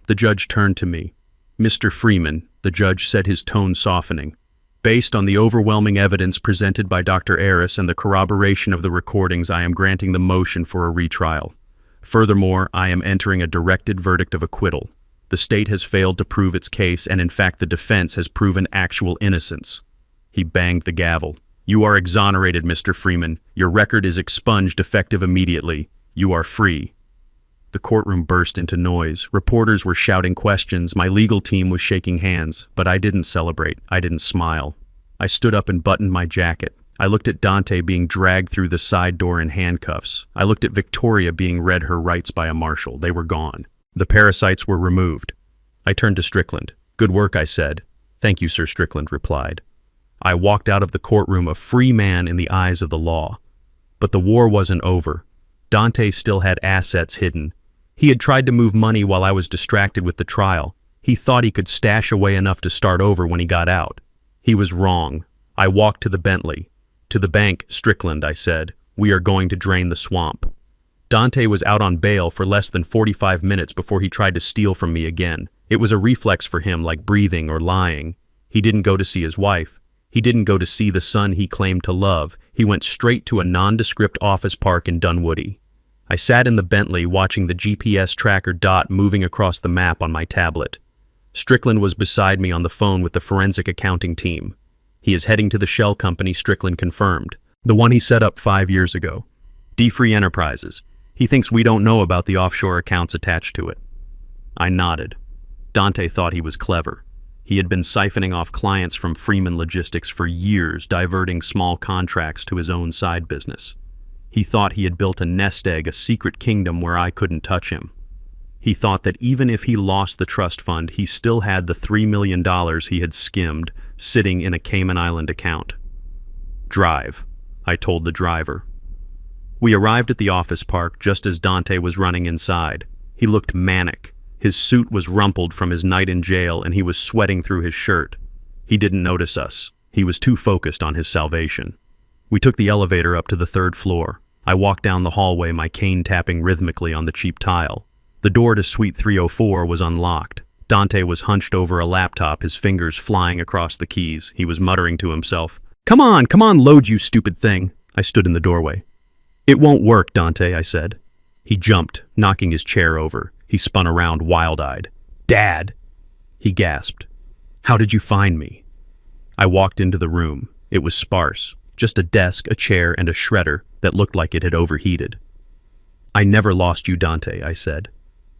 The judge turned to me. "Mr. Freeman," the judge said, his tone softening, "based on the overwhelming evidence presented by Dr. Aris and the corroboration of the recordings, I am granting the motion for a retrial. Furthermore, I am entering a directed verdict of acquittal. The state has failed to prove its case, and in fact the defense has proven actual innocence." He banged the gavel. "You are exonerated, Mr. Freeman. Your record is expunged effective immediately. You are free." The courtroom burst into noise. Reporters were shouting questions. My legal team was shaking hands, but I didn't celebrate. I didn't smile. I stood up and buttoned my jacket. I looked at Dante being dragged through the side door in handcuffs. I looked at Victoria being read her rights by a marshal. They were gone. The parasites were removed. I turned to Strickland. "Good work," I said. "Thank you, Sir," Strickland replied. I walked out of the courtroom a free man in the eyes of the law. But the war wasn't over. Dante still had assets hidden. He had tried to move money while I was distracted with the trial. He thought he could stash away enough to start over when he got out. He was wrong. I walked to the Bentley. "To the bank, Strickland," I said. "We are going to drain the swamp." Dante was out on bail for less than 45 minutes before he tried to steal from me again. It was a reflex for him, like breathing or lying. He didn't go to see his wife. He didn't go to see the son he claimed to love. He went straight to a nondescript office park in Dunwoody. I sat in the Bentley watching the GPS tracker dot moving across the map on my tablet. Strickland was beside me on the phone with the forensic accounting team. "He is heading to the shell company," Strickland confirmed. "The one he set up 5 years ago. D-Free Enterprises. He thinks we don't know about the offshore accounts attached to it." I nodded. Dante thought he was clever. He had been siphoning off clients from Freeman Logistics for years, diverting small contracts to his own side business. He thought he had built a nest egg, a secret kingdom where I couldn't touch him. He thought that even if he lost the trust fund, he still had the $3 million he had skimmed sitting in a Cayman Island account. "Drive," I told the driver. We arrived at the office park just as Dante was running inside. He looked manic. His suit was rumpled from his night in jail and he was sweating through his shirt. He didn't notice us. He was too focused on his salvation. We took the elevator up to the 3rd floor. I walked down the hallway, my cane tapping rhythmically on the cheap tile. The door to Suite 304 was unlocked. Dante was hunched over a laptop, his fingers flying across the keys. He was muttering to himself. Come on, load, you stupid thing." I stood in the doorway. "It won't work, Dante," I said. He jumped, knocking his chair over. He spun around, wild-eyed. "Dad!" He gasped. "How did you find me?" I walked into the room. It was sparse. Just a desk, a chair, and a shredder that looked like it had overheated. "I never lost you, Dante," I said.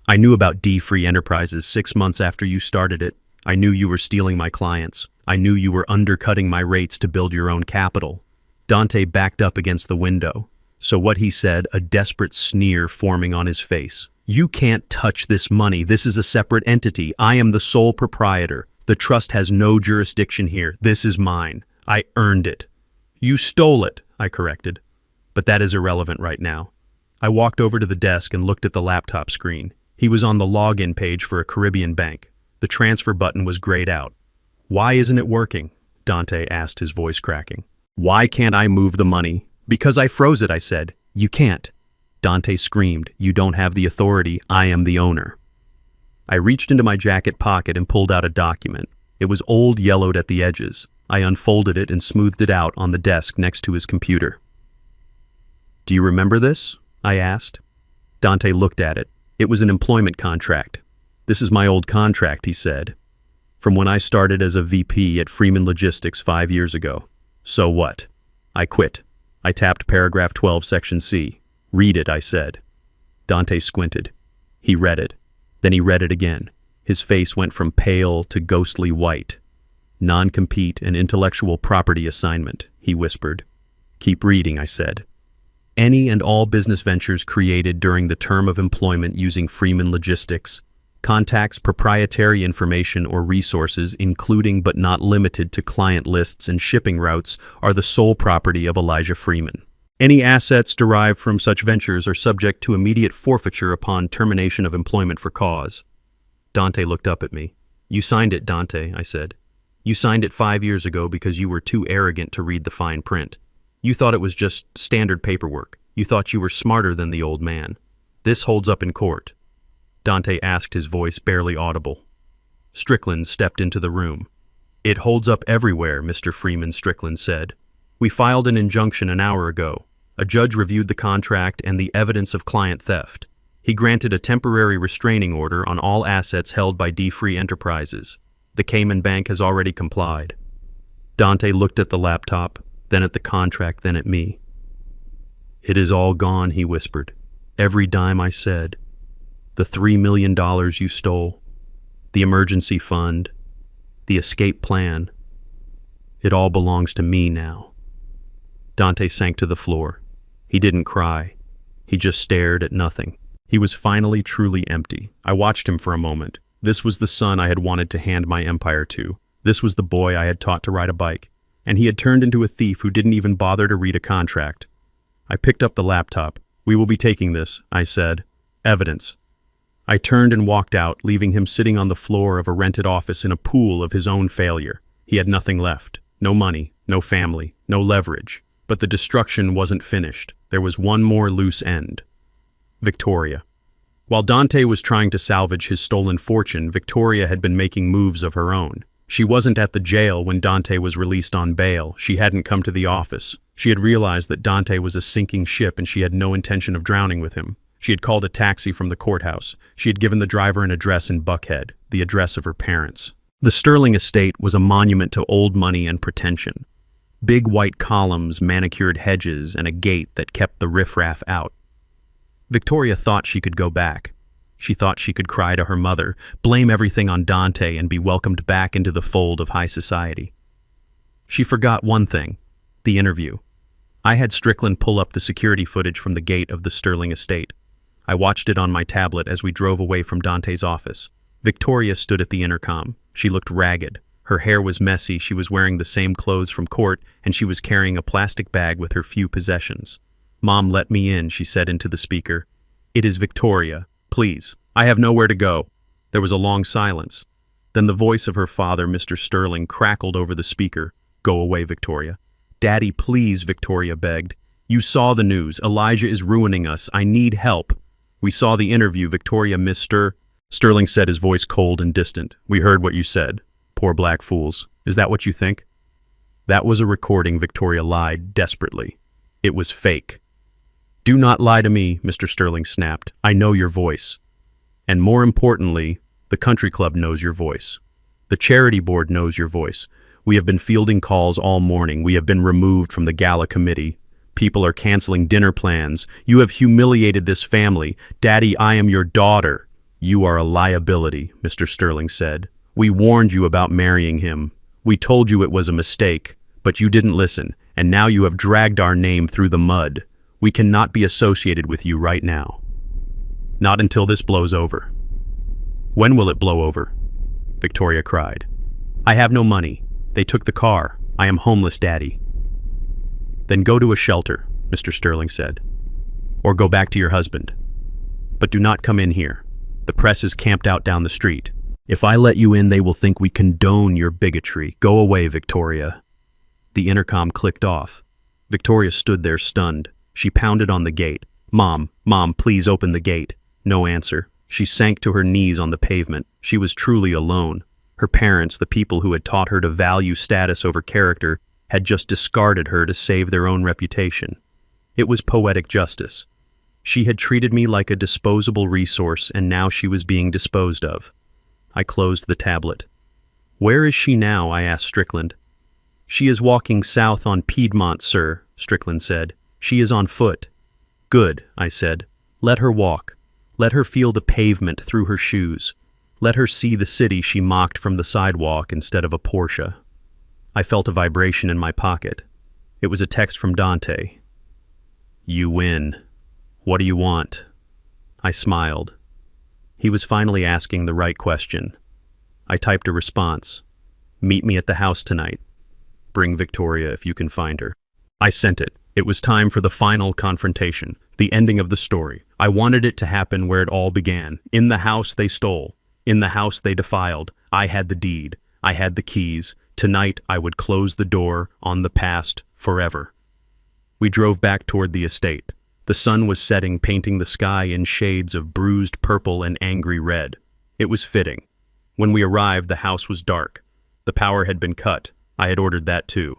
"I knew about D-Free Enterprises 6 months after you started it. I knew you were stealing my clients. I knew you were undercutting my rates to build your own capital." Dante backed up against the window. So what he said, a desperate sneer forming on his face. "You can't touch this money. This is a separate entity. I am the sole proprietor. The trust has no jurisdiction here. This is mine. I earned it." "You stole it," I corrected. "But that is irrelevant right now." I walked over to the desk and looked at the laptop screen. He was on the login page for a Caribbean bank. The transfer button was grayed out. "Why isn't it working?" Dante asked, his voice cracking. "Why can't I move the money?" "Because I froze it," I said. "You can't." Dante screamed, "You don't have the authority. I am the owner." I reached into my jacket pocket and pulled out a document. It was old, yellowed at the edges. I unfolded it and smoothed it out on the desk next to his computer. "Do you remember this?" I asked. Dante looked at it. It was an employment contract. "This is my old contract," he said. "From when I started as a VP at Freeman Logistics 5 years ago." "So what?" "I quit." I tapped paragraph 12, section C. "Read it," I said. Dante squinted. He read it. Then he read it again. His face went from pale to ghostly white. "Non-compete and intellectual property assignment," he whispered. "Keep reading," I said. "Any and all business ventures created during the term of employment using Freeman Logistics contacts proprietary information or resources, including but not limited to client lists and shipping routes, are the sole property of Elijah Freeman." Any assets derived from such ventures are subject to immediate forfeiture upon termination of employment for cause. Dante looked up at me. You signed it, Dante, I said. You signed it 5 years ago because you were too arrogant to read the fine print. You thought it was just standard paperwork. You thought you were smarter than the old man. This holds up in court. Dante asked, his voice barely audible. Strickland stepped into the room. It holds up everywhere, Mr. Freeman, Strickland said. We filed an injunction an hour ago. A judge reviewed the contract and the evidence of client theft. He granted a temporary restraining order on all assets held by D-Free Enterprises. The Cayman Bank has already complied. Dante looked at the laptop, then at the contract, then at me. It is all gone, he whispered. Every dime I said. The $3 million you stole. The emergency fund. The escape plan. It all belongs to me now. Dante sank to the floor. He didn't cry. He just stared at nothing. He was finally truly empty. I watched him for a moment. This was the son I had wanted to hand my empire to. This was the boy I had taught to ride a bike. And he had turned into a thief who didn't even bother to read a contract. I picked up the laptop. We will be taking this, I said. Evidence. I turned and walked out, leaving him sitting on the floor of a rented office in a pool of his own failure. He had nothing left. No money, no family, no leverage. But the destruction wasn't finished. There was one more loose end. Victoria. While Dante was trying to salvage his stolen fortune, Victoria had been making moves of her own. She wasn't at the jail when Dante was released on bail. She hadn't come to the office. She had realized that Dante was a sinking ship and she had no intention of drowning with him. She had called a taxi from the courthouse. She had given the driver an address in Buckhead, the address of her parents. The Sterling estate was a monument to old money and pretension. Big white columns, manicured hedges, and a gate that kept the riffraff out. Victoria thought she could go back. She thought she could cry to her mother, blame everything on Dante, and be welcomed back into the fold of high society. She forgot one thing, the interview. I had Strickland pull up the security footage from the gate of the Sterling estate. I watched it on my tablet as we drove away from Dante's office. Victoria stood at the intercom. She looked ragged. Her hair was messy, she was wearing the same clothes from court, and she was carrying a plastic bag with her few possessions. Mom, let me in, she said into the speaker. It is Victoria. Please. I have nowhere to go. There was a long silence. Then the voice of her father, Mr. Sterling, crackled over the speaker. Go away, Victoria. Daddy, please, Victoria begged. You saw the news. Elijah is ruining us. I need help. We saw the interview, Victoria, Mr. Sterling said, his voice cold and distant. We heard what you said. Poor black fools. Is that what you think? That was a recording, Victoria lied desperately. It was fake. Do not lie to me, Mr. Sterling snapped. I know your voice. And more importantly, the country club knows your voice. The charity board knows your voice. We have been fielding calls all morning. We have been removed from the gala committee. People are canceling dinner plans. You have humiliated this family. Daddy, I am your daughter. You are a liability, Mr. Sterling said. We warned you about marrying him. We told you it was a mistake, but you didn't listen, and now you have dragged our name through the mud. We cannot be associated with you right now. Not until this blows over. When will it blow over? Victoria cried. I have no money. They took the car. I am homeless, Daddy. Then go to a shelter, Mr. Sterling said. Or go back to your husband. But do not come in here. The press is camped out down the street. If I let you in, they will think we condone your bigotry. Go away, Victoria. The intercom clicked off. Victoria stood there stunned. She pounded on the gate. Mom, please open the gate. No answer. She sank to her knees on the pavement. She was truly alone. Her parents, the people who had taught her to value status over character, had just discarded her to save their own reputation. It was poetic justice. She had treated me like a disposable resource, and now she was being disposed of. I closed the tablet. Where is she now? I asked Strickland. She is walking south on Piedmont, sir, Strickland said. She is on foot. Good, I said. Let her walk. Let her feel the pavement through her shoes. Let her see the city she mocked from the sidewalk instead of a Porsche. I felt a vibration in my pocket. It was a text from Dante. You win. What do you want? I smiled. He was finally asking the right question. I typed a response. Meet me at the house tonight. Bring Victoria if you can find her. I sent it. It was time for the final confrontation, the ending of the story. I wanted it to happen where it all began. In the house they stole. In the house they defiled. I had the deed. I had the keys. Tonight I would close the door on the past forever. We drove back toward the estate. The sun was setting, painting the sky in shades of bruised purple and angry red. It was fitting. When we arrived, the house was dark. The power had been cut. I had ordered that too.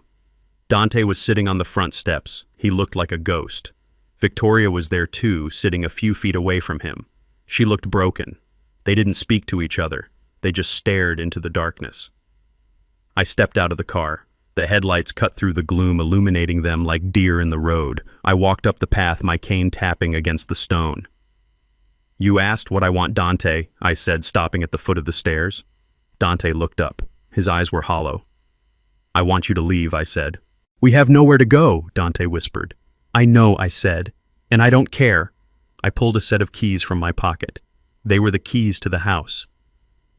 Dante was sitting on the front steps. He looked like a ghost. Victoria was there too, sitting a few feet away from him. She looked broken. They didn't speak to each other. They just stared into the darkness. I stepped out of the car. The headlights cut through the gloom, illuminating them like deer in the road. I walked up the path, my cane tapping against the stone. "You asked what I want, Dante," I said, stopping at the foot of the stairs. Dante looked up. His eyes were hollow. "I want you to leave," I said. "We have nowhere to go," Dante whispered. "I know," I said, "and I don't care." I pulled a set of keys from my pocket. They were the keys to the house.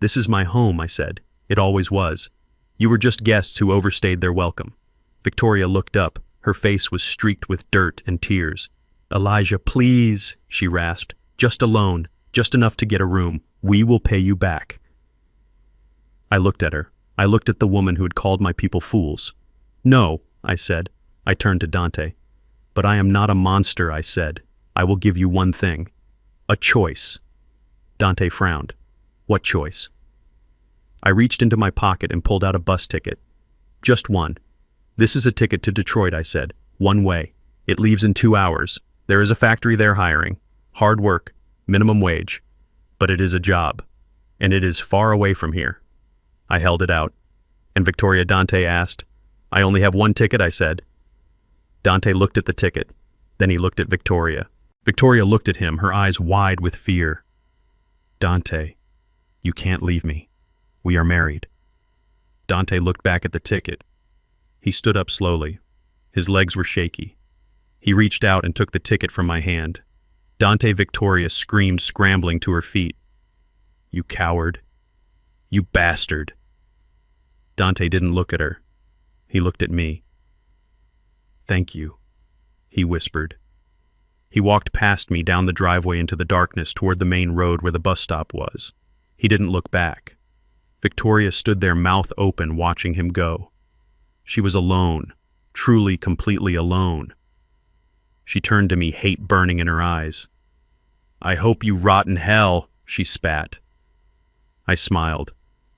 "This is my home," I said. "It always was. You were just guests who overstayed their welcome." Victoria looked up. Her face was streaked with dirt and tears. "Elijah, please," she rasped. "Just a loan, just enough to get a room. We will pay you back." I looked at her. I looked at the woman who had called my people fools. "No," I said. I turned to Dante. "But I am not a monster," I said. "I will give you one thing. A choice." Dante frowned. "What choice?" I reached into my pocket and pulled out a bus ticket. "Just one. This is a ticket to Detroit," I said. "One way. It leaves in 2 hours. There is a factory there hiring. Hard work. Minimum wage. But it is a job. And it is far away from here." I held it out. "And Victoria?" Dante asked. "I only have one ticket," I said. Dante looked at the ticket. Then he looked at Victoria. Victoria looked at him, her eyes wide with fear. "Dante, you can't leave me. We are married." Dante looked back at the ticket. He stood up slowly. His legs were shaky. He reached out and took the ticket from my hand. Dante Victoria screamed, scrambling to her feet. "You coward. You bastard." Dante didn't look at her. He looked at me. "Thank you," he whispered. He walked past me down the driveway into the darkness toward the main road where the bus stop was. He didn't look back. Victoria stood there, mouth open, watching him go. She was alone, truly, completely alone. She turned to me, hate burning in her eyes. "I hope you rot in hell," she spat. I smiled.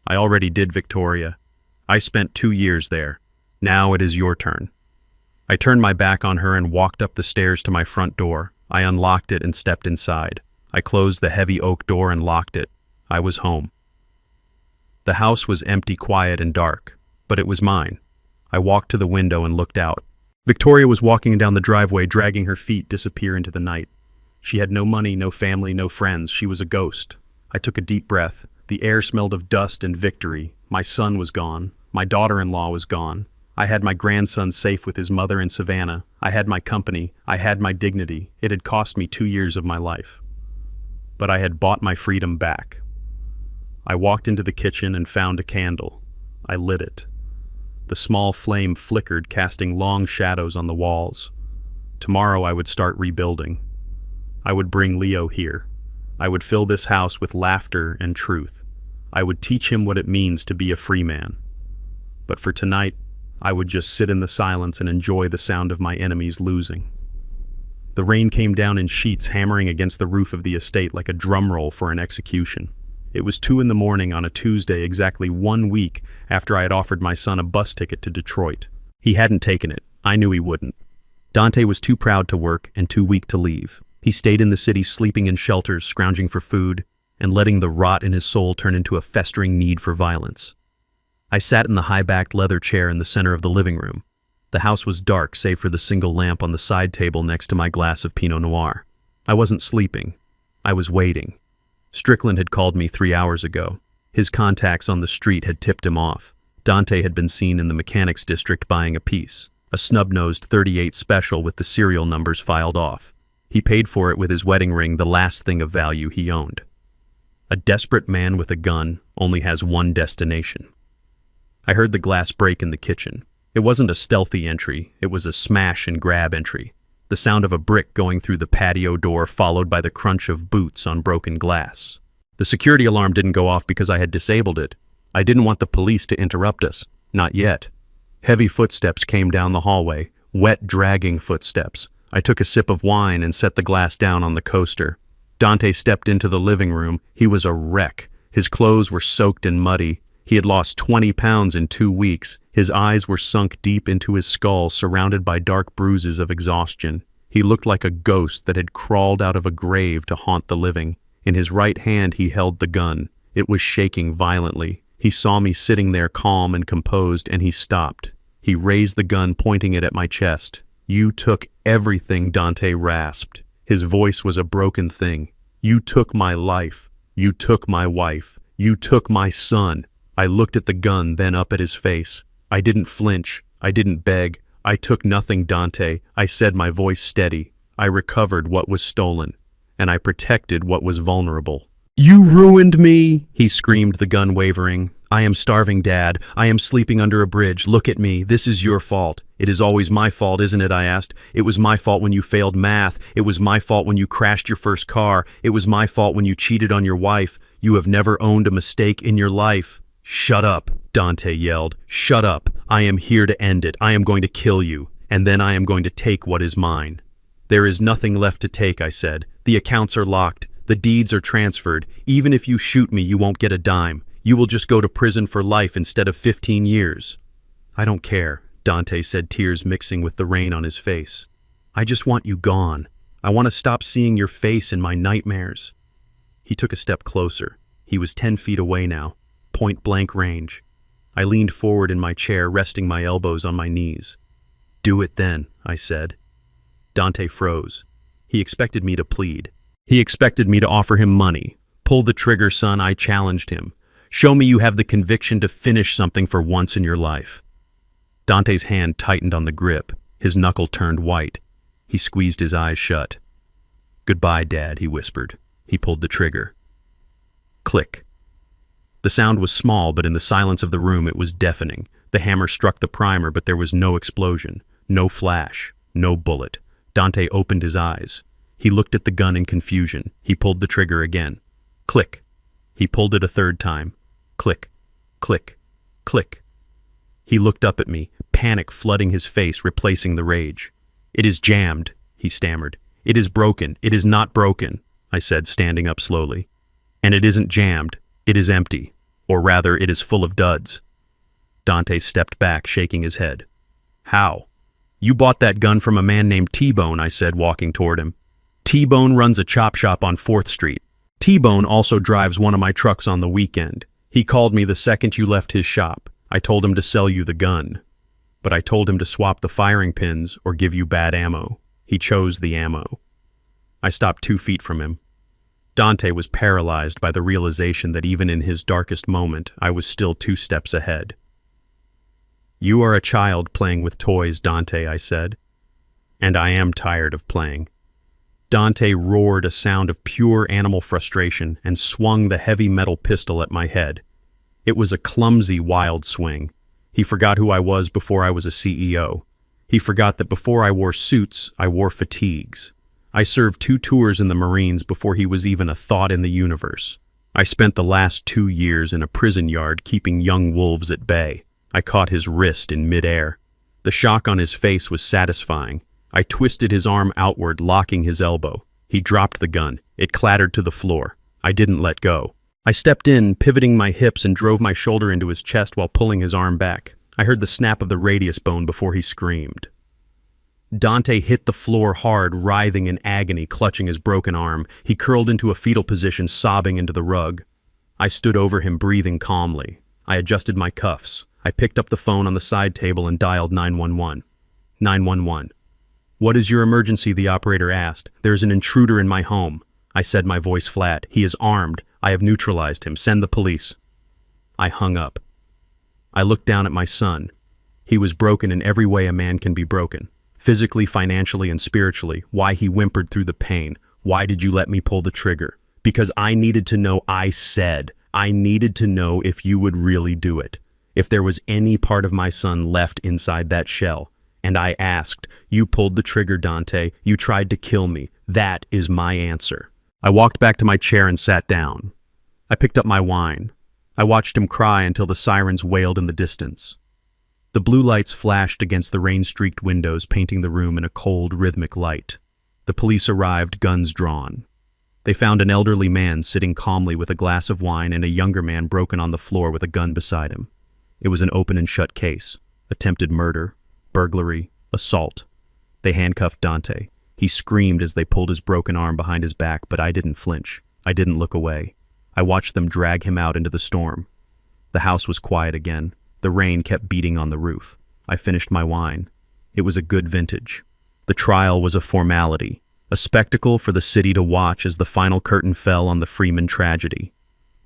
"I already did, Victoria. I spent 2 years there. Now it is your turn." I turned my back on her and walked up the stairs to my front door. I unlocked it and stepped inside. I closed the heavy oak door and locked it. I was home. The house was empty, quiet, and dark, but it was mine. I walked to the window and looked out. Victoria was walking down the driveway, dragging her feet disappear into the night. She had no money, no family, no friends. She was a ghost. I took a deep breath. The air smelled of dust and victory. My son was gone. My daughter-in-law was gone. I had my grandson safe with his mother in Savannah. I had my company. I had my dignity. It had cost me 2 years of my life. But I had bought my freedom back. I walked into the kitchen and found a candle. I lit it. The small flame flickered, casting long shadows on the walls. Tomorrow I would start rebuilding. I would bring Leo here. I would fill this house with laughter and truth. I would teach him what it means to be a free man. But for tonight, I would just sit in the silence and enjoy the sound of my enemies losing. The rain came down in sheets, hammering against the roof of the estate like a drum roll for an execution. It was 2 a.m. on a Tuesday, exactly 1 week after I had offered my son a bus ticket to Detroit. He hadn't taken it. I knew he wouldn't. Dante was too proud to work and too weak to leave. He stayed in the city, sleeping in shelters, scrounging for food, and letting the rot in his soul turn into a festering need for violence. I sat in the high-backed leather chair in the center of the living room. The house was dark, save for the single lamp on the side table next to my glass of Pinot Noir. I wasn't sleeping. I was waiting. Strickland had called me 3 hours ago. His contacts on the street had tipped him off. Dante had been seen in the mechanics district buying a piece, a snub-nosed 38 special with the serial numbers filed off. He paid for it with his wedding ring, the last thing of value he owned. A desperate man with a gun only has one destination. I heard the glass break in the kitchen. It wasn't a stealthy entry, it was a smash and grab entry. The sound of a brick going through the patio door followed by the crunch of boots on broken glass. The security alarm didn't go off because I had disabled it. I didn't want the police to interrupt us. Not yet. Heavy footsteps came down the hallway, wet, dragging footsteps. I took a sip of wine and set the glass down on the coaster. Dante stepped into the living room. He was a wreck. His clothes were soaked and muddy. He had lost 20 pounds in 2 weeks. His eyes were sunk deep into his skull, surrounded by dark bruises of exhaustion. He looked like a ghost that had crawled out of a grave to haunt the living. In his right hand he held the gun. It was shaking violently. He saw me sitting there calm and composed, and he stopped. He raised the gun, pointing it at my chest. "You took everything," Dante rasped. His voice was a broken thing. "You took my life. You took my wife. You took my son." I looked at the gun, then up at his face. I didn't flinch. I didn't beg. "I took nothing, Dante," I said, my voice steady. "I recovered what was stolen, and I protected what was vulnerable." "You ruined me!" he screamed, the gun wavering. "I am starving, Dad. I am sleeping under a bridge. Look at me. This is your fault." "It is always my fault, isn't it?" I asked. "It was my fault when you failed math. It was my fault when you crashed your first car. It was my fault when you cheated on your wife. You have never owned a mistake in your life." "Shut up," Dante yelled. "Shut up. I am here to end it. I am going to kill you, and then I am going to take what is mine." "There is nothing left to take," I said. "The accounts are locked. The deeds are transferred. Even if you shoot me, you won't get a dime. You will just go to prison for life instead of 15 years. "I don't care," Dante said, tears mixing with the rain on his face. "I just want you gone. I want to stop seeing your face in my nightmares." He took a step closer. He was 10 feet away now, point-blank range. I leaned forward in my chair, resting my elbows on my knees. "Do it then," I said. Dante froze. He expected me to plead. He expected me to offer him money. "Pull the trigger, son," I challenged him. "Show me you have the conviction to finish something for once in your life." Dante's hand tightened on the grip. His knuckle turned white. He squeezed his eyes shut. "Goodbye, Dad," he whispered. He pulled the trigger. Click. The sound was small, but in the silence of the room it was deafening. The hammer struck the primer, but there was no explosion, no flash, no bullet. Dante opened his eyes. He looked at the gun in confusion. He pulled the trigger again. Click. He pulled it a third time. Click, click, click. He looked up at me, panic flooding his face, replacing the rage. "It is jammed," he stammered. "It is broken. It is not broken," I said, standing up slowly. "And it isn't jammed. It is empty. Or rather, it is full of duds." Dante stepped back, shaking his head. "How?" "You bought that gun from a man named T-Bone," I said, walking toward him. "T-Bone runs a chop shop on 4th Street. T-Bone also drives one of my trucks on the weekend. He called me the second you left his shop. I told him to sell you the gun. But I told him to swap the firing pins or give you bad ammo. He chose the ammo." I stopped 2 feet from him. Dante was paralyzed by the realization that even in his darkest moment, I was still 2 steps ahead. "You are a child playing with toys, Dante," I said. "And I am tired of playing." Dante roared a sound of pure animal frustration and swung the heavy metal pistol at my head. It was a clumsy, wild swing. He forgot who I was before I was a CEO. He forgot that before I wore suits, I wore fatigues. I served 2 tours in the Marines before he was even a thought in the universe. I spent the last 2 years in a prison yard keeping young wolves at bay. I caught his wrist in midair. The shock on his face was satisfying. I twisted his arm outward, locking his elbow. He dropped the gun. It clattered to the floor. I didn't let go. I stepped in, pivoting my hips, and drove my shoulder into his chest while pulling his arm back. I heard the snap of the radius bone before he screamed. Dante hit the floor hard, writhing in agony, clutching his broken arm. He curled into a fetal position, sobbing into the rug. I stood over him, breathing calmly. I adjusted my cuffs. I picked up the phone on the side table and dialed 911. 911. "What is your emergency?" the operator asked. "There is an intruder in my home." I said, my voice flat. "He is armed. I have neutralized him. Send the police." I hung up. I looked down at my son. He was broken in every way a man can be broken. Physically, financially, and spiritually. Why he whimpered through the pain. "Why did you let me pull the trigger?" "Because I needed to know." I needed to know if you would really do it. if there was any part of my son left inside that shell. And I asked, you pulled the trigger, Dante. You tried to kill me. That is my answer. I walked back to my chair and sat down. I picked up my wine. I watched him cry until the sirens wailed in the distance. The blue lights flashed against the rain-streaked windows, painting the room in a cold, rhythmic light. The police arrived, guns drawn. They found an elderly man sitting calmly with a glass of wine and a younger man broken on the floor with a gun beside him. It was an open and shut case. Attempted murder, burglary, assault. They handcuffed Dante. He screamed as they pulled his broken arm behind his back, but I didn't flinch. I didn't look away. I watched them drag him out into the storm. The house was quiet again. The rain kept beating on the roof. I finished my wine. It was a good vintage. The trial was a formality, a spectacle for the city to watch as the final curtain fell on the Freeman tragedy.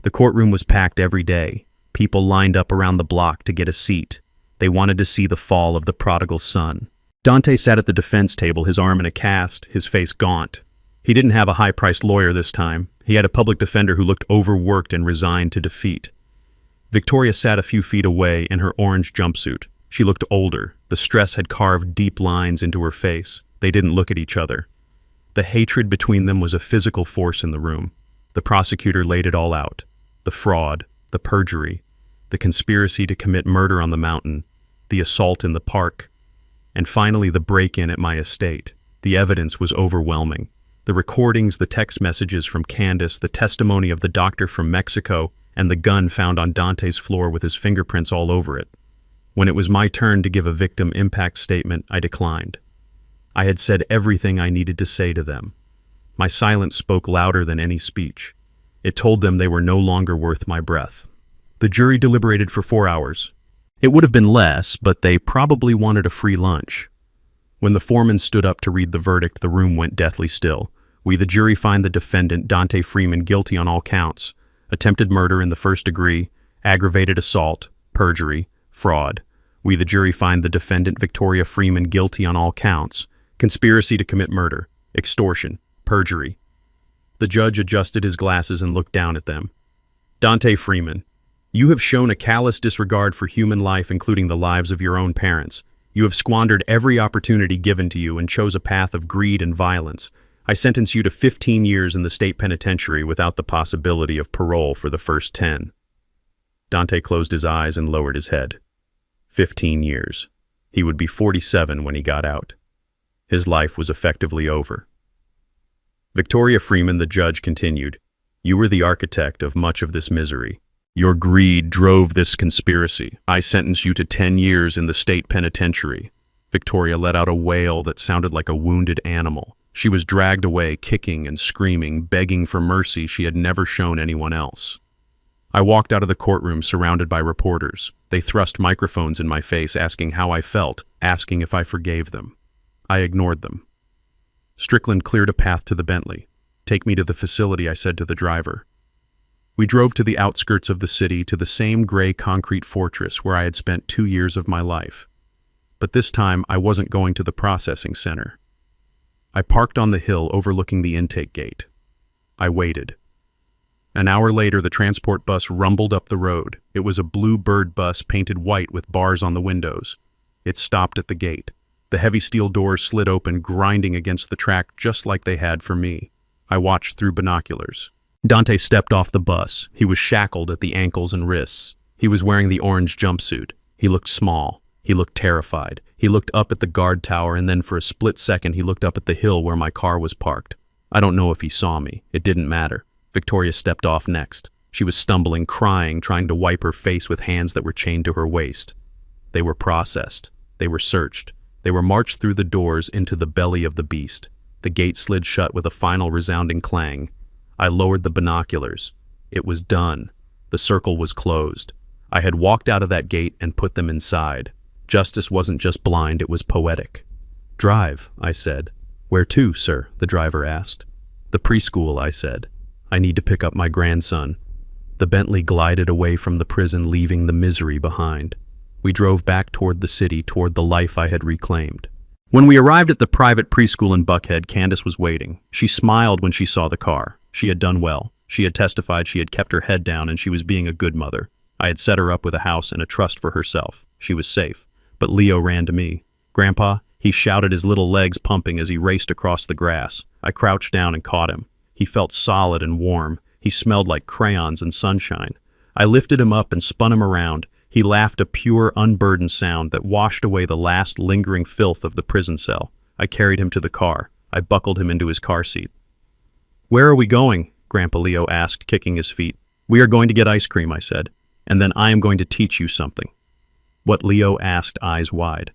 The courtroom was packed every day. People lined up around the block to get a seat. They wanted to see the fall of the prodigal son. Dante sat at the defense table, his arm in a cast, his face gaunt. He didn't have a high-priced lawyer this time. He had a public defender who looked overworked and resigned to defeat. Victoria sat a few feet away in her orange jumpsuit. She looked older. The stress had carved deep lines into her face. They didn't look at each other. The hatred between them was a physical force in the room. The prosecutor laid it all out. The fraud, the perjury, the conspiracy to commit murder on the mountain, the assault in the park, and finally the break-in at my estate. The evidence was overwhelming. The recordings, the text messages from Candace, the testimony of the doctor from Mexico, and the gun found on Dante's floor with his fingerprints all over it. When it was my turn to give a victim impact statement, I declined. I had said everything I needed to say to them. My silence spoke louder than any speech. It told them they were no longer worth my breath. The jury deliberated for 4 hours. It would have been less, but they probably wanted a free lunch. When the foreman stood up to read the verdict, the room went deathly still. We, the jury, find the defendant, Dante Freeman, guilty on all counts: attempted murder in the first degree, aggravated assault, perjury, fraud. We, the jury, find the defendant, Victoria Freeman, guilty on all counts: conspiracy to commit murder, extortion, perjury. The judge adjusted his glasses and looked down at them. Dante Freeman, you have shown a callous disregard for human life, including the lives of your own parents. You have squandered every opportunity given to you and chose a path of greed and violence. I sentence you to 15 years in the state penitentiary without the possibility of parole for the first 10. Dante closed his eyes and lowered his head. 15 years. He would be 47 when he got out. His life was effectively over. Victoria Freeman, the judge, continued, you were the architect of much of this misery. Your greed drove this conspiracy. I sentence you to 10 years in the state penitentiary. Victoria let out a wail that sounded like a wounded animal. She was dragged away, kicking and screaming, begging for mercy she had never shown anyone else. I walked out of the courtroom surrounded by reporters. They thrust microphones in my face, asking how I felt, asking if I forgave them. I ignored them. Strickland cleared a path to the Bentley. Take me to the facility, I said to the driver. We drove to the outskirts of the city, to the same gray concrete fortress where I had spent 2 years of my life. But this time, I wasn't going to the processing center. I parked on the hill overlooking the intake gate. I waited. An hour later, the transport bus rumbled up the road. It was a blue bird bus painted white with bars on the windows. It stopped at the gate. The heavy steel doors slid open, grinding against the track just like they had for me. I watched through binoculars. Dante stepped off the bus. He was shackled at the ankles and wrists. He was wearing the orange jumpsuit. He looked small. He looked terrified. He looked up at the guard tower, and then for a split second he looked up at the hill where my car was parked. I don't know if he saw me. It didn't matter. Victoria stepped off next. She was stumbling, crying, trying to wipe her face with hands that were chained to her waist. They were processed. They were searched. They were marched through the doors into the belly of the beast. The gate slid shut with a final resounding clang. I lowered the binoculars. It was done. The circle was closed. I had walked out of that gate and put them inside. Justice wasn't just blind, it was poetic. Drive, I said. Where to, sir? The driver asked. The preschool, I said. I need to pick up my grandson. The Bentley glided away from the prison, leaving the misery behind. We drove back toward the city, toward the life I had reclaimed. When we arrived at the private preschool in Buckhead, Candace was waiting. She smiled when she saw the car. She had done well. She had testified she had kept her head down and she was being a good mother. I had set her up with a house and a trust for herself. She was safe. But Leo ran to me. "Grandpa," he shouted, his little legs pumping as he raced across the grass. I crouched down and caught him. He felt solid and warm. He smelled like crayons and sunshine. I lifted him up and spun him around. He laughed, a pure, unburdened sound that washed away the last lingering filth of the prison cell. I carried him to the car. I buckled him into his car seat. "Where are we going?" Grandpa Leo asked, kicking his feet. "We are going to get ice cream," I said. "And then I am going to teach you something." What? Leo asked, eyes wide.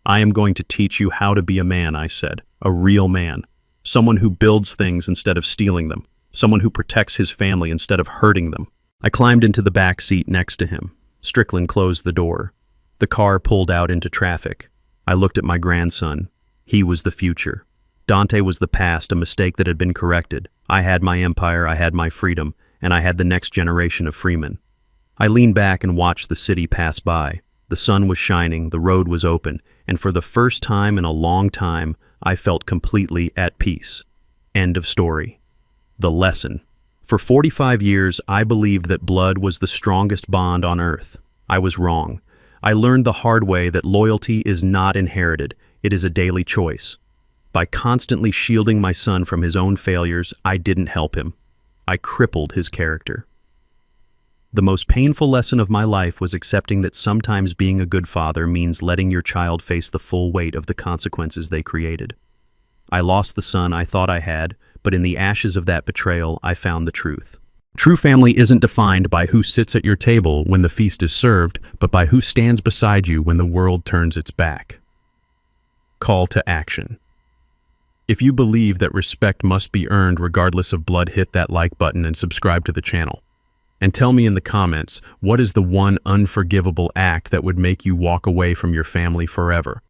"I am going to teach you how to be a man," I said. "A real man. Someone who builds things instead of stealing them. Someone who protects his family instead of hurting them." I climbed into the back seat next to him. Strickland closed the door. The car pulled out into traffic. I looked at my grandson. He was the future. Dante was the past, a mistake that had been corrected. I had my empire, I had my freedom, and I had the next generation of freemen. I leaned back and watched the city pass by. The sun was shining, the road was open, and for the first time in a long time, I felt completely at peace. End of story. The lesson. For 45 years, I believed that blood was the strongest bond on earth. I was wrong. I learned the hard way that loyalty is not inherited, it is a daily choice. By constantly shielding my son from his own failures, I didn't help him. I crippled his character. The most painful lesson of my life was accepting that sometimes being a good father means letting your child face the full weight of the consequences they created. I lost the son I thought I had, but in the ashes of that betrayal, I found the truth. True family isn't defined by who sits at your table when the feast is served, but by who stands beside you when the world turns its back. Call to action. If you believe that respect must be earned regardless of blood, hit that like button and subscribe to the channel. And tell me in the comments, what is the one unforgivable act that would make you walk away from your family forever?